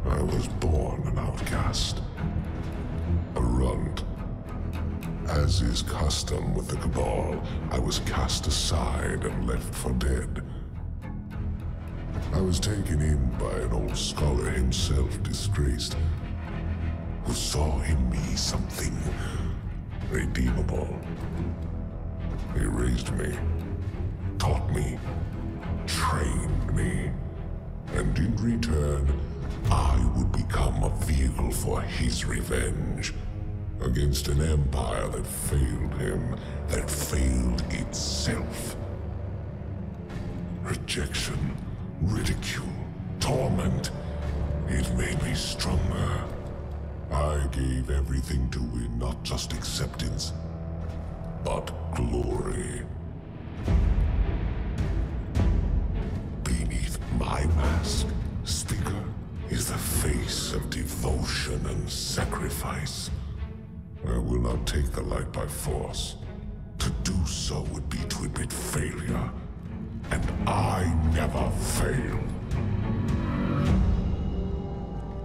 I was born an outcast. A runt. As is custom with the Cabal, I was cast aside and left for dead. I was taken in by an old scholar himself, disgraced, who saw in me something redeemable. He raised me, taught me, trained me, and in return, I would become a vehicle for his revenge against an empire that failed him, that failed itself. Rejection, ridicule, torment, it made me stronger. I gave everything to win not just acceptance, but glory. Beneath my mask, Speaker, is the face of devotion and sacrifice. I will not take the light by force. To do so would be to admit failure, and I never fail.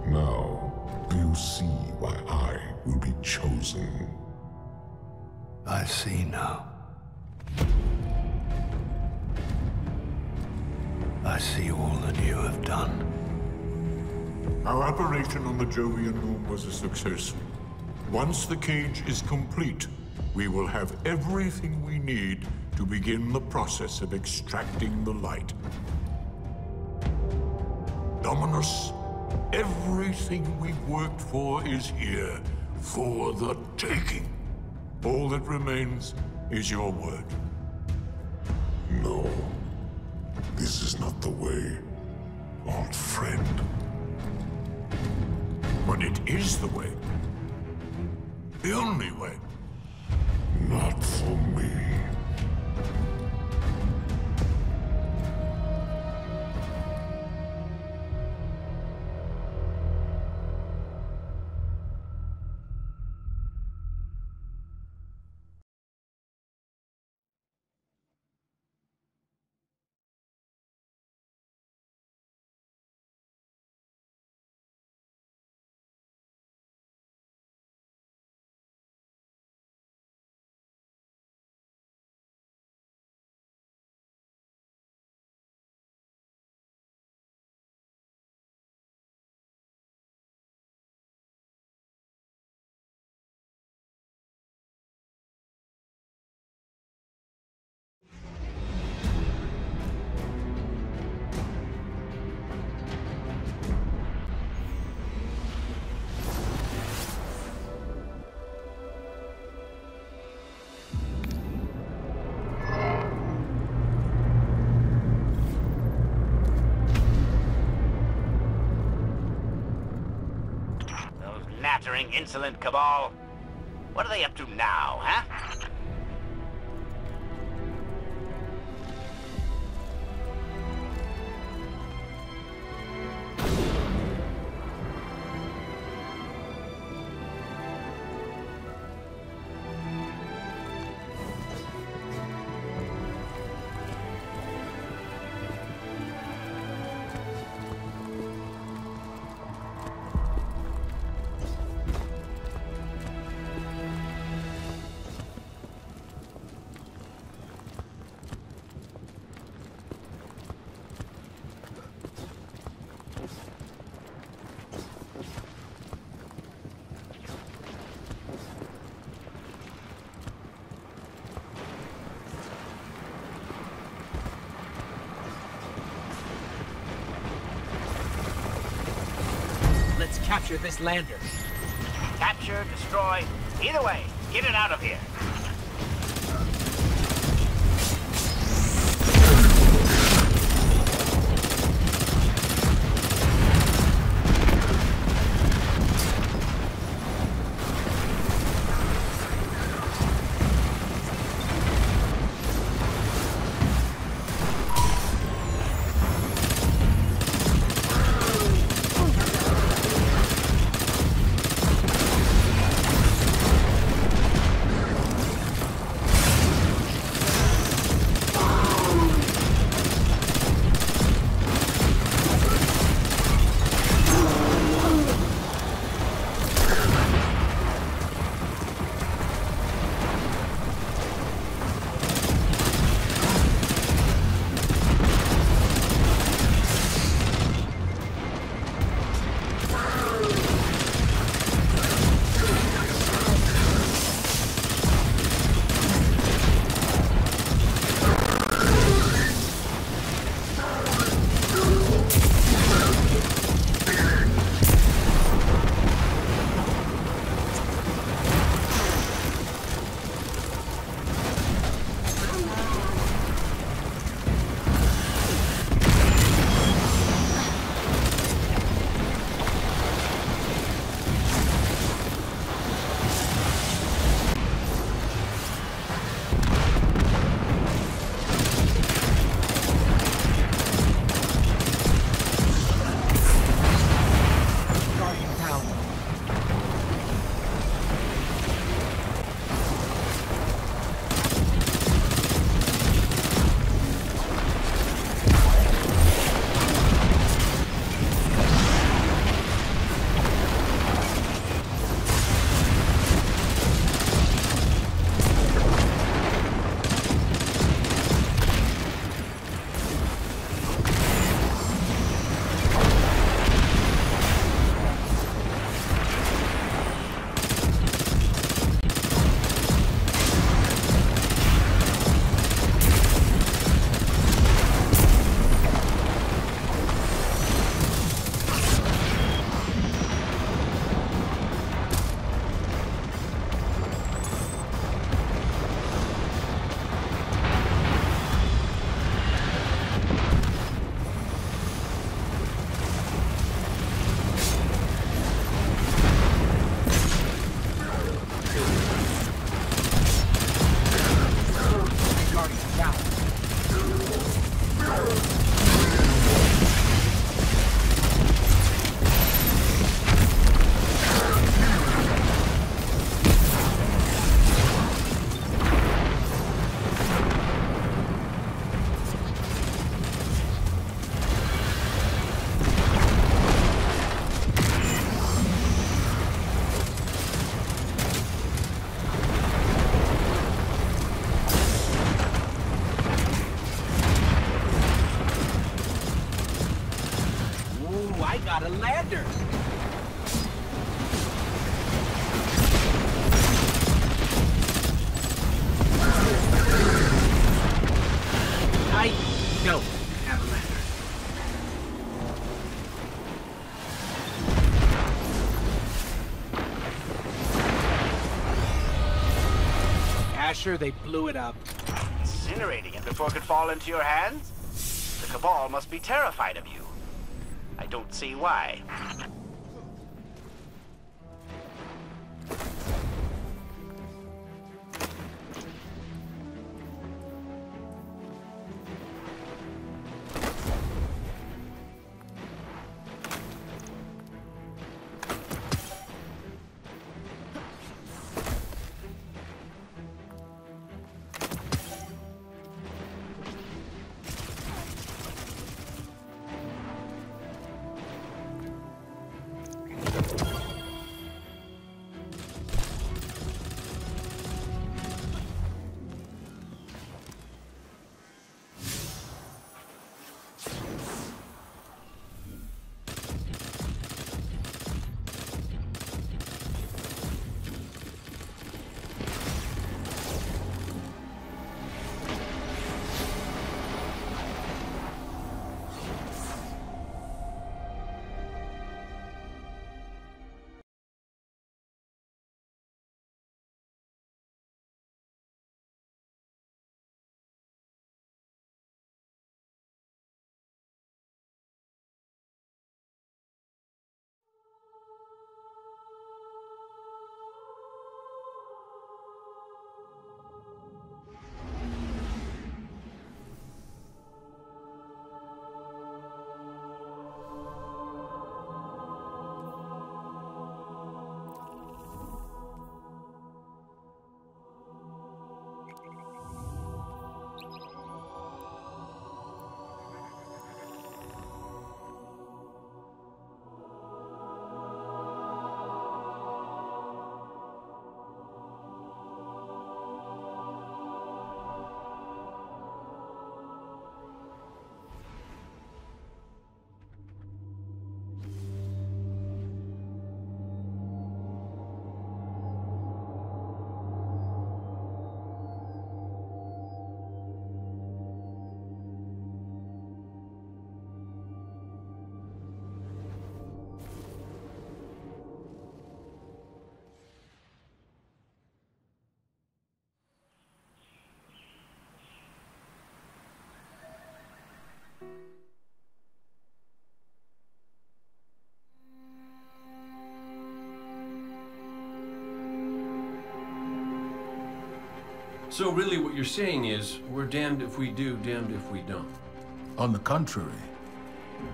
Now, do you see why I will be chosen? I see now. I see all that you have done. Our operation on the Jovian Moon was a success. Once the cage is complete, we will have everything we need to begin the process of extracting the light. Dominus, everything we've worked for is here, for the taking. All that remains is your word. No. This is not the way, old friend. But it is the way. The only way. Not for me. Nattering, insolent Cabal. What are they up to now, huh? Let's capture this lander. Capture, destroy, either way, get it out of here. Ooh, I got a ladder. I don't have a ladder. Asher, they blew it up. Incinerating it before it could fall into your hands? The Cabal must be terrified of you. I don't see why. So really what you're saying is, we're damned if we do, damned if we don't. On the contrary,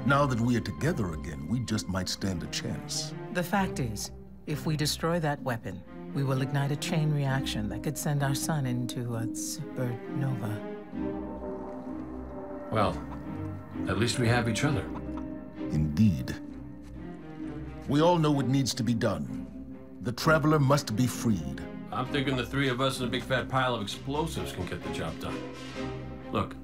now that we are together again, we just might stand a chance. The fact is, if we destroy that weapon, we will ignite a chain reaction that could send our sun into a supernova. Well, at least we have each other. Indeed. We all know what needs to be done. The Traveler must be freed. I'm thinking the three of us and a big fat pile of explosives can get the job done. Look,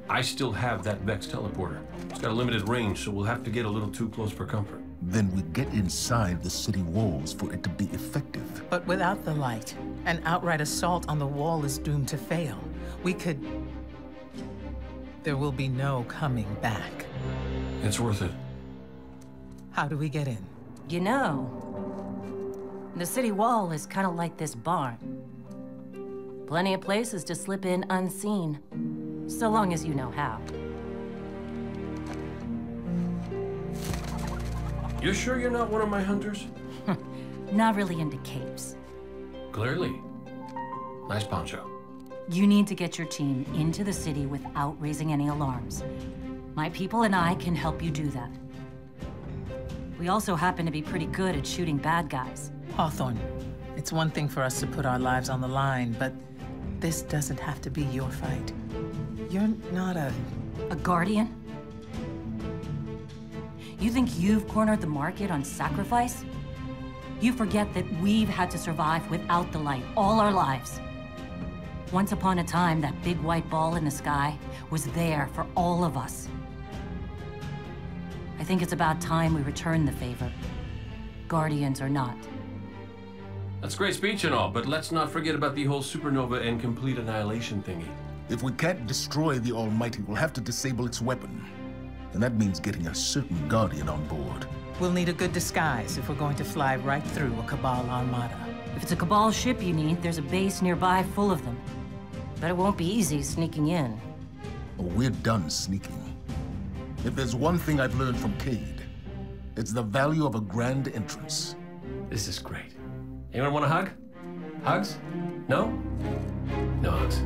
I still have that Vex teleporter. It's got a limited range, so we'll have to get a little too close for comfort. Then we get inside the city walls for it to be effective. But without the light, an outright assault on the wall is doomed to fail. We could... There will be no coming back. It's worth it. How do we get in? You know, the city wall is kind of like this barn. Plenty of places to slip in unseen, so long as you know how. You sure you're not one of my hunters? Not really into capes. Clearly. Nice poncho. You need to get your team into the city without raising any alarms. My people and I can help you do that. We also happen to be pretty good at shooting bad guys. Hawthorne, it's one thing for us to put our lives on the line, but this doesn't have to be your fight. You're not a Guardian? You think you've cornered the market on sacrifice? You forget that we've had to survive without the light all our lives. Once upon a time, that big white ball in the sky was there for all of us. I I think it's about time we return the favor. Guardians or not. That's a great speech and all, but let's not forget about the whole supernova and complete annihilation thingy. If we can't destroy the Almighty, we'll have to disable its weapon. And that means getting a certain Guardian on board. We'll need a good disguise if we're going to fly right through a Cabal armada. If it's a Cabal ship you need, there's a base nearby full of them. But it won't be easy sneaking in. Oh, we're done sneaking. If there's one thing I've learned from Cayde, it's the value of a grand entrance. This is great. Anyone want a hug? Hugs? No? No hugs.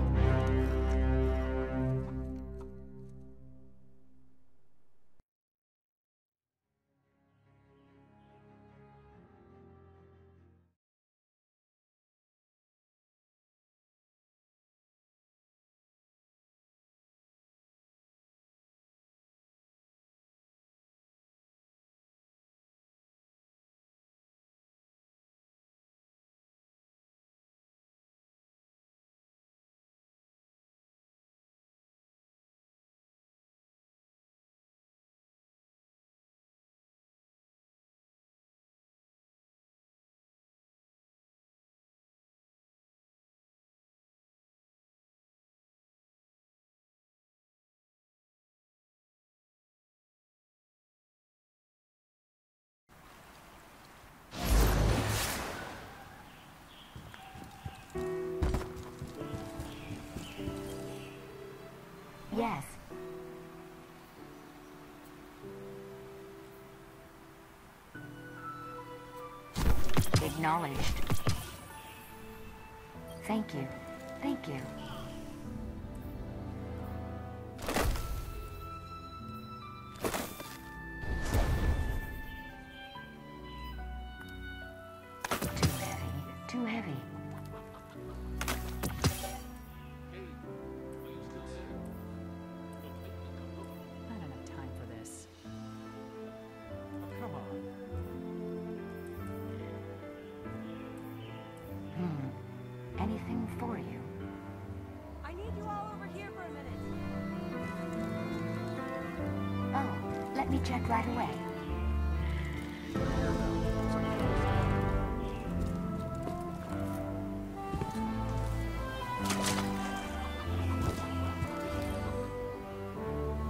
Yes. Acknowledged. Thank you. Thank you. Too heavy. Too heavy. Anything for you? I need you all over here for a minute. Oh, let me check right away.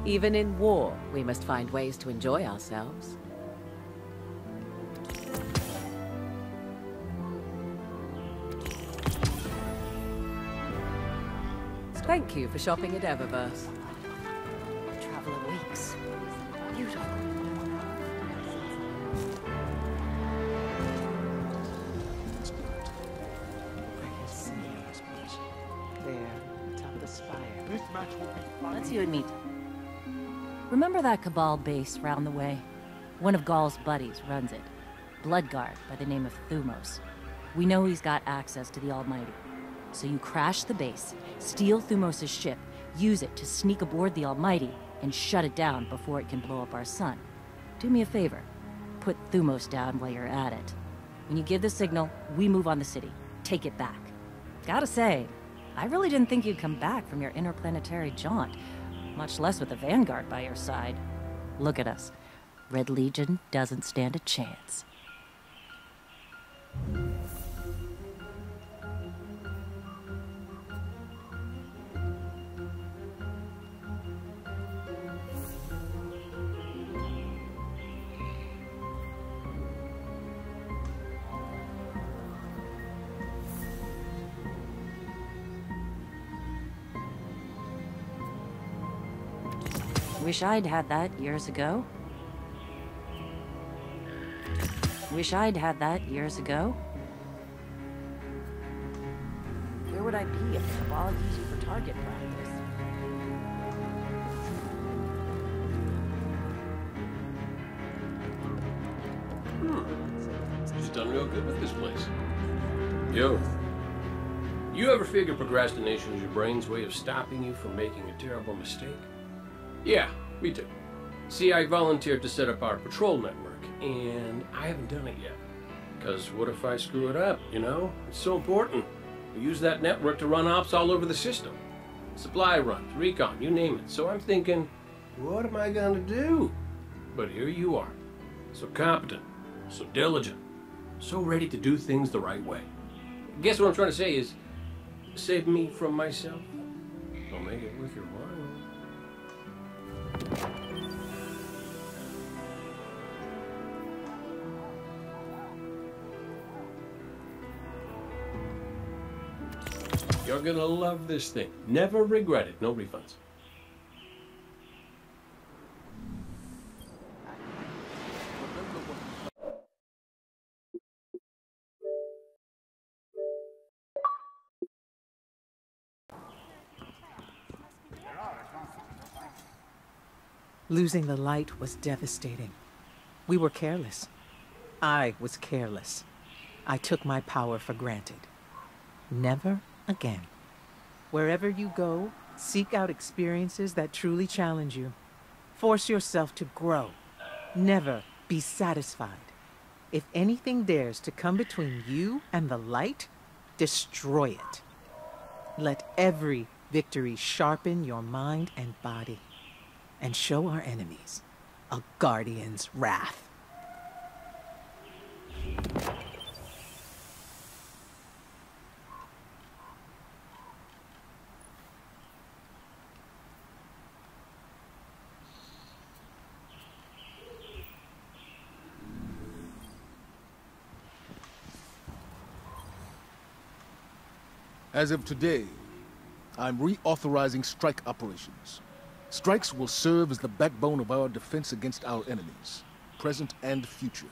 Even in war, we must find ways to enjoy ourselves. Thank you for shopping at Eververse. Traveler Weeks. Beautiful. There, top of the spire. This match will be fun. Let's you and meet. Remember that Cabal base round the way? One of Ghaul's buddies runs it. Bloodguard by the name of Thumos. We know he's got access to the Almighty. So you crash the base, steal Thumos' ship, use it to sneak aboard the Almighty, and shut it down before it can blow up our sun. Do me a favor. Put Thumos down while you're at it. When you give the signal, we move on the city. Take it back. Gotta say, I really didn't think you'd come back from your interplanetary jaunt, much less with the Vanguard by your side. Look at us. Red Legion doesn't stand a chance. Wish I'd had that years ago. Wish I'd had that years ago. Where would I be if the Cabal used you for target practice? She's done real good with this place. Yo. You ever figure procrastination is your brain's way of stopping you from making a terrible mistake? Yeah, me too. See, I volunteered to set up our patrol network, and I haven't done it yet. Because what if I screw it up, you know? It's so important. We use that network to run ops all over the system. Supply runs, recon, you name it. So I'm thinking, what am I gonna do? But here you are, so competent, so diligent, so ready to do things the right way. Guess what I'm trying to say is, save me from myself. I'll make it worth your while. You're gonna love this thing. Never regret it. No refunds. Losing the light was devastating. We were careless. I was careless. I took my power for granted. Never again. Wherever you go, seek out experiences that truly challenge you. Force yourself to grow. Never be satisfied. If anything dares to come between you and the light, destroy it. Let every victory sharpen your mind and body, and show our enemies a guardian's wrath. As of today, I'm reauthorizing strike operations. Strikes will serve as the backbone of our defense against our enemies, present and future.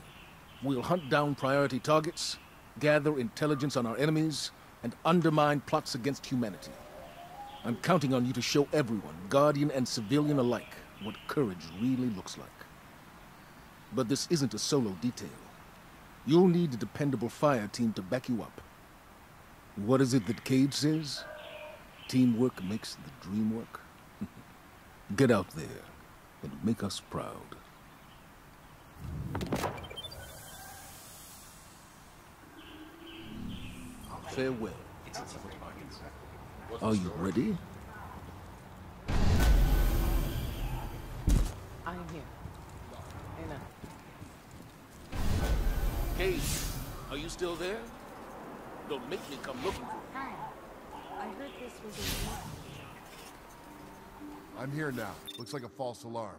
We'll hunt down priority targets, gather intelligence on our enemies, and undermine plots against humanity. I'm counting on you to show everyone, Guardian and civilian alike, what courage really looks like. But this isn't a solo detail. You'll need a dependable fire team to back you up. What is it that Cage says? Teamwork makes the dream work. Get out there and make us proud. Farewell. Are you ready? I am here. Anna. Cage, are you still there? Don't make me come looking for you. Hi. I heard this was a war. I'm here now. Looks like a false alarm.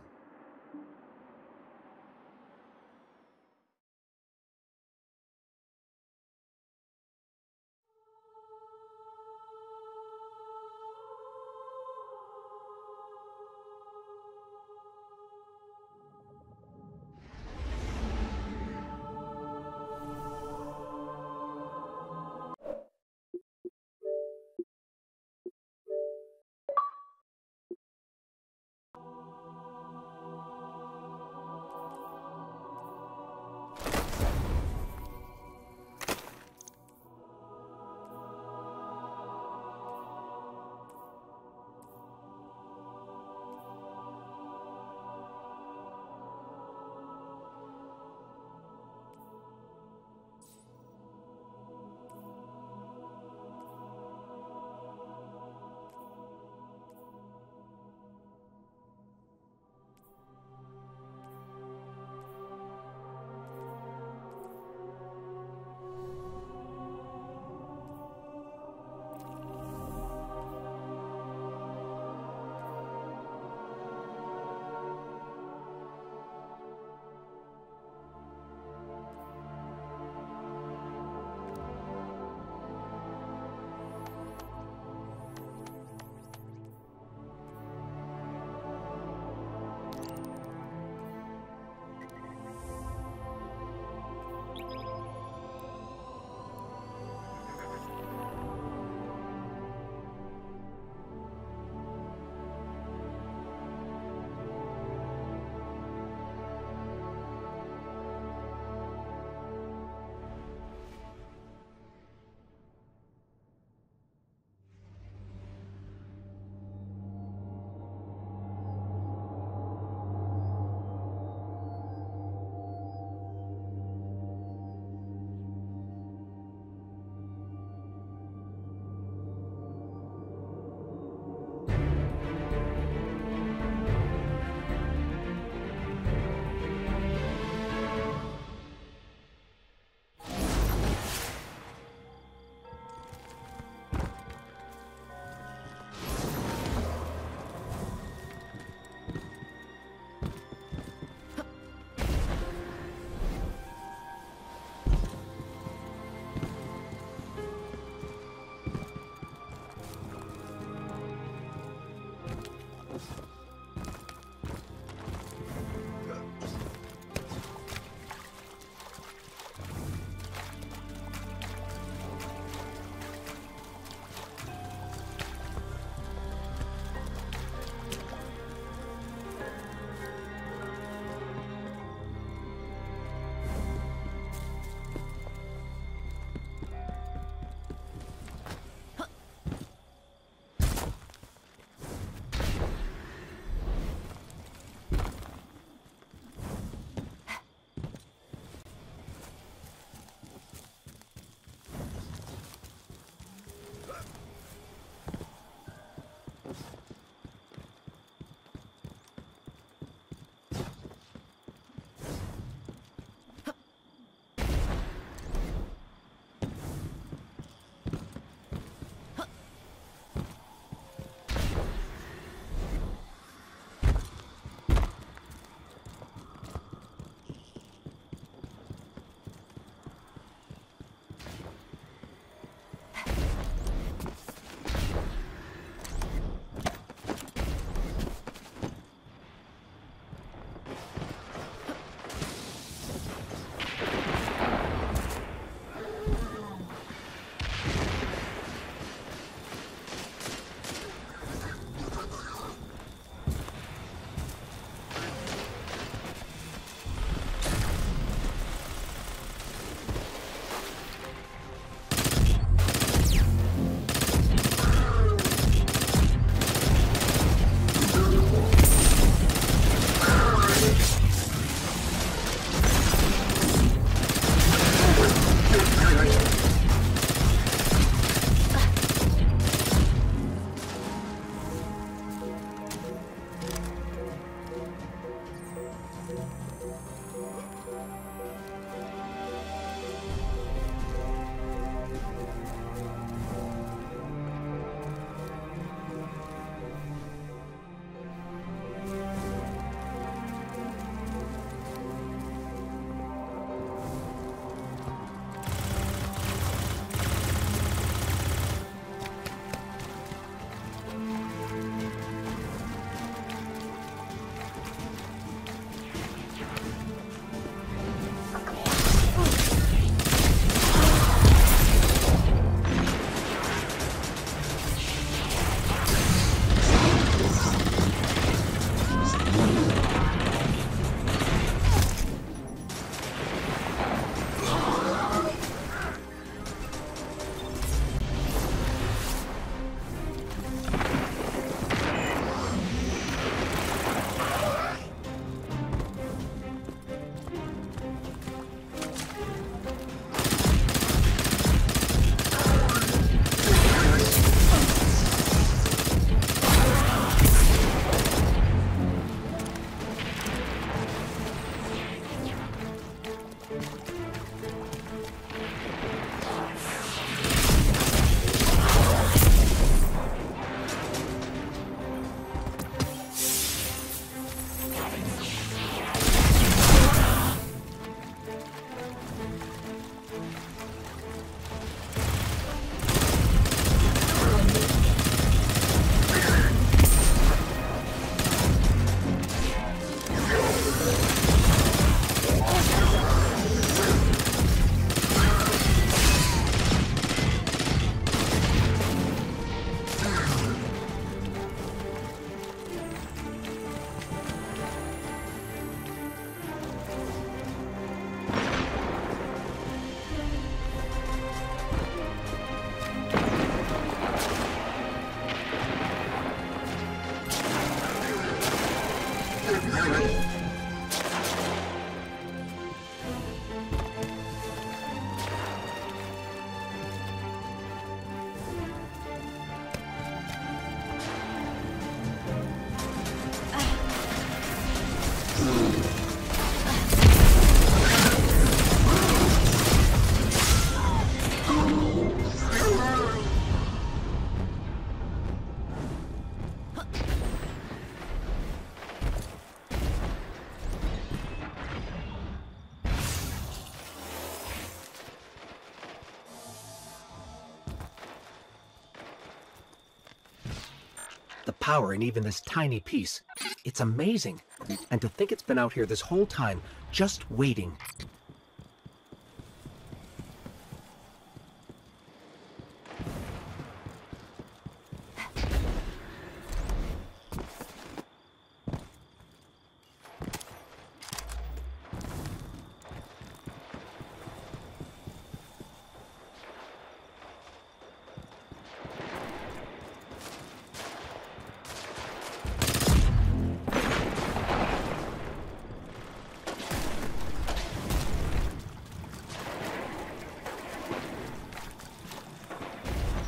power in even this tiny piece. It's amazing. And to think it's been out here this whole time, just waiting.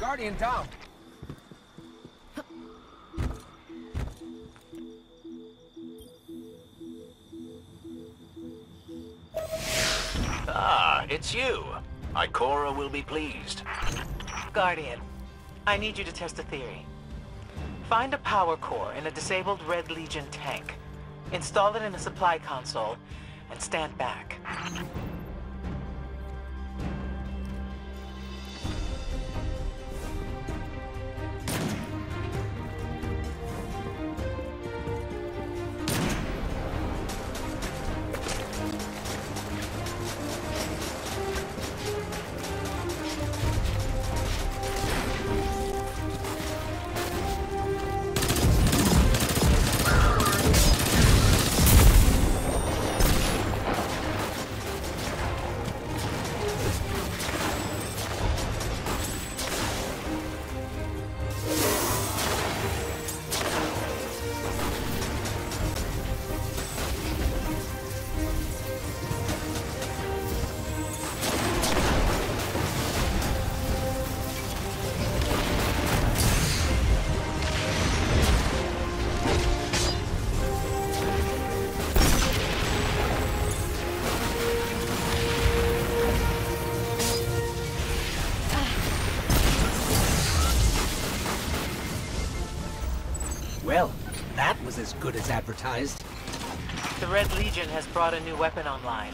Guardian down. Ah, it's you. Ikora will be pleased. Guardian, I need you to test a theory. Find a power core in a disabled Red Legion tank. Install it in a supply console, and stand back. Well, that was as good as advertised. The Red Legion has brought a new weapon online.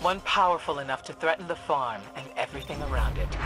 One powerful enough to threaten the farm and everything around it.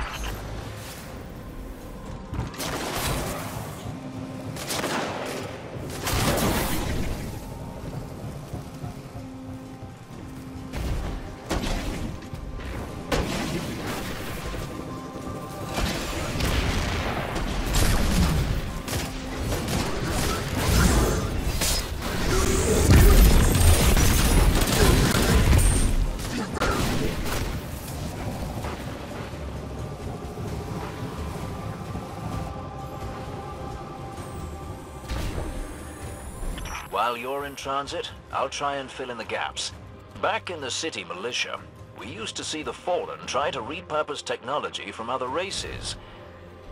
While you're in transit, I'll try and fill in the gaps. Back in the city militia, we used to see the Fallen try to repurpose technology from other races,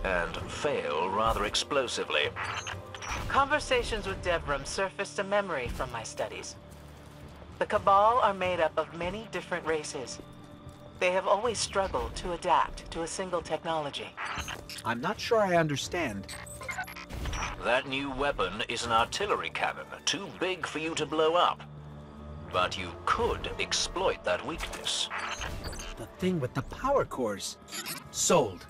and fail rather explosively. Conversations with Devrim surfaced a memory from my studies. The Cabal are made up of many different races. They have always struggled to adapt to a single technology. I'm not sure I understand. That new weapon is an artillery cannon, too big for you to blow up. But you could exploit that weakness. The thing with the power cores. Sold.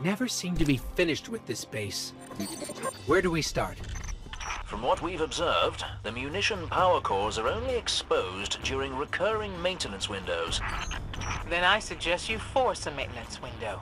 Never seem to be finished with this base. Where do we start? From what we've observed, the munition power cores are only exposed during recurring maintenance windows. Then I suggest you force a maintenance window.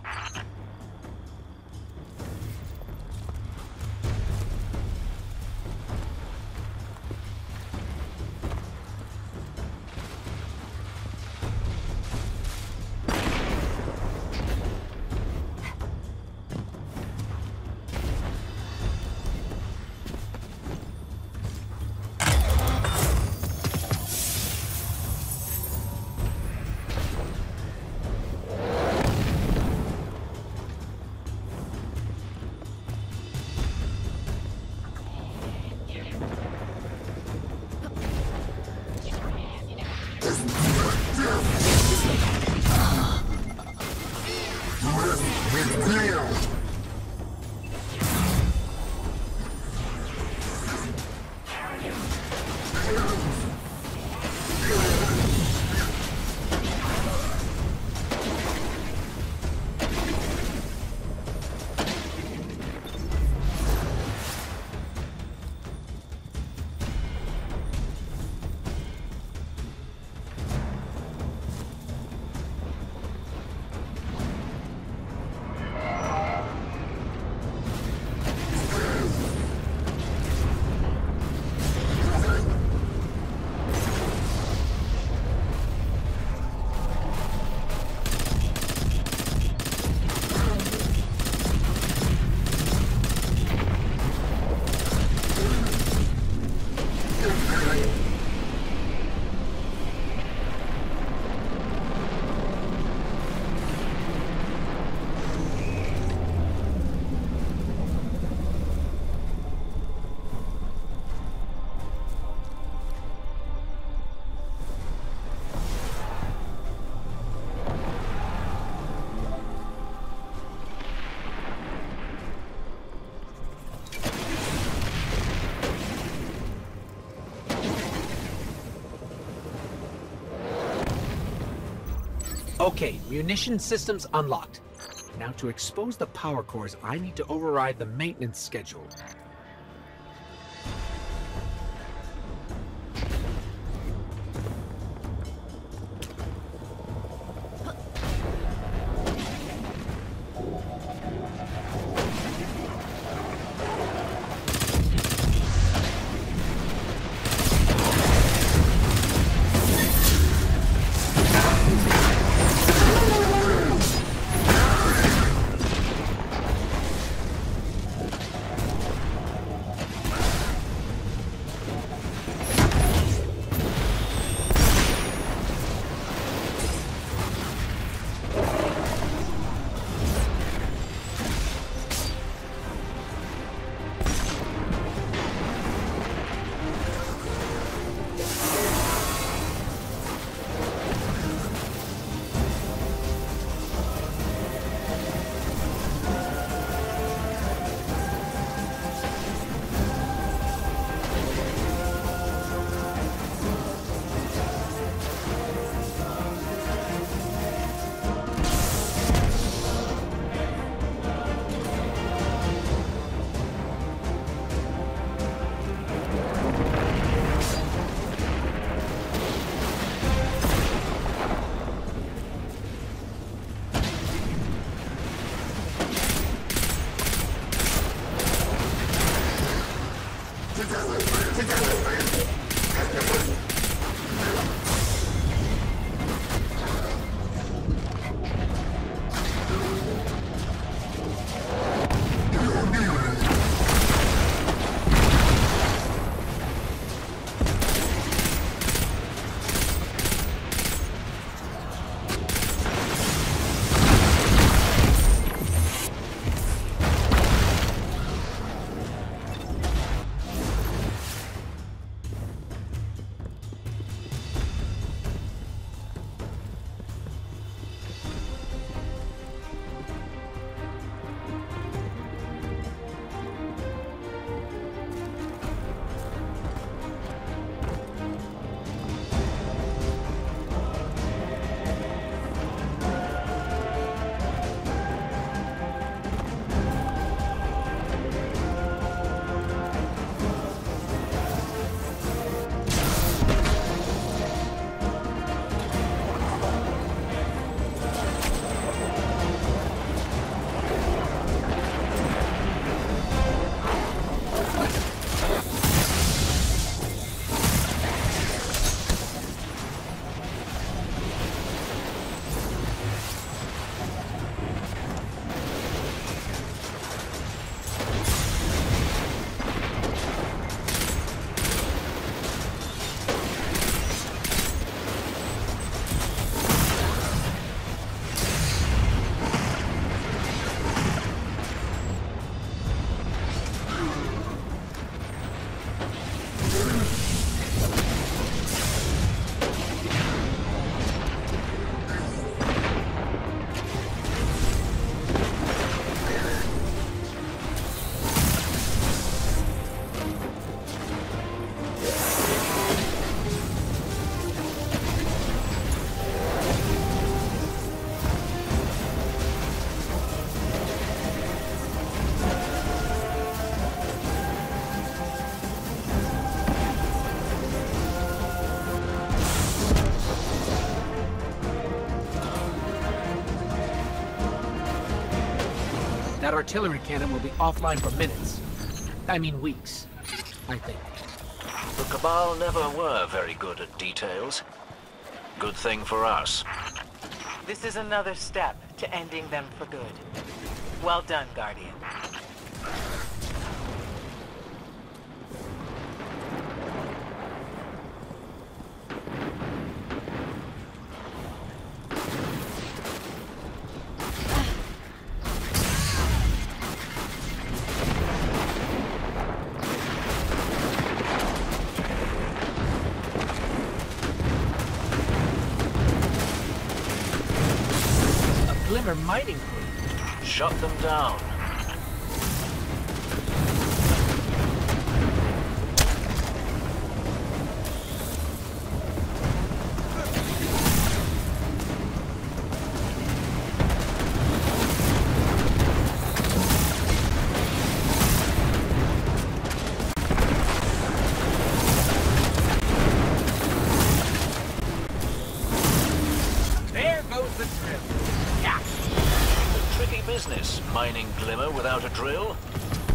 Okay, munition systems unlocked. Now to expose the power cores, I need to override the maintenance schedule. That artillery cannon will be offline for minutes. I mean weeks, I think. The Cabal never were very good at details. Good thing for us. This is another step to ending them for good. Well done, Guardian. Glimmer mining crew. Shut them down. There goes the drill. Tricky business, mining Glimmer without a drill.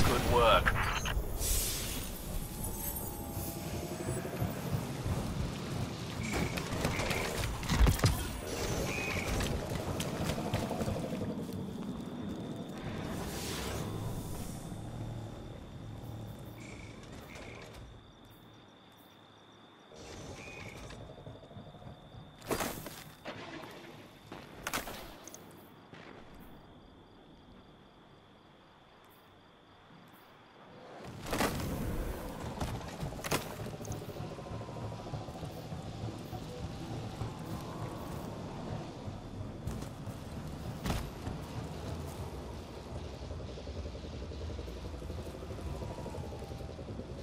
Good work.